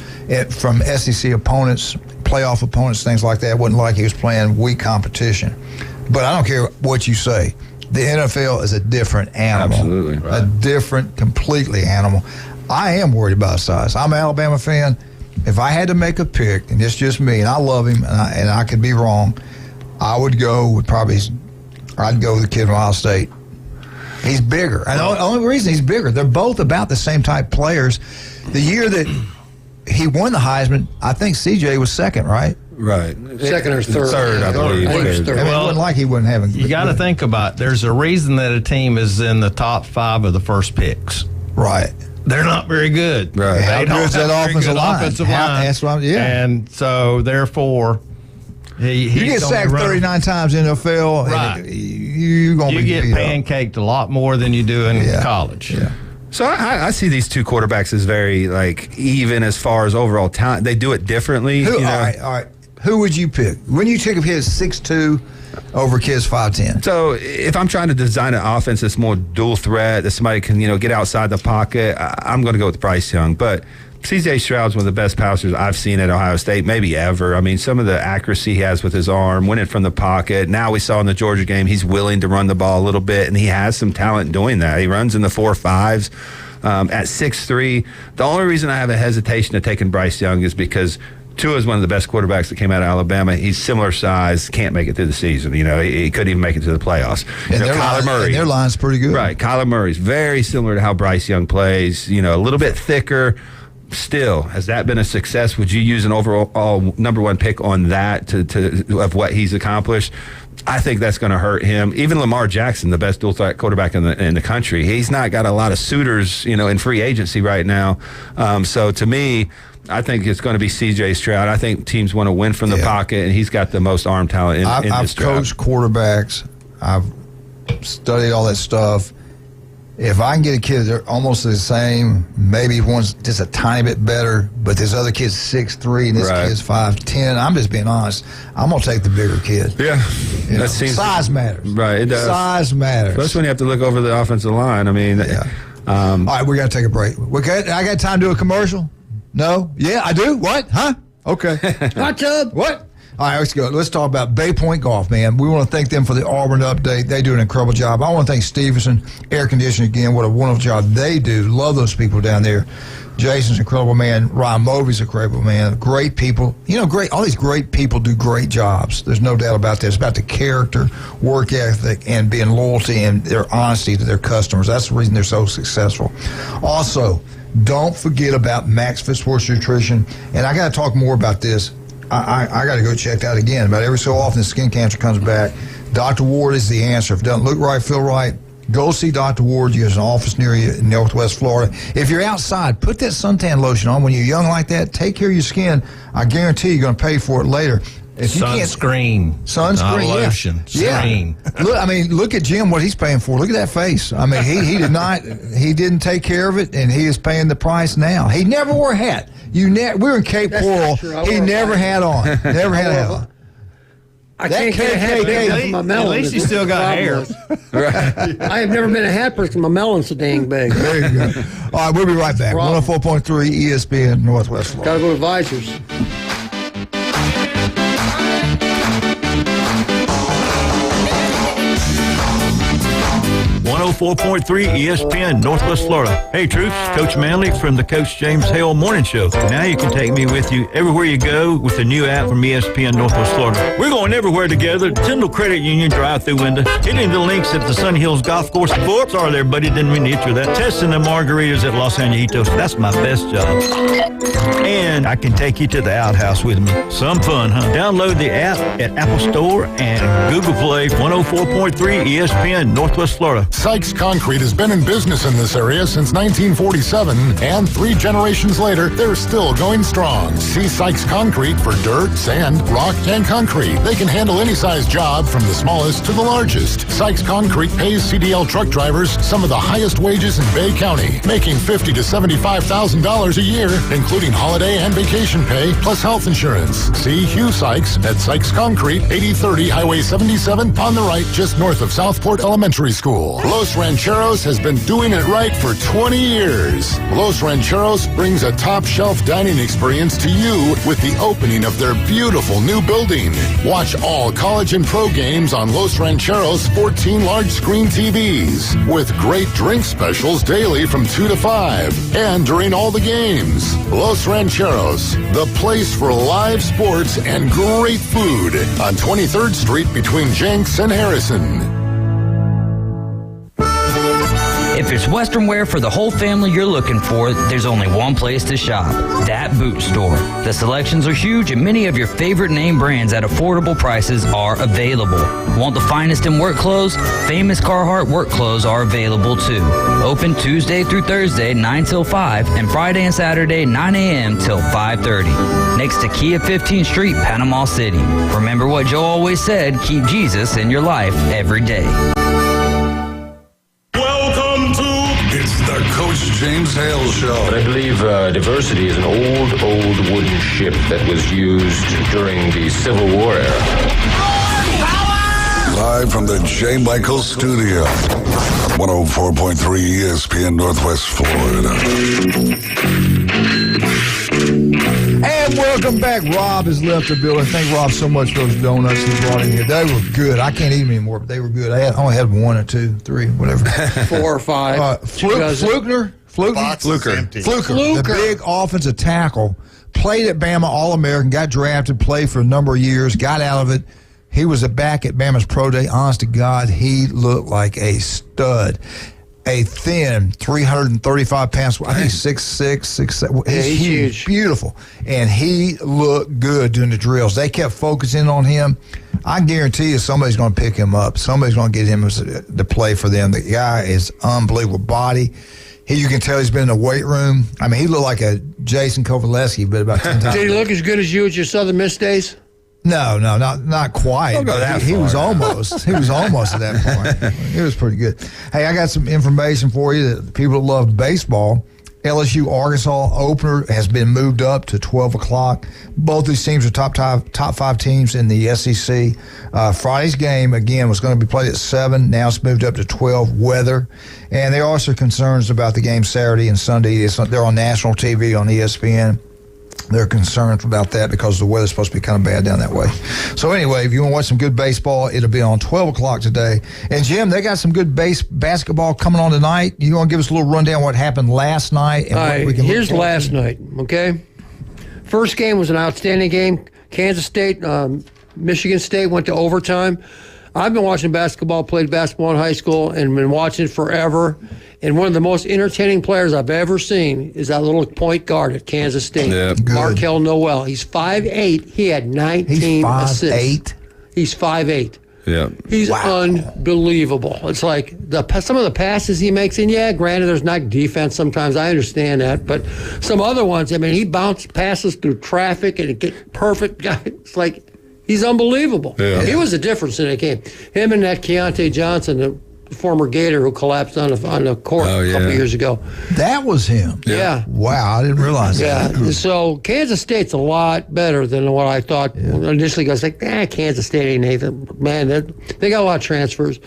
from SEC opponents, playoff opponents, things like that. It wasn't like he was playing weak competition. But I don't care what you say. The NFL is a different animal. Absolutely. Right. A different, completely animal. I am worried about size. I'm an Alabama fan. If I had to make a pick, and it's just me, and I love him, and I could be wrong, I would go with I'd go with the kid from Ohio State. He's bigger. And the only reason he's bigger, they're both about the same type players. The year that he won the Heisman, I think CJ was second, right? Right. Second or third. Third, I believe. I think it was third. I mean, it wasn't like he wasn't having. You got to think about it. There's a reason that a team is in the top 5 of the first picks. Right. They're not very good. Right. They How don't good is have that very good offensive line? That's what yeah. And so, therefore, you get sacked 39 times in the NFL, right. and you're going to be get beat pancaked a lot more than you do in college. Yeah. So I see these two quarterbacks as very, even as far as overall talent. They do it differently. All right. Who would you pick? When you take a kid 6'2" over kids 5'10"? So if I'm trying to design an offense that's more dual threat, that somebody can, get outside the pocket, I'm going to go with Bryce Young. But C.J. Stroud's one of the best passers I've seen at Ohio State, maybe ever. I mean, some of the accuracy he has with his arm, winning from the pocket. Now we saw in the Georgia game, he's willing to run the ball a little bit, and he has some talent doing that. He runs in the 4.5s. At 6'3", the only reason I have a hesitation of taking Bryce Young is because Tua is one of the best quarterbacks that came out of Alabama. He's similar size, can't make it through the season. He couldn't even make it to the playoffs. And their line's pretty good. Right. Kyler Murray's very similar to how Bryce Young plays, a little bit thicker. Still, has that been a success? Would you use an overall number one pick on that of what he's accomplished? I think that's going to hurt him. Even Lamar Jackson, the best dual threat quarterback in the country, he's not got a lot of suitors, in free agency right now. So to me, I think it's going to be C.J. Stroud. I think teams want to win from the pocket, and he's got the most arm talent in this I've draft. coached quarterbacks. I've studied all that stuff. If I can get a kid they're almost the same, maybe one's just a tiny bit better, but this other kid's 6'3" and this kid's 5'10", I'm just being honest. I'm going to take the bigger kid. Yeah. That seems size matters. Right, it does. Size matters. Especially when you have to look over the offensive line. I mean, all right, we got to take a break. I got time to do a commercial? No? Yeah, I do? What? Huh? Okay. Hot tub? What? All right, let's go. Let's talk about Bay Point Golf, man. We want to thank them for the Auburn update. They do an incredible job. I want to thank Stevenson Air Conditioning again. What a wonderful job they do. Love those people down there. Jason's an incredible man. Ryan Movey's a incredible man. Great people. Great. All these great people do great jobs. There's no doubt about this. It's about the character, work ethic, and being loyalty and their honesty to their customers. That's the reason they're so successful. Also, don't forget about Max Fit Sports Nutrition. And I got to talk more about this. I got to go check that again. About every so often, skin cancer comes back. Dr. Ward is the answer. If it doesn't look right, feel right, go see Dr. Ward. He has an office near you in Northwest Florida. If you're outside, put that suntan lotion on. When you're young like that, take care of your skin. I guarantee you're going to pay for it later. If you sunscreen, not lotion, screen. Look at Jim. What he's paying for. Look at that face. I mean, he did not. He didn't take care of it, and he is paying the price now. He never wore a hat. We were in Cape Coral. He never had on. Never had a hat on. I can't get a hat person from my melon. At least you still got hair. Right. I have never been a hat person. My melon's so dang big. There you go. All right, we'll be right back. 104.3 ESPN Northwest Florida. Got to go to Advisors. 104.3 ESPN, Northwest Florida. Hey, troops, Coach Manley from the Coach James Hale Morning Show. Now you can take me with you everywhere you go with the new app from ESPN Northwest Florida. We're going everywhere together. Tyndall Credit Union drive-through window. Hitting the links at the Sunny Hills Golf Course. Sorry there, buddy, didn't mean to hit you that. Testing the margaritas at Los Angeles. That's my best job. And I can take you to the outhouse with me. Some fun, huh? Download the app at Apple Store and Google Play. 104.3 ESPN, Northwest Florida. Sykes Concrete has been in business in this area since 1947, and 3 generations later, they're still going strong. See Sykes Concrete for dirt, sand, rock, and concrete. They can handle any size job from the smallest to the largest. Sykes Concrete pays CDL truck drivers some of the highest wages in Bay County, making $50,000 to $75,000 a year, including holiday and vacation pay, plus health insurance. See Hugh Sykes at Sykes Concrete, 8030 Highway 77 on the right, just north of Southport Elementary School. Los Rancheros has been doing it right for 20 years. Los Rancheros brings a top-shelf dining experience to you with the opening of their beautiful new building. Watch all college and pro games on Los Rancheros' 14 large-screen TVs, with great drink specials daily from 2 to 5, and during all the games. Los Rancheros, the place for live sports and great food on 23rd Street between Jenks and Harrison. If it's Western wear for the whole family you're looking for, there's only one place to shop. That Boot Store. The selections are huge and many of your favorite name brands at affordable prices are available. Want the finest in work clothes? Famous Carhartt work clothes are available too. Open Tuesday through Thursday, 9 till 5, and Friday and Saturday, 9 a.m. till 5:30. Next to Kia 15th Street, Panama City. Remember what Joe always said, keep Jesus in your life every day. It's the Coach James Hale Show. But I believe diversity is an old wooden ship that was used during the Civil War era. Live from the J. Michael Studio. 104.3 ESPN Northwest Florida. And welcome back. Rob has left the building. Thank Rob so much for those donuts he brought in here. They were good. I can't eat them anymore, but they were good. I only had 1 or 2, 3, whatever. 4 or 5. Fluker, the big offensive tackle, played at Bama All-American, got drafted, played for a number of years, got out of it. He was back at Bama's Pro Day. Honest to God, he looked like a stud. A thin, 335 pounds. I think 6'6", 6'7". He's huge. Beautiful. And he looked good doing the drills. They kept focusing on him. I guarantee you somebody's going to pick him up. Somebody's going to get him to play for them. The guy is unbelievable body. You can tell he's been in the weight room. I mean, he looked like a Jason Kovaleski, but about 10 times. Did he look as good as you at your Southern Miss days? No, not quite. Don't go that he far. was almost. He was almost at that point. It was pretty good. Hey, I got some information for you that people that love baseball. LSU Arkansas opener has been moved up to 12 o'clock. Both these teams are top 5 teams in the SEC. Friday's game, again, was going to be played at 7. Now it's moved up to 12, weather. And there are also concerns about the game Saturday and Sunday. They're on national TV on ESPN. They're concerned about that because the weather's supposed to be kind of bad down that way. So anyway, if you want to watch some good baseball, it'll be on 12 o'clock today. And Jim, they got some good basketball coming on tonight. You want to give us a little rundown what happened last night? And All right, here's last night, okay? First game was an outstanding game. Kansas State, Michigan State went to overtime. I've been watching basketball, played basketball in high school, and been watching it forever. And one of the most entertaining players I've ever seen is that little point guard at Kansas State, Markel Noel. He's 5'8". He had 19 assists. He's 5'8". Yeah. He's unbelievable. It's like some of the passes he makes, and yeah, granted, there's not defense sometimes. I understand that. But some other ones, I mean, he bounced passes through traffic and get perfect. It's like he's unbelievable. Yeah. He was the difference in that game. Him and that Keontae Johnson, the former Gator who collapsed on the court a couple years ago. That was him. Yeah. Wow, I didn't realize that. Yeah. So Kansas State's a lot better than what I thought initially. I was like, Kansas State ain't anything. Man, they got a lot of transfers.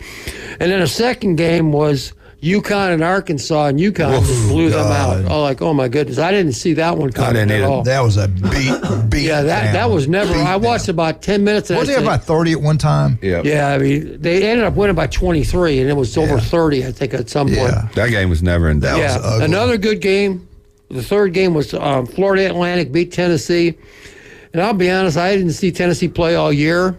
And then the second game was UConn and Arkansas, and UConn just blew them out. Oh my goodness. I didn't see that one coming at all. That was a beat. Yeah, that was never. I watched about 10 minutes. Was it about 30 at one time? Yeah, I mean, they ended up winning by 23, and it was over 30, I think, at some point. That game was never in doubt. Yeah, another good game. The third game was Florida Atlantic beat Tennessee. And I'll be honest, I didn't see Tennessee play all year.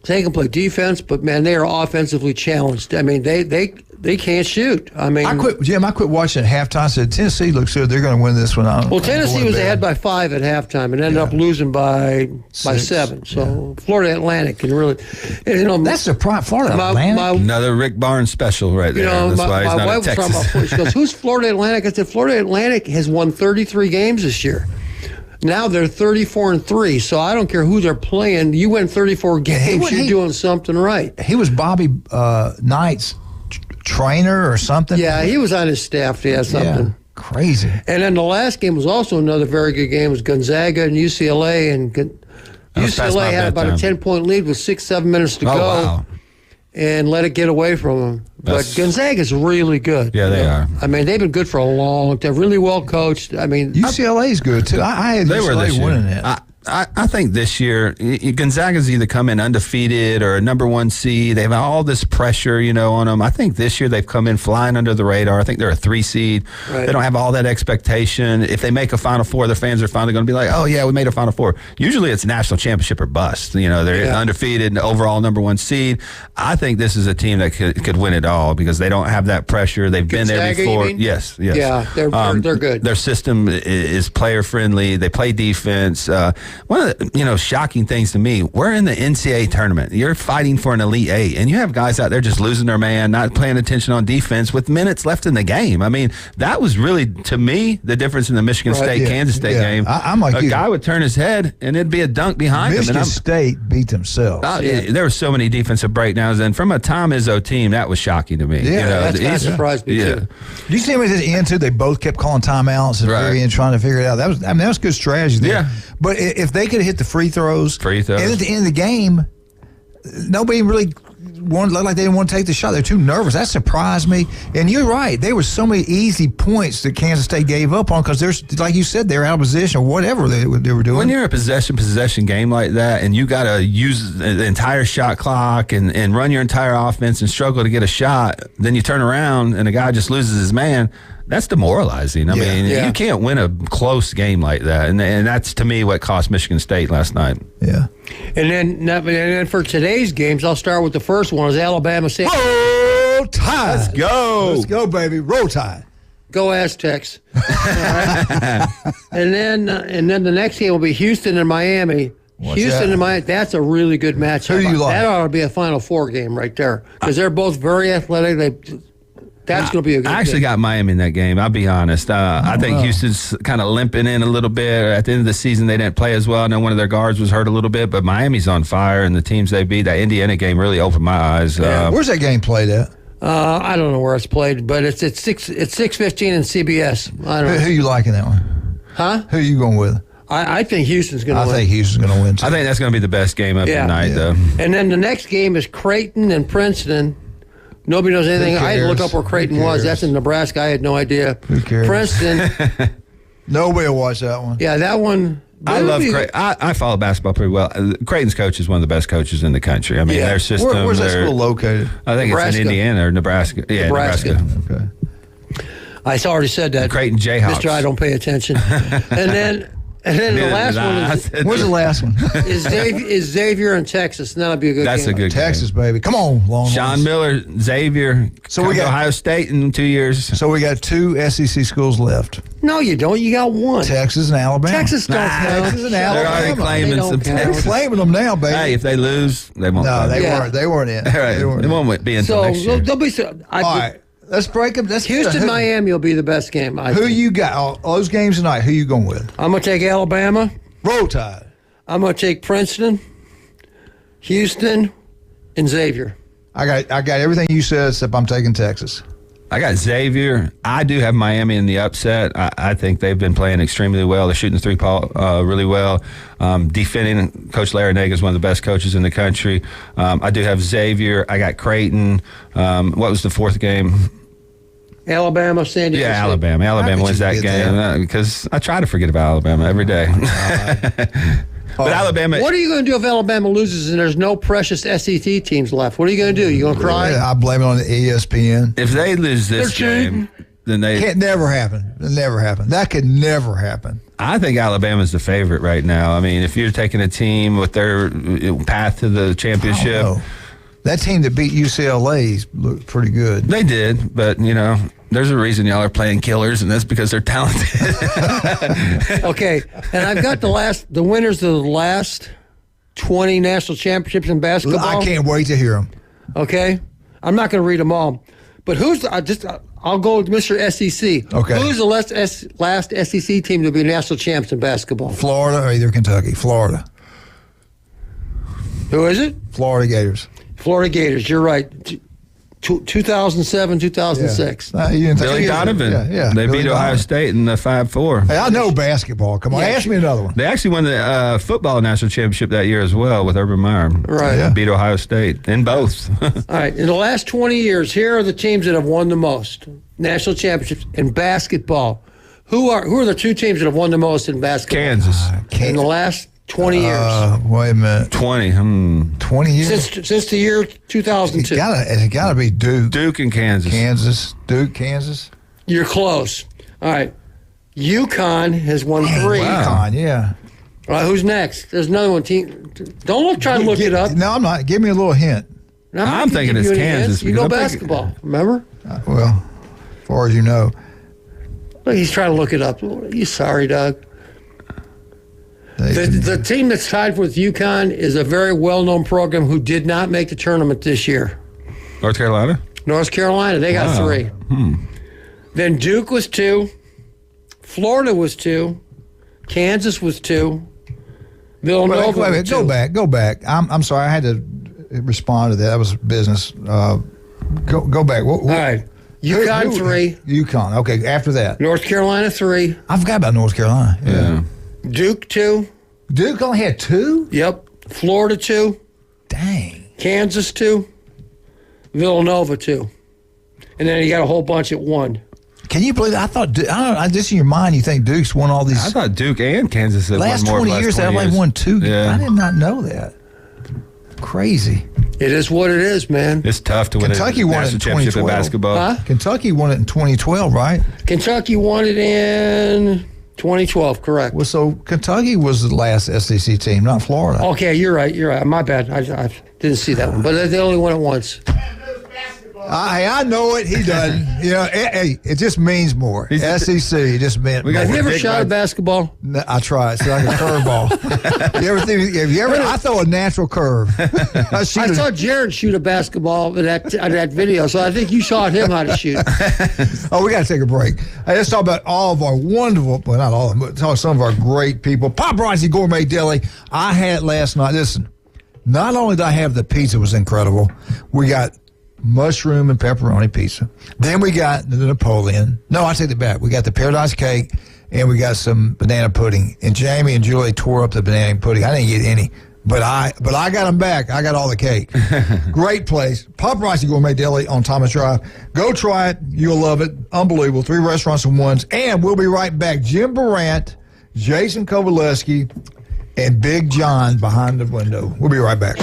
They can play defense, but, man, they are offensively challenged. I mean, they can't shoot. I mean, I quit watching at halftime. I said, Tennessee looks good. They're going to win this one. Well, Tennessee was ahead by 5 at halftime and ended up losing by 7. So Florida Atlantic can really, that's the problem. Florida Atlantic. Another Rick Barnes special right there. That's why he's my not wife at was talking Texas. about. She goes, "Who's Florida Atlantic?" I said, "Florida Atlantic has won 33 games this year. Now they're 34-3. So I don't care who they're playing. You win 34 games, you're doing something right." He was Bobby Knight's trainer or something. Yeah, he was on his staff. Yeah, something crazy. And then the last game was also another very good game. It was Gonzaga and UCLA, and UCLA had about a 10-point lead with 6-7 minutes to go. Wow. And let it get away from them. But Gonzaga's really good. Yeah, they are. I mean, they've been good for a long time. Really well coached. I mean, UCLA's good too. I had UCLA winning it. I think this year Gonzaga's either come in undefeated or a number 1 seed. They have all this pressure, on them. I think this year they've come in flying under the radar. I think they're a 3 seed. Right. They don't have all that expectation. If they make a Final Four, their fans are finally going to be like, "Oh yeah, we made a Final Four." Usually it's national championship or bust. They're undefeated and overall number 1 seed. I think this is a team that could win it all because they don't have that pressure. They've been there before. Yes. Yeah, they're good. Their system is player friendly. They play defense. One of the shocking things to me, we're in the NCAA tournament. You're fighting for an Elite 8, and you have guys out there just losing their man, not paying attention on defense with minutes left in the game. I mean, that was really, to me, the difference in the Michigan State-Kansas State game. I'm like a guy would turn his head, and it'd be a dunk behind him. Michigan State beat themselves. There were so many defensive breakdowns, and from a Tom Izzo team, that was shocking to me. Yeah, that surprised me, too. Did you see them at the end, too? They both kept calling timeouts at the very end, trying to figure it out. That was good strategy there. Yeah. But if they could hit the free throws, and at the end of the game, nobody really looked like they didn't want to take the shot. They're too nervous. That surprised me. And you're right. There were so many easy points that Kansas State gave up on because there's, like you said, they're out of position or whatever they were doing. When you're a possession game like that, and you got to use the entire shot clock and run your entire offense and struggle to get a shot, then you turn around and a guy just loses his man. That's demoralizing. I mean, you can't win a close game like that, and that's to me what cost Michigan State last night. Yeah. And then for today's games, I'll start with the first one. Is Alabama State? Roll Tide. Let's go. Let's go, baby. Roll Tide. Go Aztecs. And then the next game will be Houston and Miami. Houston and Miami, that's a really good matchup. Who do you like? That ought to be a Final Four game right there because they're both very athletic. That's going to be a good I actually game. got Miami in that game. I'll be honest. I think Houston's kind of limping in a little bit. At the end of the season, they didn't play as well. I know one of their guards was hurt a little bit, but Miami's on fire, and the teams they beat, that Indiana game really opened my eyes. Where's that game played at? I don't know where it's played, but it's 6:15 in CBS. I don't know. Who you like in that one? Huh? Who are you going with? I think Houston's going to win. I think Houston's going to win, too. I think that's going to be the best game of the night, though. And then the next game is Creighton and Princeton. Nobody knows anything. I had to look up where Creighton was. That's in Nebraska. I had no idea. Who cares? Princeton. Nobody will watch that one. Yeah, that one. I love Creighton. I follow basketball pretty well. Creighton's coach is one of the best coaches in the country. I mean, their system. Where's that school located? I think Nebraska. it's in Indiana or Nebraska. Yeah, Nebraska. Okay. I already said that. Creighton Jayhawks. Mr. I don't pay attention. And then the last one is. Where's the last one? is Xavier in Texas. And that'll be a good game. That's a good Texas, baby. Come on, Longhorns. Sean Miller, Xavier. So we got Ohio State in 2 years. So we got 2 SEC schools left. No, you don't. You got one. Texas and Alabama. Texas don't count. Texas and They're Alabama. already claiming some They're Texas. claiming them now, baby. Hey, if they lose, they won't. No, play. they weren't in. All right. They won't be until next year. They'll be. All right. Let's break them. Houston, Miami will be the best game. I Who think. you got? All those games tonight, who you going with? I'm going to take Alabama. Roll Tide. I'm going to take Princeton, Houston, and Xavier. I got everything you said except I'm taking Texas. I got Xavier. I do have Miami in the upset. I think they've been playing extremely well. They're shooting the three-ball really well. Defending, Coach Larinaga is one of the best coaches in the country. I do have Xavier. I got Creighton. What was the fourth game? Alabama, San Diego State. Alabama. Alabama wins that game because I try to forget about Alabama every day. But Alabama. What are you going to do if Alabama loses and there's no precious SEC teams left? What are you going to do? You going to cry? I blame it on the ESPN. If they lose this game, then they can't never happen. It'll never happen. That could never happen. I think Alabama's the favorite right now. I mean, if you're taking a team with their path to the championship. That team that beat UCLA looked pretty good. They did, but, there's a reason y'all are playing killers, and that's because they're talented. Okay, and I've got the winners of the last 20 national championships in basketball. I can't wait to hear them. Okay? I'm not going to read them all. But I'll go with Mr. SEC. Okay. Who's the last SEC team to be national champs in basketball? Florida or either Kentucky? Florida. Who is it? Florida Gators. Florida Gators, you're right. 2007, 2006. Billy Donovan. Yeah. They beat Ohio State in the 5-4. Hey, I know basketball. Come on, ask me another one. They actually won the football national championship that year as well with Urban Meyer. Right. Yeah. Beat Ohio State in both. All right. In the last 20 years, here are the teams that have won the most national championships in basketball. Who are the two teams that have won the most in basketball? Kansas. In the last 20 years. Wait a minute. 20. 20 years? Since the year 2002. It's got to be Duke. Duke and Kansas. Duke, Kansas. You're close. All right. UConn has won 3. UConn, yeah. All right, who's next? There's another one. Try to look it up. No, I'm not. Give me a little hint. No, I'm thinking it's Kansas. You know basketball, remember? Well, as far as you know. Look, he's trying to look it up. You sorry, Doug. The team that's tied with UConn is a very well-known program who did not make the tournament this year. North Carolina? North Carolina. They got 3. Then Duke was 2. Florida was 2. Kansas was 2. Villanova was 2. Go back. I'm sorry. I had to respond to that. That was business. Go back. All right. UConn 3. UConn. Okay, after that. North Carolina 3. I forgot about North Carolina. Yeah. Duke 2. Duke only had 2? Yep. Florida 2. Dang. Kansas 2. Villanova 2. And then you got a whole bunch at 1. Can you believe that? I thought, just in your mind, you think Duke's won all these. I thought Duke and Kansas have last won more. 20 years, they've only won 2. Yeah. I did not know that. Crazy. It is what it is, man. It's tough to win Kentucky a won it in national championship in 2012. basketball. Huh? Kentucky won it in 2012, right? Kentucky won it in 2012, correct. Well, so Kentucky was the last SEC team, not Florida. Okay, you're right. My bad. I didn't see that one. But they only won it once. I know it. He doesn't. It just means more. SEC, it just meant more. Have you ever shot a basketball? No, I tried. It's like a curveball. I throw a natural curve. I saw Jared shoot a basketball in that video, so I think you taught him how to shoot. Oh, we got to take a break. Hey, let's talk about all of our wonderful, well, not all of them, but talk some of our great people. Paparazzi Gourmet Deli. I had last night. Listen, not only did I have the pizza, was incredible. We got mushroom and pepperoni pizza. Then we got the Napoleon. No, I take it back. We got the paradise cake, and we got some banana pudding. And Jamie and Julie tore up the banana pudding. I didn't get any, but I got them back. I got all the cake. Great place. Paparazzi Gourmet Deli on Thomas Drive. Go try it. You'll love it. Unbelievable. 3 restaurants in one. And we'll be right back. Jim Barant, Jason Kovaleski, and Big John behind the window. We'll be right back.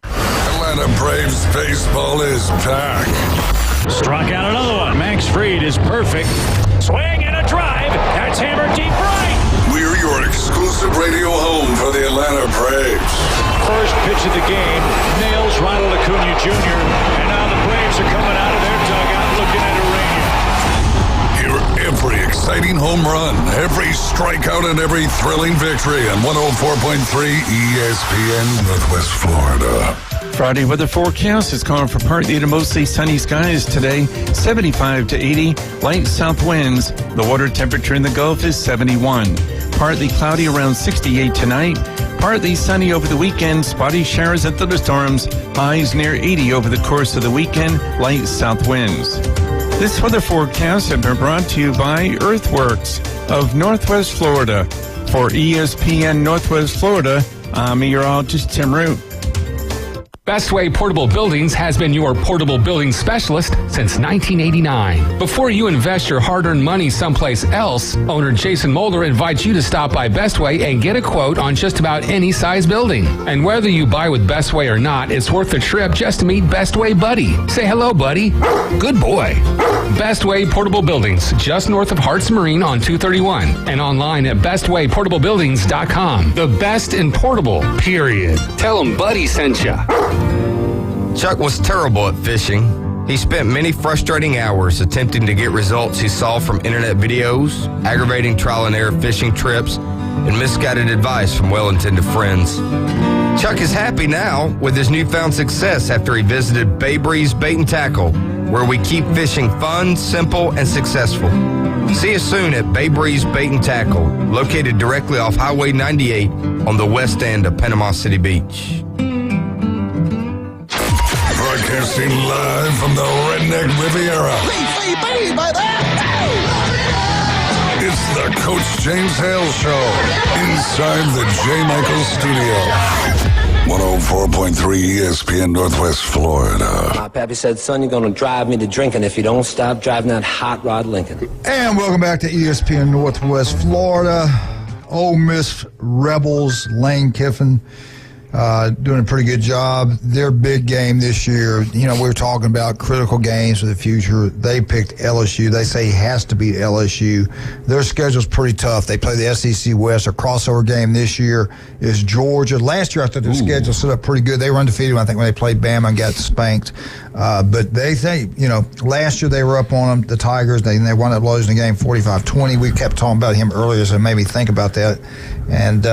Atlanta Braves baseball is back. Struck out another one. Max Fried is perfect. Swing and a drive. That's hammered deep right. We're your exclusive radio home for the Atlanta Braves. First pitch of the game nails Ronald Acuna Jr. And now the Braves are coming out of their dugout looking at Urania. Hear every exciting home run, every strikeout, and every thrilling victory on 104.3 ESPN Northwest Florida. Friday weather forecast is calling for partly to mostly sunny skies today, 75 to 80, light south winds. The water temperature in the Gulf is 71. Partly cloudy around 68 tonight. Partly sunny over the weekend, spotty showers and thunderstorms. Highs near 80 over the course of the weekend, light south winds. This weather forecast has been brought to you by Earthworks of Northwest Florida. For ESPN Northwest Florida, I'm meteorologist Tim Root. Bestway Portable Buildings has been your portable building specialist since 1989. Before you invest your hard-earned money someplace else, owner Jason Mulder invites you to stop by Bestway and get a quote on just about any size building. And whether you buy with Bestway or not, it's worth the trip just to meet Bestway Buddy. Say hello, buddy. Good boy. Bestway Portable Buildings, just north of Harts Marine on 231, and online at bestwayportablebuildings.com. The best in portable, period. Tell them Buddy sent ya. Chuck was terrible at fishing. He spent many frustrating hours attempting to get results he saw from internet videos, aggravating trial and error fishing trips, and misguided advice from well-intended friends. Chuck is happy now with his newfound success after he visited Bay Breeze Bait and Tackle, where we keep fishing fun, simple, and successful. See us soon at Bay Breeze Bait and Tackle, located directly off Highway 98 on the west end of Panama City Beach. Broadcasting live from the Redneck Riviera. It's the Coach James Hale Show inside the J. Michael Studio. 104.3 ESPN Northwest Florida. My pappy said, son, you're going to drive me to drinking if you don't stop driving that hot rod Lincoln. And welcome back to ESPN Northwest Florida. Ole Miss Rebels, Lane Kiffin, doing a pretty good job. Their big game this year, you know, we were talking about critical games for the future. They picked LSU. They say he has to beat LSU. Their schedule's pretty tough. They play the SEC West. Their crossover game this year is Georgia. Last year, I thought their schedule set up pretty good. They were undefeated, I think, when they played Bama and got spanked. But they think, you know, last year they were up on them, the Tigers. They wound up losing the game 45-20. We kept talking about him earlier, so it made me think about that. And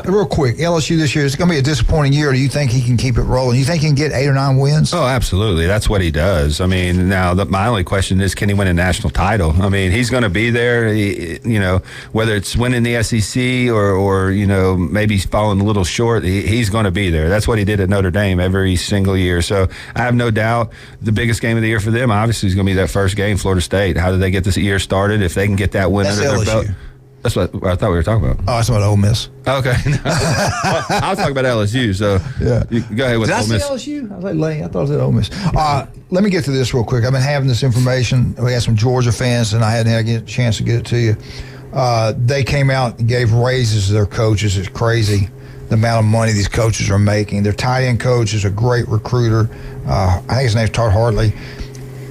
real quick, LSU this year, it's going to be a disappointing year. Do you think he can keep it rolling? You think he can get 8 or 9 wins? Oh, absolutely. That's what he does. I mean, now my only question is, can he win a national title? I mean, he's going to be there, you know, whether it's winning the SEC or you know, maybe falling a little short, he's going to be there. That's what he did at Notre Dame every single year. So I have no doubt the biggest game of the year for them, obviously, is going to be that first game, Florida State. How do they get this year started? If they can get that win under their belt. That's what I thought we were talking about. Oh, that's about Ole Miss. Okay. I was talking about LSU, so yeah. Go ahead with Ole Miss. Did I say LSU? I was like Lane. I thought it was Ole Miss. Let me get to this real quick. I've been having this information. We had some Georgia fans, and I hadn't had a chance to get it to you. They came out and gave raises to their coaches. It's crazy the amount of money these coaches are making. Their tight end coach is a great recruiter. I think his name's Todd Hartley.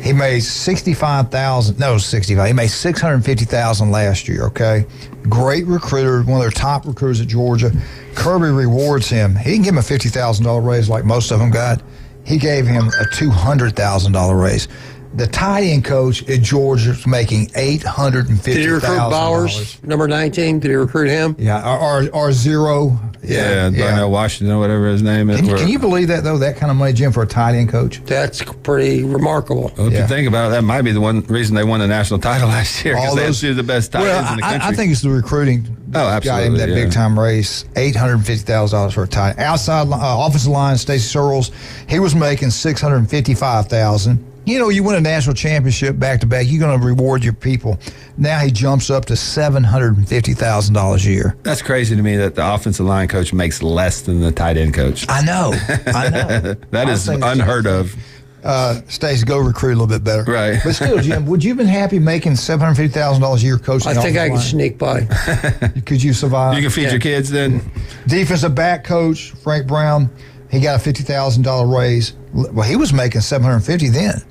He made $65,000. No, $65,000. He made $650,000 last year. Okay, great recruiter, one of their top recruiters at Georgia. Kirby rewards him. He didn't give him a $50,000 raise like most of them got. He gave him a $200,000 raise. The tight end coach at Georgia is making $850,000. Did he recruit Bowers, number 19? Did he recruit him? Yeah, or zero. Yeah, Darnell Washington, whatever his name is. Can you believe that, though, that kind of money, Jim, for a tight end coach? That's pretty remarkable. Well, if you think about it, that might be the one reason they won the national title last year, because they had two of the best tight ends in the country. I think it's the recruiting. Oh, absolutely. Got him that big-time raise, $850,000 for a tight end. Outside offensive line, Stacey Searles, he was making $655,000. You know, you win a national championship back-to-back, you're going to reward your people. Now he jumps up to $750,000 a year. That's crazy to me that the offensive line coach makes less than the tight end coach. I know. That is unheard of. Stacey, go recruit a little bit better. Right. But still, Jim, would you have been happy making $750,000 a year coaching? I think I can sneak by. Could you survive? You can feed your kids then? Defensive back coach, Frank Brown, he got a $50,000 raise. Well, he was making $750,000 then.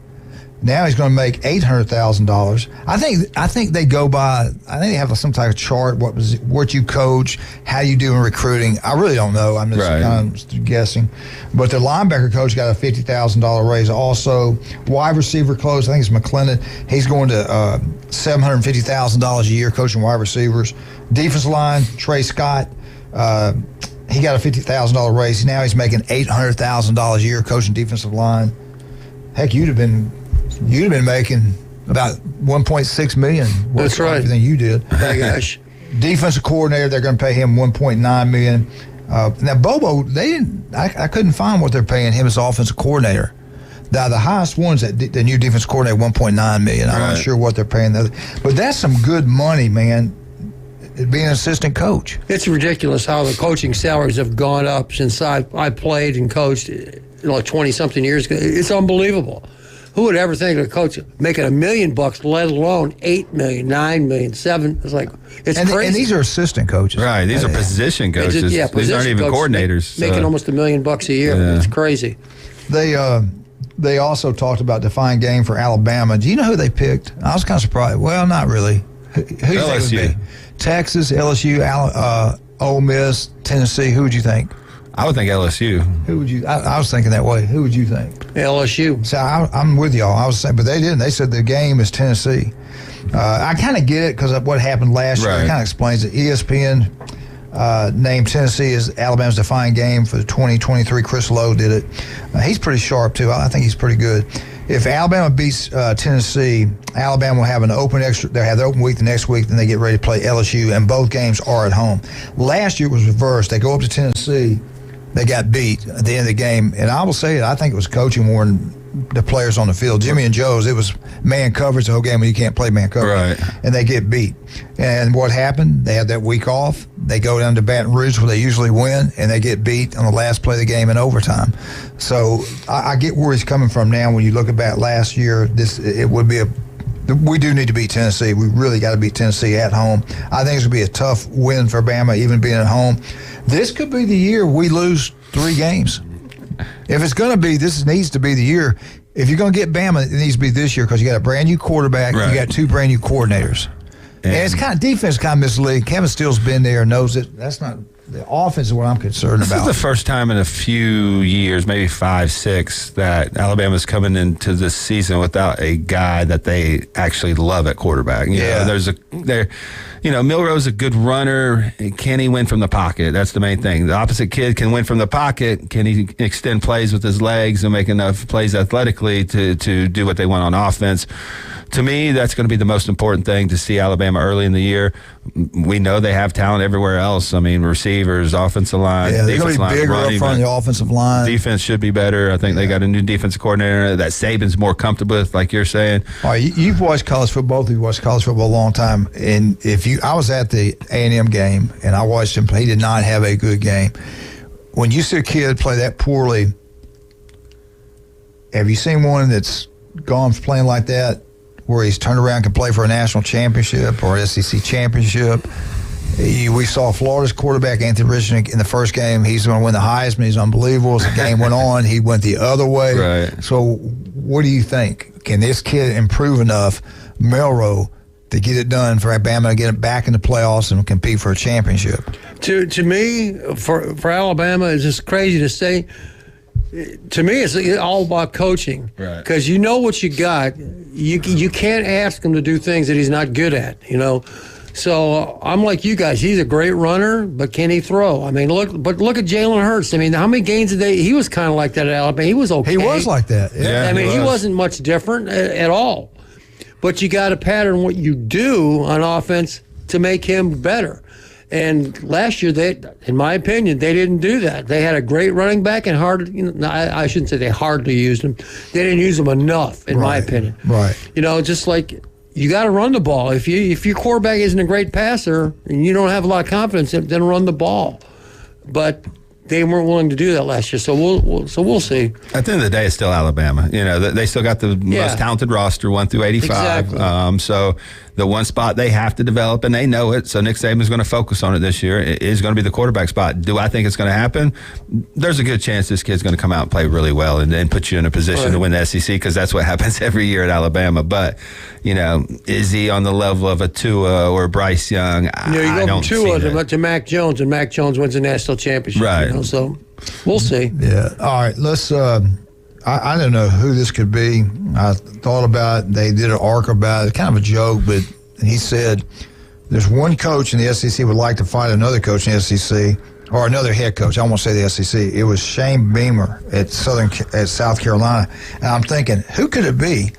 Now he's going to make $800,000. I think they go by. I think they have some type of chart. What you coach, how you do in recruiting. I really don't know. I'm just kind of guessing. But the linebacker coach got a $50,000 raise. Also, wide receiver coach, I think it's McClendon. He's going to $750,000 a year coaching wide receivers. Defensive line, Trey Scott. He got a $50,000 raise. Now he's making $800,000 a year coaching defensive line. Heck, you'd have been making about $1.6 million. That's right. Everything you did. My gosh. Defensive coordinator, they're going to pay him $1.9 million. Now Bobo, I couldn't find what they're paying him as offensive coordinator. The highest one's the new defensive coordinator, $1.9 million. I'm not sure what they're paying the other, but that's some good money, man. being an assistant coach. It's ridiculous how the coaching salaries have gone up since I played and coached 20-something years ago. It's unbelievable. Who would ever think of a coach making $1 million, let alone $8 million, $9 million, $7 million? It's like, it's crazy. And these are assistant coaches. Right. These are position coaches. These aren't even coordinators. Making almost $1 million a year. Yeah. It's crazy. They also talked about defining game for Alabama. Do you know who they picked? I was kind of surprised. Well, not really. Who do you think it would be? Texas, LSU, Ole Miss, Tennessee. Who would you think? I would think LSU. Who would you? I was thinking that way. Who would you think? LSU. So I'm with y'all. I was saying, but they didn't. They said the game is Tennessee. I kind of get it because of what happened last year. It kind of explains it. ESPN named Tennessee as Alabama's defining game for the 2023. Chris Lowe did it. He's pretty sharp too. I think he's pretty good. If Alabama beats Tennessee, Alabama will have an open extra. They'll have the open week the next week. Then they get ready to play LSU, and both games are at home. Last year it was reversed. They go up to Tennessee. They got beat at the end of the game. And I will say it, I think it was coaching more than the players on the field. Jimmy and Joe's, it was man coverage the whole game when you can't play man coverage. Right. And they get beat. And what happened? They had that week off. They go down to Baton Rouge where they usually win, and they get beat on the last play of the game in overtime. So I get where he's coming from now. When you look at last year, it would be we do need to beat Tennessee. We really got to beat Tennessee at home. I think it's going to be a tough win for Bama, even being at home. This could be the year we lose 3 games. If it's going to be, this needs to be the year. If you're going to get Bama, it needs to be this year because you got a brand new quarterback. Right. You got 2 brand new coordinators. And it's kind of defense, kind of misleading. Kevin Steele's been there, knows it. That's not the offense is what I'm concerned about. This is the first time in a few years, maybe 5, 6, that Alabama's coming into this season without a guy that they actually love at quarterback. You know, Milroe's a good runner. Can he win from the pocket? That's the main thing. The opposite kid can win from the pocket. Can he extend plays with his legs and make enough plays athletically to do what they want on offense? To me, that's going to be the most important thing to see Alabama early in the year. We know they have talent everywhere else. I mean, receivers, offensive line, they're going to be bigger up front of the offensive line. Defense should be better. I think they got a new defensive coordinator that Saban's more comfortable with, like you're saying. All right, you've watched college football. Both of you watched college football a long time. And I was at the A&M game, and I watched him play. He did not have a good game. When you see a kid play that poorly, have you seen one that's gone from playing like that, where he's turned around and can play for a national championship or SEC championship? We saw Florida's quarterback, Anthony Richardson, in the first game. He's going to win the Heisman. He's unbelievable. As the game went on, he went the other way. Right. So what do you think? Can this kid improve enough, Milroe, to get it done for Alabama to get it back in the playoffs and compete for a championship? To me, for Alabama, it's just crazy to say. To me, it's all about coaching. Right. Because you know what you got. You can't ask him to do things that he's not good at, you know. So I'm like you guys. He's a great runner, but can he throw? I mean, look at Jalen Hurts. I mean, how many games did he was kind of like that at Alabama. He was okay. He was like that. Yeah, I mean, he wasn't much different at all. But you got to pattern what you do on offense to make him better. And last year, in my opinion, they didn't do that. They had a great running back and I shouldn't say they hardly used him. They didn't use him enough, in my opinion. Right. You know, just like you got to run the ball. If your quarterback isn't a great passer and you don't have a lot of confidence, then run the ball. But they weren't willing to do that last year, so we'll see. At the end of the day, it's still Alabama. You know, they still got the most talented roster, 1 through 85. Exactly. So the one spot they have to develop, and they know it. So Nick Saban's going to focus on it this year. It is going to be the quarterback spot. Do I think it's going to happen? There's a good chance this kid's going to come out and play really well, and then put you in a position to win the SEC, because that's what happens every year at Alabama. But you know, is he on the level of a Tua or Bryce Young? You go from Tua to Mac Jones, and Mac Jones wins a national championship. Right. You know, so we'll see. Yeah. All right. Let's. I don't know who this could be. I thought about it. They did an arc about it. Kind of a joke, but he said there's one coach in the SEC would like to fight another coach in the SEC, or another head coach. I won't say the SEC. It was Shane Beamer at South Carolina. And I'm thinking, who could it be?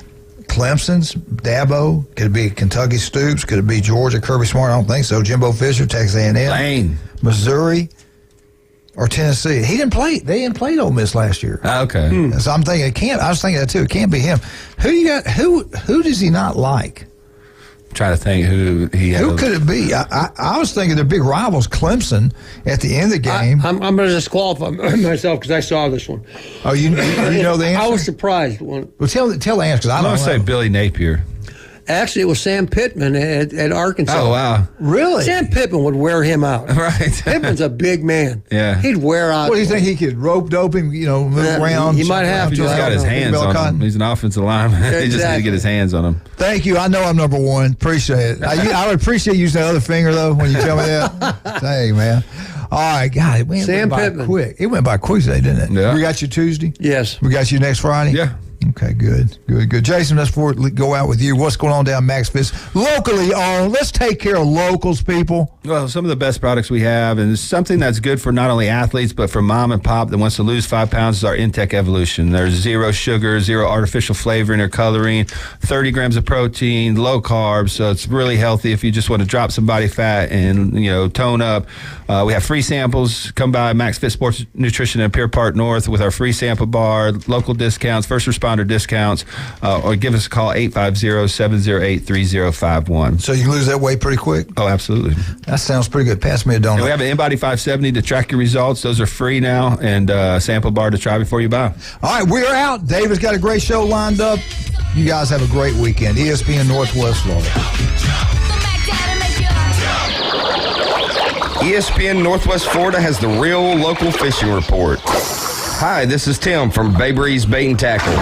Clemson's Dabo? Could it be Kentucky Stoops? Could it be Georgia Kirby Smart? I don't think so. Jimbo Fisher, Texas A&M, Lane, Missouri, or Tennessee. He didn't play. They didn't play Ole Miss last year. Okay. So I'm thinking it can't. I was thinking that too. It can't be him. Who you got? Who does he not like? trying to think who he had. Who could it be? I was thinking their big rivals, Clemson, at the end of the game. I'm going to disqualify myself because I saw this one. Oh, you know the answer? I was surprised. Well, tell the answer because I I'm don't going to say Billy Napier. Actually, it was Sam Pittman at Arkansas. Oh, wow. Really? Sam Pittman would wear him out. Right. Pittman's a big man. Yeah. He'd wear out. What do you think? He could rope dope him, move around? He might have to. He's got his hands on him. He's an offensive lineman. He just need to get his hands on him. Thank you. I know I'm number one. Appreciate it. I would appreciate using that other finger, though, when you tell me that. Dang, man. All right, God, it went by quick. It went by quick today, didn't it? Yeah. We got you Tuesday? Yes. We got you next Friday? Yeah. Okay, good. Jason, let's go out with you. What's going on down Max Fitz? Locally owned. Let's take care of locals, people. Well, some of the best products we have, and it's something that's good for not only athletes, but for mom and pop that wants to lose 5 pounds, is our Intech Evolution. There's 0 sugar, 0 artificial flavoring or coloring, 30 grams of protein, low carbs, so it's really healthy if you just want to drop some body fat and, tone up. We have free samples. Come by Max Fit Sports Nutrition in Pier Park North with our free sample bar, local discounts, first responder discounts, or give us a call, 850-708-3051. So you can lose that weight pretty quick? Oh, absolutely. That sounds pretty good. Pass me a donut. And we have an InBody 570 to track your results. Those are free now, and a sample bar to try before you buy. All right, we're out. David's got a great show lined up. You guys have a great weekend. ESPN Northwest Florida. ESPN Northwest Florida has the real local fishing report. Hi, this is Tim from Bay Breeze Bait and Tackle.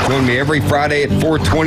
Join me every Friday at 4:20